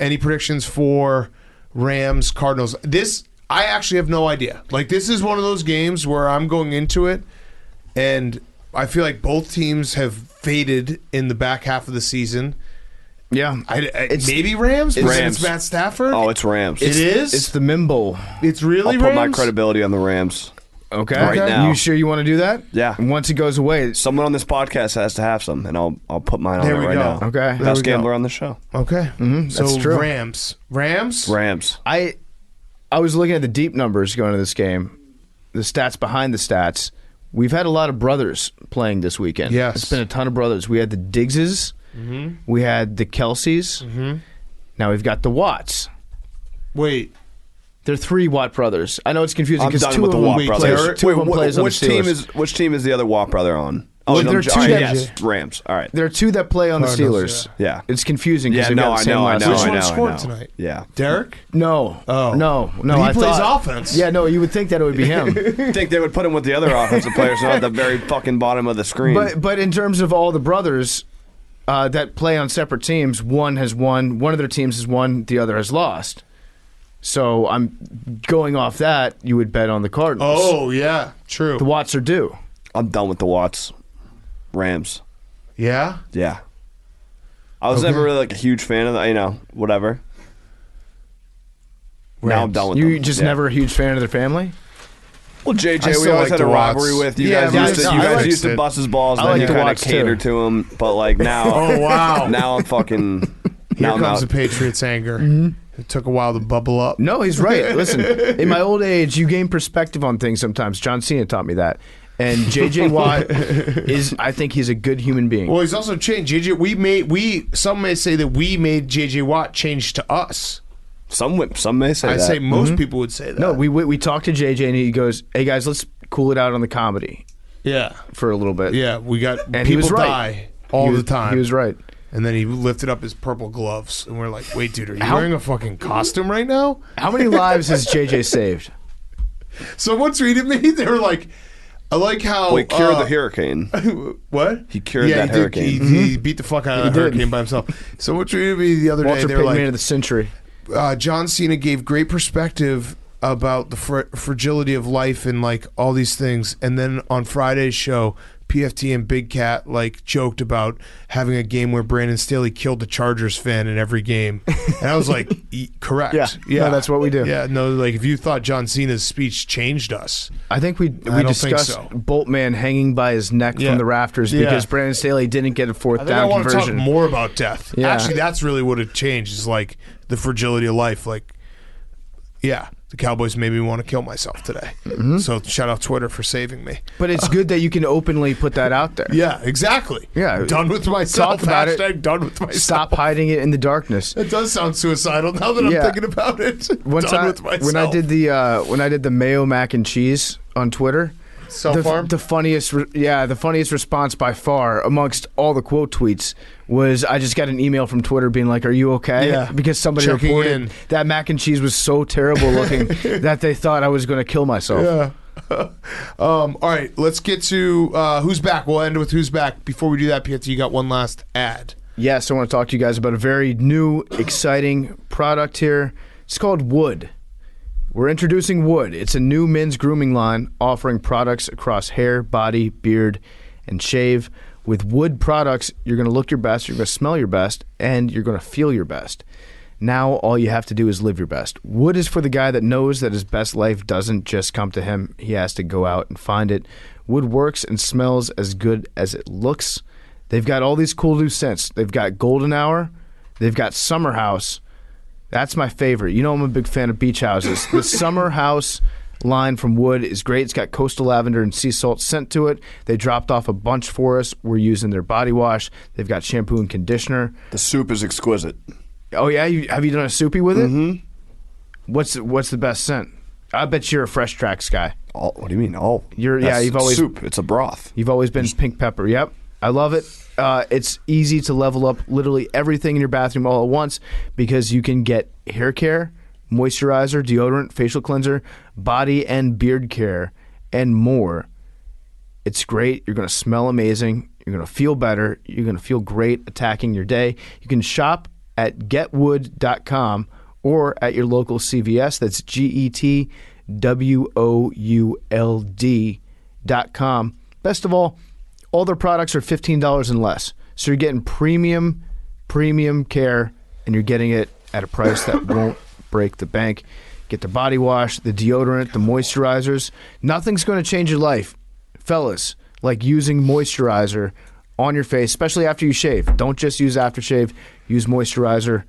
Any predictions for Rams Cardinals? This I actually have no idea. Like, this is one of those games where I'm going into it, and I feel like both teams have faded in the back half of the season. Yeah, Maybe Rams because Rams. it's Matt Stafford. Oh, it's Rams. It is. It's the Mimble. It's really I'll put my Rams? credibility on the Rams. Okay, Right now. You sure you want to do that? Yeah. And once it goes away, Someone on this podcast has to have some, and I'll put mine on There it we right go. now. Okay. There we Best go. gambler on the show. Okay, so that's true. Rams. Rams. I was looking at the deep numbers going to this game, the stats behind the stats. We've had a lot of brothers playing this weekend. Yes. It's been a ton of brothers. We had the Diggses. We had the Kelseys. Now we've got the Watts. Wait. They're 3 Watt brothers. I know it's confusing I'm because done 2 with of the them Watt brothers. Two of them plays on the Which team is the other Watt brother on? Well, no, there are 2 all right, that- yes, Rams. All right. There are 2 that play on the Cardinals, Steelers. yeah. It's confusing because Yeah, they've no, got the I same know, I last know, name. Which I one know, scored I know. tonight? Yeah. Derek? No. Oh. No. He I plays thought, offense. Yeah, no, you would think that it would be him. I think they would put him with the other offensive players, not at the very fucking bottom of the screen. But in terms of all the brothers that play on separate teams, one has won, one of their teams has won, the other has lost. So I'm going off that, you would bet on the Cardinals. Oh, yeah. True. The Watts are due. I'm done with the Watts. Rams. Yeah? Yeah. I was never really like a huge fan of that, whatever. Now I'm done with them. You just Yeah. never a huge fan of their family? Well, I JJ, we still always like had a the rivalry Watts. with you Yeah, guys. I You guys liked used to it. bust his balls, I and like then you the kind of Watts, cater too. to him. But like now, Oh, wow. now I'm fucking. Here Now I'm comes out. the Patriots' anger. It took a while to bubble up. No, he's right. Listen, in my old age, you gain perspective on things sometimes. John Cena taught me that. And J.J. Watt I think he's a good human being. Well, he's also changed. Some may say that we made J.J. Watt change to us. Some may say I'd that. say most people would say that. No, we talked to J.J. and he goes, "Hey guys, let's cool it out on the comedy Yeah. for a little bit." Yeah, we got And he people was right. die all the time. He was right. And then he lifted up his purple gloves, and we're like, wait, dude, are you wearing a fucking costume right now? How many lives has J.J. saved? Someone tweeted me, they were like, I like how... Well, he cured the hurricane. What? He cured that he did. hurricane. He beat the fuck out of He the did. hurricane by himself. Someone tweeted me the other day, Walter they were Payton Man like, of the century. John Cena gave great perspective about the fragility of life and like all these things, and then on Friday's show PFT and Big Cat like joked about having a game where Brandon Staley killed the Chargers fan in every game, and I was like, correct. Yeah. No, that's what we do. Yeah, no, like if you thought John Cena's speech changed us, I think we don't discussed think so. Boltman hanging by his neck Yeah. from the rafters Yeah. because Brandon Staley didn't get a fourth I think I down want to conversion. talk more about death. Yeah. Actually, that's really what it changed. Is like the fragility of life. Like, yeah, the Cowboys made me want to kill myself today. Mm-hmm. So shout out Twitter for saving me. But it's good that you can openly put that out there. Yeah, exactly. Yeah. Done with myself. Talk about it. Hashtag done with myself. Stop hiding it in the darkness. It does sound suicidal now that I'm Yeah. thinking about it. One Done time with myself. when I did the mayo mac and cheese on Twitter, Self-harm? the funniest response by far amongst all the quote tweets was I just got an email from Twitter being like, "Are you okay?" Yeah. Because somebody Checking reported in. that mac and cheese was so terrible looking that they thought I was going to kill myself. Yeah. All right, let's get to who's back. We'll end with who's back. Before we do that, PFT, you got one last ad. Yes, I want to talk to you guys about a very new, exciting product here. It's called Wood. We're introducing Wood. It's a new men's grooming line offering products across hair, body, beard, and shave. With Wood products, you're going to look your best, you're going to smell your best, and you're going to feel your best. Now all you have to do is live your best. Wood is for the guy that knows that his best life doesn't just come to him. He has to go out and find it. Wood works and smells as good as it looks. They've got all these cool new scents. They've got Golden Hour. They've got Summer House. That's my favorite. You know I'm a big fan of beach houses. The Summer House line from Wood is great. It's got coastal lavender and sea salt scent to it. They dropped off a bunch for us. We're using their body wash. They've got shampoo and conditioner. The soup is exquisite. Oh, yeah? Have you done a soupy with it? Mm-hmm. What's the best scent? I bet you're a Fresh Tracks guy. Oh, what do you mean? Oh, You've always soup. It's a broth. You've always been pink pepper. Yep. I love it. It's easy to level up literally everything in your bathroom all at once because you can get hair care, moisturizer, deodorant, facial cleanser, body and beard care, and more. It's great. You're going to smell amazing. You're going to feel better. You're going to feel great attacking your day. You can shop at getwood.com or at your local CVS. That's GETWOULD.com. Best of all their products are $15 and less. So you're getting premium care, and you're getting it at a price that won't break the bank. Get the body wash, the deodorant, the moisturizers. Nothing's going to change your life, fellas, like using moisturizer on your face, especially after you shave. Don't just use aftershave. Use moisturizer.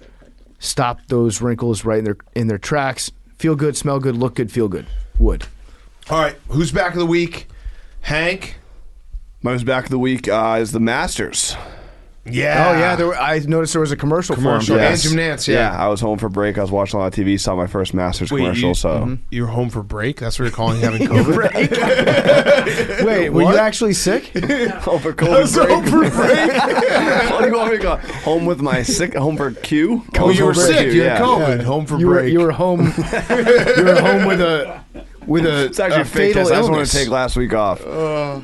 Stop those wrinkles right in their tracks. Feel good, smell good, look good, feel good. Wood. All right, who's back of the week? Hank? My back of the week is the Masters. Yeah. Oh, yeah. I noticed there was a commercial for him. And Jim Nance, Yeah, I was home for break. I was watching a lot of TV. Saw my first Masters commercial. You were home for break? That's what you're calling having COVID? Wait, were you actually sick? home for COVID break. Home for break? What do you want me to go? Home with my sick. Home for Q. Oh, you were sick. You had yeah. COVID. Home for You break. were home. You were home with a It's actually a fake fatal test. I just wanted illness. to take last week off. No,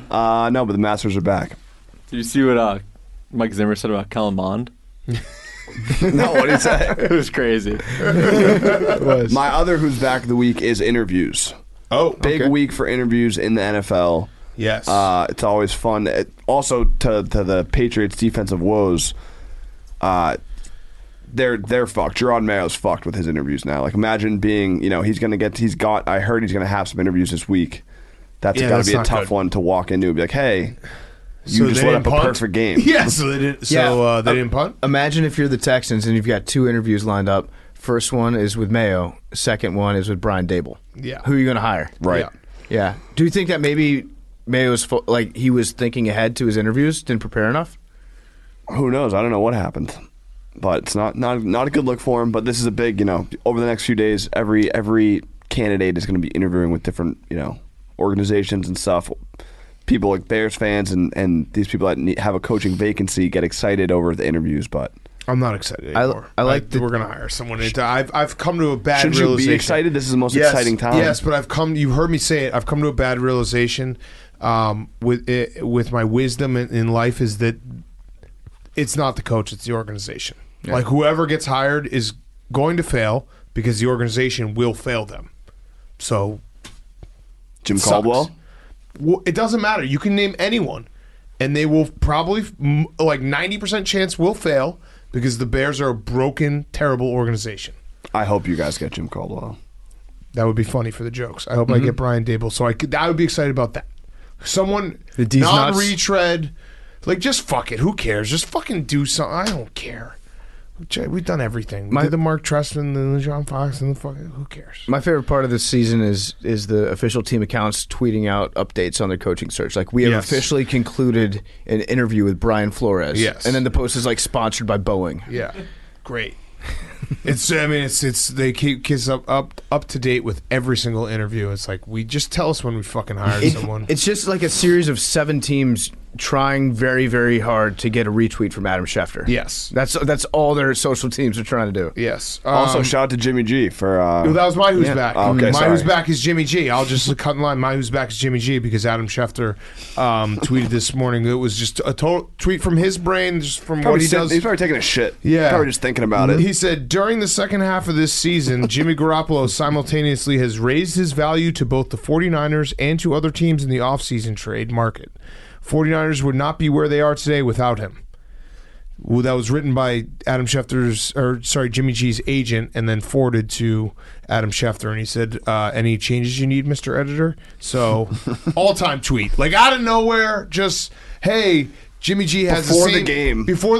but the Masters are back. Did you see what Mike Zimmer said about Kellen Mond? No, what did he say? It was crazy. My other who's back of the week is interviews. Oh, Big okay. week for interviews in the NFL. Yes. It's always fun. Also, to the Patriots' defensive woes, they're fucked. Gerard Mayo's fucked with his interviews now. Like, imagine being, I heard he's gonna have some interviews this week. That's got to be a not tough good. one to walk into and be like, hey, you So just they let up didn't a punt? perfect game. Yeah, so they didn't. So they didn't punt. Imagine if you're the Texans and you've got two interviews lined up. First one is with Mayo. Second one is with Brian Dable. Yeah. Who are you going to hire? Right. Yeah. Yeah. Do you think that maybe Mayo's he was thinking ahead to his interviews, didn't prepare enough? Who knows? I don't know what happened. But it's not a good look for him. But this is a big, over the next few days, every candidate is going to be interviewing with different, organizations and stuff. People like Bears fans and these people that have a coaching vacancy get excited over the interviews, but I'm not excited anymore. I like we're going to hire someone. I've come to a bad shouldn't you realization. be excited? This is the most exciting time. Yes, but you heard me say it. I've come to a bad realization with my wisdom in life is that it's not the coach, it's the organization. Yeah. Like whoever gets hired is going to fail because the organization will fail them. So Jim sucks. Caldwell? Well, it doesn't matter. You can name anyone. and they will probably, like 90% chance, will fail because the Bears are a broken, terrible organization. I hope you guys get Jim Caldwell. That would be funny for the jokes. I hope I get Brian Dable, so I would be excited about that. Someone The D's nuts. non-retread, like just fuck it. Who cares? Just fucking do something. I don't care. We've done everything. We did the Mark Trestman, the John Fox, and the fucking. Who cares? My favorite part of this season is the official team accounts tweeting out updates on their coaching search. Like, we have officially concluded an interview with Brian Flores. Yes. And then the post is like sponsored by Boeing. Yeah, great. It's they keep kids up to date with every single interview. It's like, we just tell us when we fucking hired someone. It's just like a series of 7 teams trying very, very hard to get a retweet from Adam Schefter. Yes. That's all their social teams are trying to do. Yes. Also, shout out to Jimmy G for. That was my Who's Back. Oh, okay, my sorry. Who's Back is Jimmy G. I'll just cut in line. My Who's Back is Jimmy G because Adam Schefter tweeted this morning. It was just a total tweet from his brain, just from what he does. He's probably taking a shit. Yeah. Probably just thinking about it. He said, during the second half of this season, Jimmy Garoppolo simultaneously has raised his value to both the 49ers and to other teams in the offseason trade market. 49ers would not be where they are today without him. Well, that was written by Jimmy G's agent and then forwarded to Adam Schefter. And he said, any changes you need, Mr. Editor? So, all-time tweet. Like, out of nowhere, just, hey, Jimmy G has Before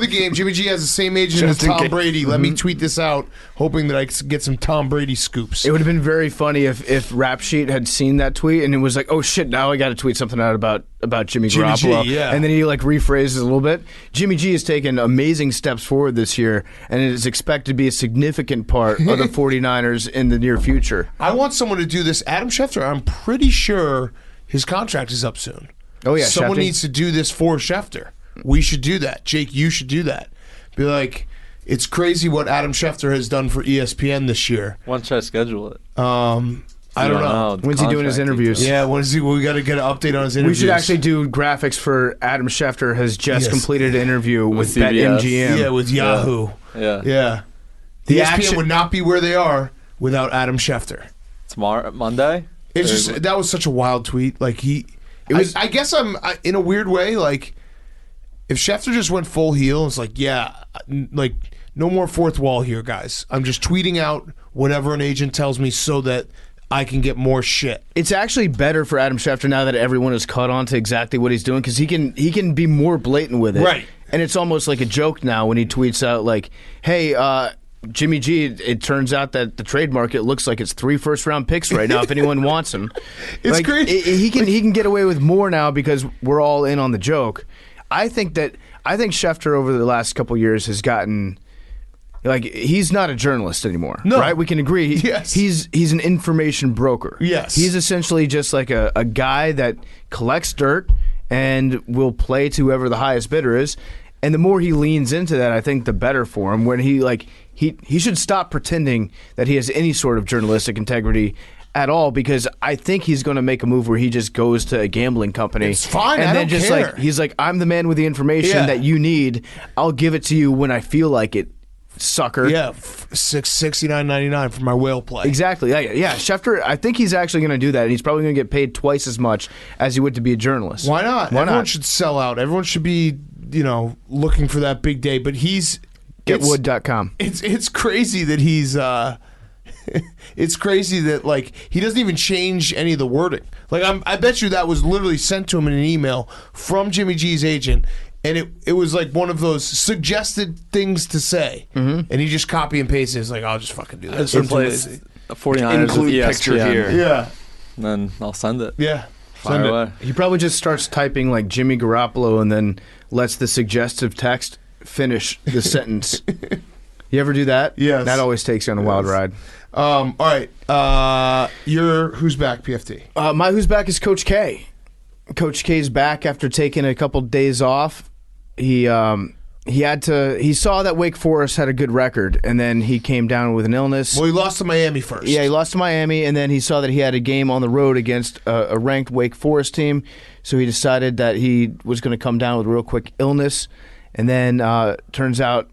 the game, Jimmy G has the same agent as Tom Brady. Let me tweet this out, hoping that I can get some Tom Brady scoops. It would have been very funny if Rap Sheet had seen that tweet and it was like, oh shit, now I got to tweet something out about Jimmy Garoppolo. G, yeah. And then he like rephrases a little bit. Jimmy G has taken amazing steps forward this year, and it is expected to be a significant part of the 49ers in the near future. I want someone to do this. Adam Schefter, I'm pretty sure his contract is up soon. Oh yeah, someone Schefter needs to do this for Schefter. We should do that. Jake, you should do that. Be like, it's crazy what Adam Schefter has done for ESPN this year. Why don't I schedule it? I don't know. When's he doing his interviews? Yeah, when is he? We got to get an update on his interviews. We should actually do graphics for Adam Schefter has just completed an interview with CBS. BetMGM. Yeah, with Yahoo. Yeah. The ESPN action would not be where they are without Adam Schefter. Tomorrow, Monday? It's just, that was such a wild tweet. Like, I guess I'm in a weird way, like, if Schefter just went full heel, it's like, yeah, like, no more fourth wall here, guys. I'm just tweeting out whatever an agent tells me so that I can get more shit. It's actually better for Adam Schefter now that everyone has caught on to exactly what he's doing, because he can be more blatant with it. Right. And it's almost like a joke now when he tweets out like, hey, Jimmy G, it turns out that the trade market looks like it's 3 first-round picks right now if anyone wants him. It's great. He can get away with more now because we're all in on the joke. I think Schefter over the last couple years has gotten, like, he's not a journalist anymore. No. Right? We can agree. Yes. He's an information broker. Yes. He's essentially just like a guy that collects dirt and will play to whoever the highest bidder is. And the more he leans into that, I think the better for him. When he should stop pretending that he has any sort of journalistic integrity at all, because I think he's going to make a move where he just goes to a gambling company. It's fine. And I then don't just care. like he's like, I'm the man with the information that you need. I'll give it to you when I feel like it, sucker. Yeah, $69.99 for my whale play. Exactly. Yeah. Schefter, I think he's actually going to do that, and he's probably going to get paid twice as much as he would to be a journalist. Why not? Why Everyone not? should sell out. Everyone should be, looking for that big day. But Getwood.com. It's crazy that he's. It's crazy that, like, he doesn't even change any of the wording. Like, I bet you that was literally sent to him in an email from Jimmy G's agent, and it was like one of those suggested things to say, and he just copy and paste it. It's like, I'll just fucking do that. Just replace 49ers Include with ESPN. picture here. Yeah, And then I'll send it. yeah. Fire Send it. away. He probably just starts typing like Jimmy Garoppolo and then lets the suggestive text finish the sentence. You ever do that? Yes. That always takes you on a wild ride. All right. Your Who's Back, PFT? My Who's Back is Coach K. Coach K's back after taking a couple days off. He saw that Wake Forest had a good record, and then he came down with an illness. Well, he lost to Miami first. Yeah, he lost to Miami, and then he saw that he had a game on the road against a ranked Wake Forest team, so he decided that he was going to come down with a real quick illness, and then turns out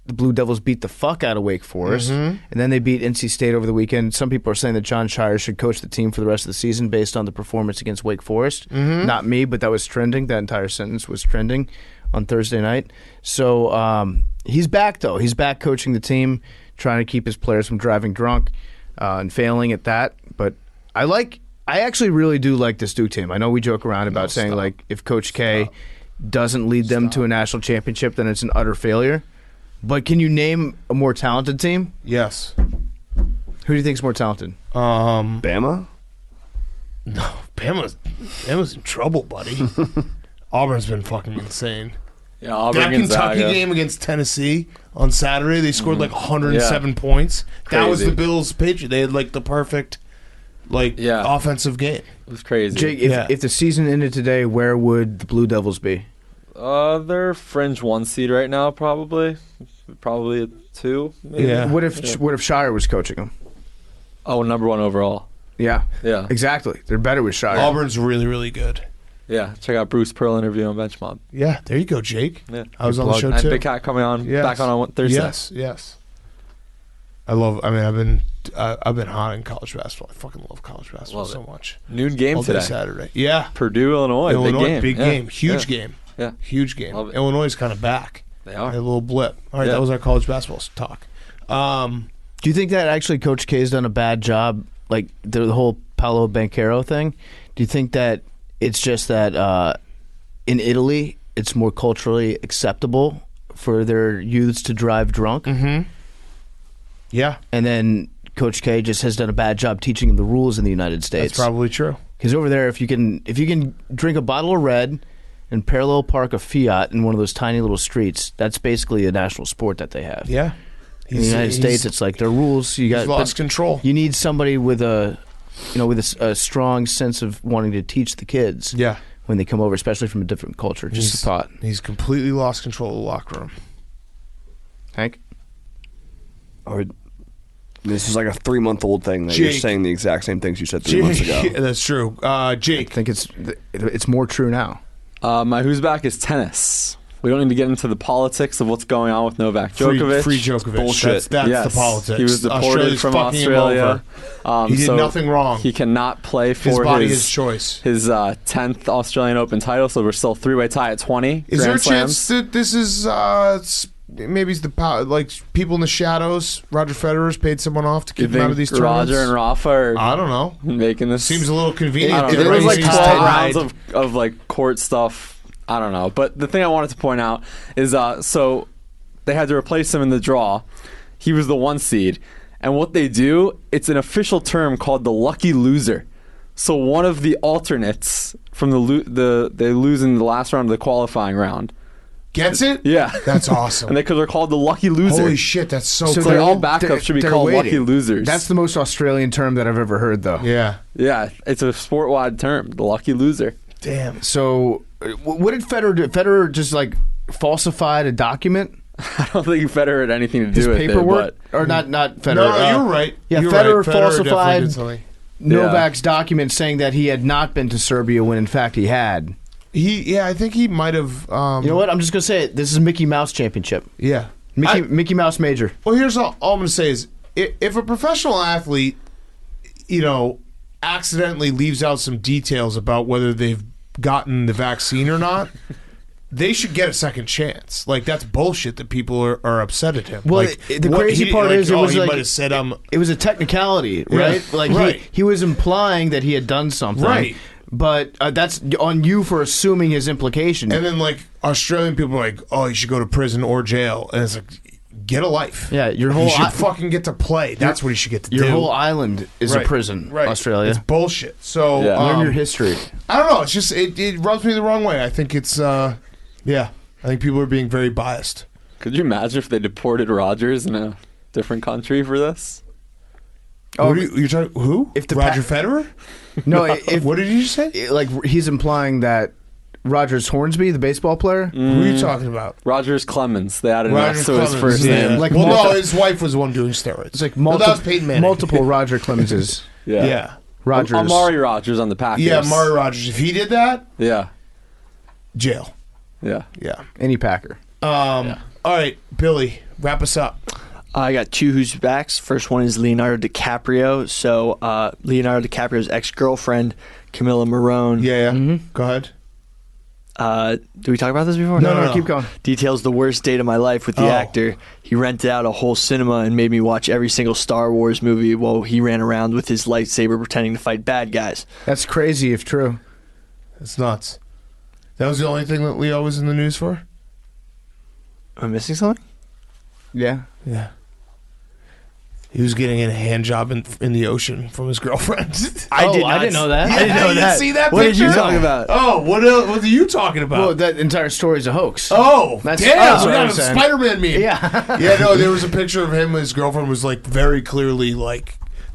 the Blue Devils beat the fuck out of Wake Forest, and then they beat NC State over the weekend. Some people are saying that John Shire should coach the team for the rest of the season based on the performance against Wake Forest. Not me, but that was trending. That entire sentence was trending on Thursday night. So he's back, though. He's back coaching the team, trying to keep his players from driving drunk and failing at that. But I actually really do like this Duke team. I know we joke around about saying, like, if Coach K doesn't lead them to a national championship, then it's an utter failure. But can you name a more talented team? Yes. Who do you think is more talented? Bama? No, Bama's in trouble, buddy. Auburn's been fucking insane. Yeah, Auburn, That Kentucky Gonzaga. game against Tennessee on Saturday, they scored like 107 points. That was Crazy. the Bills' Patriots. They had like the perfect offensive game. It was crazy. Jake, if the season ended today, where would the Blue Devils be? They're fringe 1 seed right now, probably a 2. Maybe. Yeah. What if Shire was coaching them? Oh, number 1 overall. Yeah. Yeah. Exactly. They're better with Shire. Auburn's really, really good. Yeah, check out Bruce Pearl interview on Bench Mob. Yeah, there you go, Jake. Yeah. I was on the show And too. Big Cat coming on back on Thursday. Yes. I've been hot in college basketball. I fucking love college basketball Love so it. much. Noon game All day today. Saturday. Yeah. Purdue, Illinois, Big Yeah. game. Huge Yeah. game. Yeah. Huge game. Love it. Illinois is kind of back. They A are. little blip. All right, Yeah. that was our college basketball talk. Do you think that actually Coach K has done a bad job, like the whole Paolo Banchero thing? Do you think that it's just that in Italy it's more culturally acceptable for their youths to drive drunk? Yeah, And then Coach K just has done a bad job teaching them the rules in the United States. that's probably true. Because over there, if you can drink a bottle of red and parallel park a Fiat in one of those tiny little streets, that's basically a national sport that they have. Yeah. In the United States, it's like their rules. You got He's lost control. You need somebody with a strong sense of wanting to teach the kids. Yeah. When they come over, especially from a different culture. Just a thought. He's completely lost control of the locker room. Hank? Or this is like a 3-month-old thing that you're Jake. saying the exact same things you said 3 months ago. Yeah, that's true. Jake. I think it's more true now. My who's back is tennis. We don't need to get into the politics of what's going on with Novak Djokovic. Free Djokovic. Bullshit. That's Yes. the politics. He was deported Australia's from fucking him Australia. over. He did So nothing wrong. He cannot play for His body, his choice. his 10th Australian Open title, so we're still 3-way tie at 20. Is there a Grand chance Slams. that this is maybe it's the like people in the shadows? Roger Federer's paid someone off to You keep him out of think these tournaments. Roger and Rafa are I don't know. making this? Seems a little convenient. I don't know. It There was like seems 12 tied. rounds of like court stuff. I don't know. But the thing I wanted to point out is so they had to replace him in the draw. He was the 1 seed. And what they do, it's an official term called the lucky loser. So one of the alternates from they lose in the last round of the qualifying round. Gets it? Yeah. That's awesome. And they're called the lucky loser. Holy shit, that's so So cool. Like all backups should be they're called waiting. lucky losers. That's the most Australian term that I've ever heard, though. Yeah. Yeah, it's a sport-wide term, the lucky loser. Damn. So, what did Federer do? Federer just like falsified a document? I don't think Federer had anything to do His with paperwork, it, or not Federer. No, you're right. Yeah, You're Federer right. definitely falsified did something. Novak's document saying that he had not been to Serbia when in fact he had. I think he might have. You know what? I'm just gonna say it. This is Mickey Mouse Championship. Yeah. Mickey Mouse Major. Well, here's all I'm going to say is if a professional athlete, accidentally leaves out some details about whether they've gotten the vaccine or not, they should get a second chance. Like, that's bullshit that people are upset at him. Well, like, the crazy part is it was he like might have said it was a technicality, right? Like right. he was implying that he had done something, Right. But that's on you for assuming his implication. And then, like, Australian people are like, oh, you should go to prison or jail. And it's like, get a life. Yeah, your whole You should fucking get to play. That's what you should get to your do. whole island is Right. a prison, Right. Australia. It's bullshit. So, Yeah. Learn your history. I don't know. It's just, it rubs me the wrong way. I think it's, I think people are being very biased. Could you imagine if they deported Rogers in a different country for this? Oh, you're talking who? If the Roger Federer? No, if What did you say? like he's implying that Rogers Hornsby, the baseball player, Who are you talking about? Rogers Clemens. They added an Roger S to his Clemens, first yeah. name. Like well, multi- no, his wife was the one doing steroids. it's like No, that was Peyton Manning. multiple Roger Clemenses. Yeah. Rogers. Amari Rogers on the Packers. Yeah, Maury Rogers. If he did that, Yeah. jail. Yeah. Yeah. Any Packer. All right, Billy. Wrap us up. I got 2 who's backs. First one is Leonardo DiCaprio. So Leonardo DiCaprio's ex-girlfriend, Camilla Morone. Yeah. Go ahead. Did we talk about this before? No, keep going. Details the worst date of my life with the actor. He rented out a whole cinema and made me watch every single Star Wars movie while he ran around with his lightsaber pretending to fight bad guys. That's crazy if true. That's nuts. That was the only thing that Leo was in the news for? Am I missing something? Yeah. Yeah. He was getting a hand job in the ocean from his girlfriend. I didn't know that. Yeah, I didn't know you that. See that What did picture? you talk about? Oh, what are you talking about? Well, that entire story is a hox. Oh, That's damn! what We I'm got a saying. Spider-Man meme. Yeah. Yeah, no, there was a picture of him and his girlfriend was like very clearly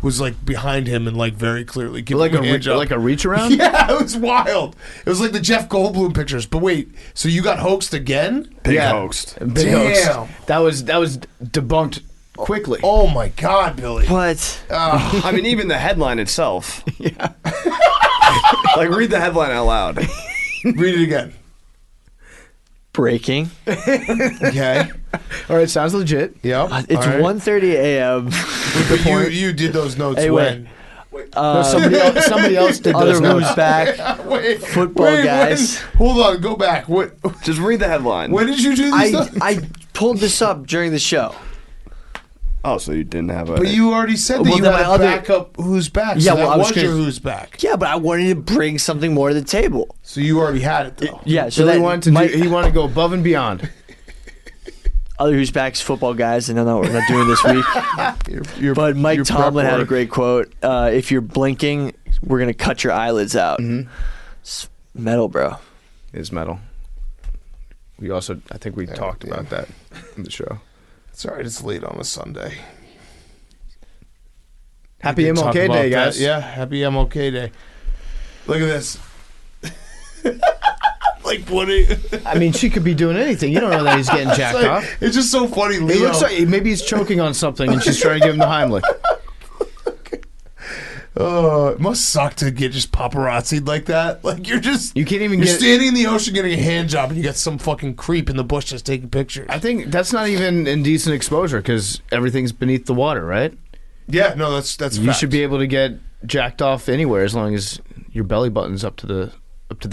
was behind him and like very clearly giving Like him a hand job. like a reach around? Yeah, it was wild. It was like the Jeff Goldblum pictures. But wait, so you got hoaxed again? Big hoaxed. Big Damn. hoax. That was debunked quickly. Oh my God, Billy. What? I mean, even the headline itself. Yeah. Like, read the headline out loud. Read it again. Breaking. Okay. All right, sounds legit. Yep. It's All right. 1:30 a.m. But you did those notes Hey, when? No, somebody else did Other those who's notes. back. Wait, Football guys. Hold on, go back. What? Just read the headline. When did you do these? notes? I pulled this up during the show. Oh, so you didn't have a... But you already said that Well, you then had my to other- back up who's back. Yeah, so well, that I was was your gonna- who's back. Yeah, but I wanted to bring something more to the table. So you already had it though. Yeah, so Billy that wanted to he wanted to go above and beyond. other who's back's football guys, and I know what we're not doing this week. But Mike your Tomlin prep had a work. great quote. If you're blinking, we're gonna cut your eyelids out. It's metal, bro. Is metal. We also, I think we talked about that in the show. It's all right. It's late on a Sunday. Happy We did talk MLK about Day, that. guys. Yeah, happy MLK Day. Look at this. Like what? I mean, she could be doing anything. You don't know that he's getting jacked It's, off. it's just so funny. He Leo. looks like maybe he's choking on something and she's trying to give him the Heimlich. It must suck to get just paparazzi'd like that. Like you're You can't even you're get. standing in the ocean getting a hand job, and you got some fucking creep in the bush just taking pictures. I think that's not even indecent exposure because everything's beneath the water, right? Yeah, no, that's You fact. should be able to get jacked off anywhere as long as your belly button's up to the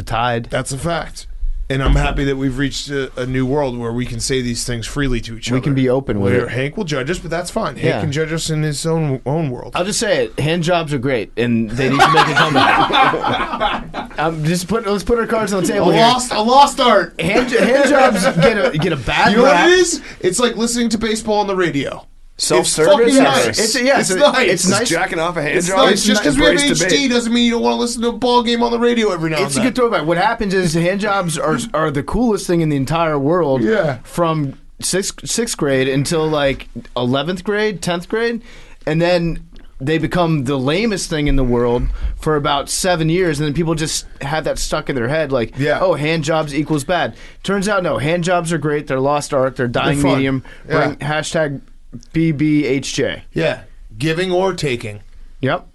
tide. That's a fact. And I'm happy that we've reached a new world where we can say these things freely to each other. We can be open with it. Hank will judge us, but that's fine. Hank Yeah. can judge us in his own world. I'll just say it. Hand jobs are great, and they need to make a comeback. Let's put our cards on the table here. A lost art. Hand jobs get a bad You know rap. what it is? It's like listening to baseball on the radio. Self-service? It's fucking nice. It's nice. It's Is nice. jacking off a hand It's job? nice. Just because we have Embrace HD debate. doesn't mean you don't want to listen to a ball game on the radio every now It's a and good then. throwback. What happens is hand jobs are the coolest thing in the entire world. Yeah. From sixth grade until like 11th grade, 10th grade, and then they become the lamest thing in the world for about 7 years, and then people just have that stuck in their head, like, Yeah. oh, hand jobs equals bad. Turns out, no, hand jobs are great. They're lost art. They're dying They're fun. medium. Yeah. Bring hashtag BBHJ. Yeah. Giving or taking. Yep.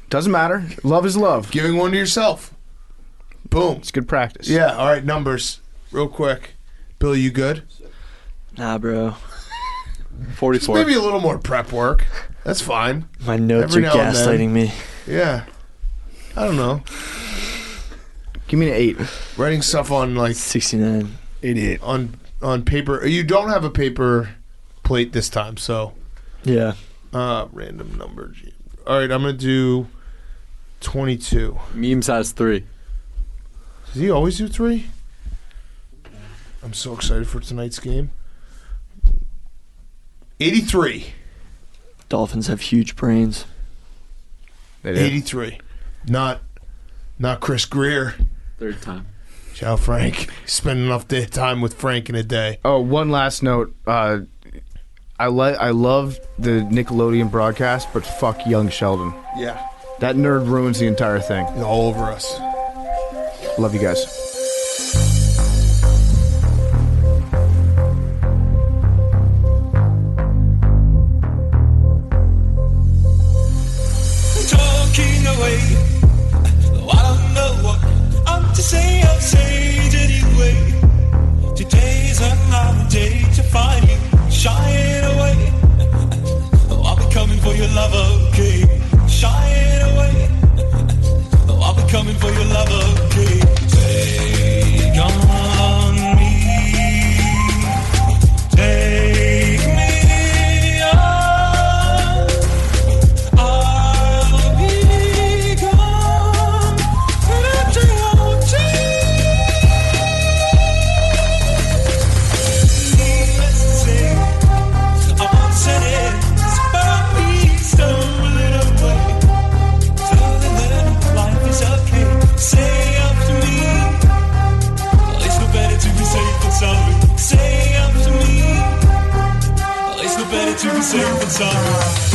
Doesn't matter. Love is love. Giving one to yourself. Boom. It's good practice. Yeah. All right. Numbers. Real quick. Bill, you good? Nah, bro. 44. Maybe a little more prep work. That's fine. My notes Every are now and then. gaslighting me. Yeah. I don't know. Give me an 8. Writing stuff on like 69. 88. on paper. You don't have a paper plate this time, so Yeah. random number. All right, I'm gonna do 22. Memes has 3. Does he always do 3? I'm so excited for tonight's game. 83. Dolphins have huge brains. 83. Not Chris Greer. Third time. Ciao, Frank. Spend enough time with Frank in a day. Oh, one last note. I love the Nickelodeon broadcast, but fuck young Sheldon. Yeah. That nerd ruins the entire thing. He's all over us. Love you guys. Talking away, though I don't know what I'm to say. I'll say it anyway. Today's another day to find you. for your love again. Take on me. Take me on. I'll be gone into your needless to say, I once said it's about me stumbling away. Life is okay. Say up to me. It's no better to be safe than sorry. Say up to me. It's no better to be safe than sorry.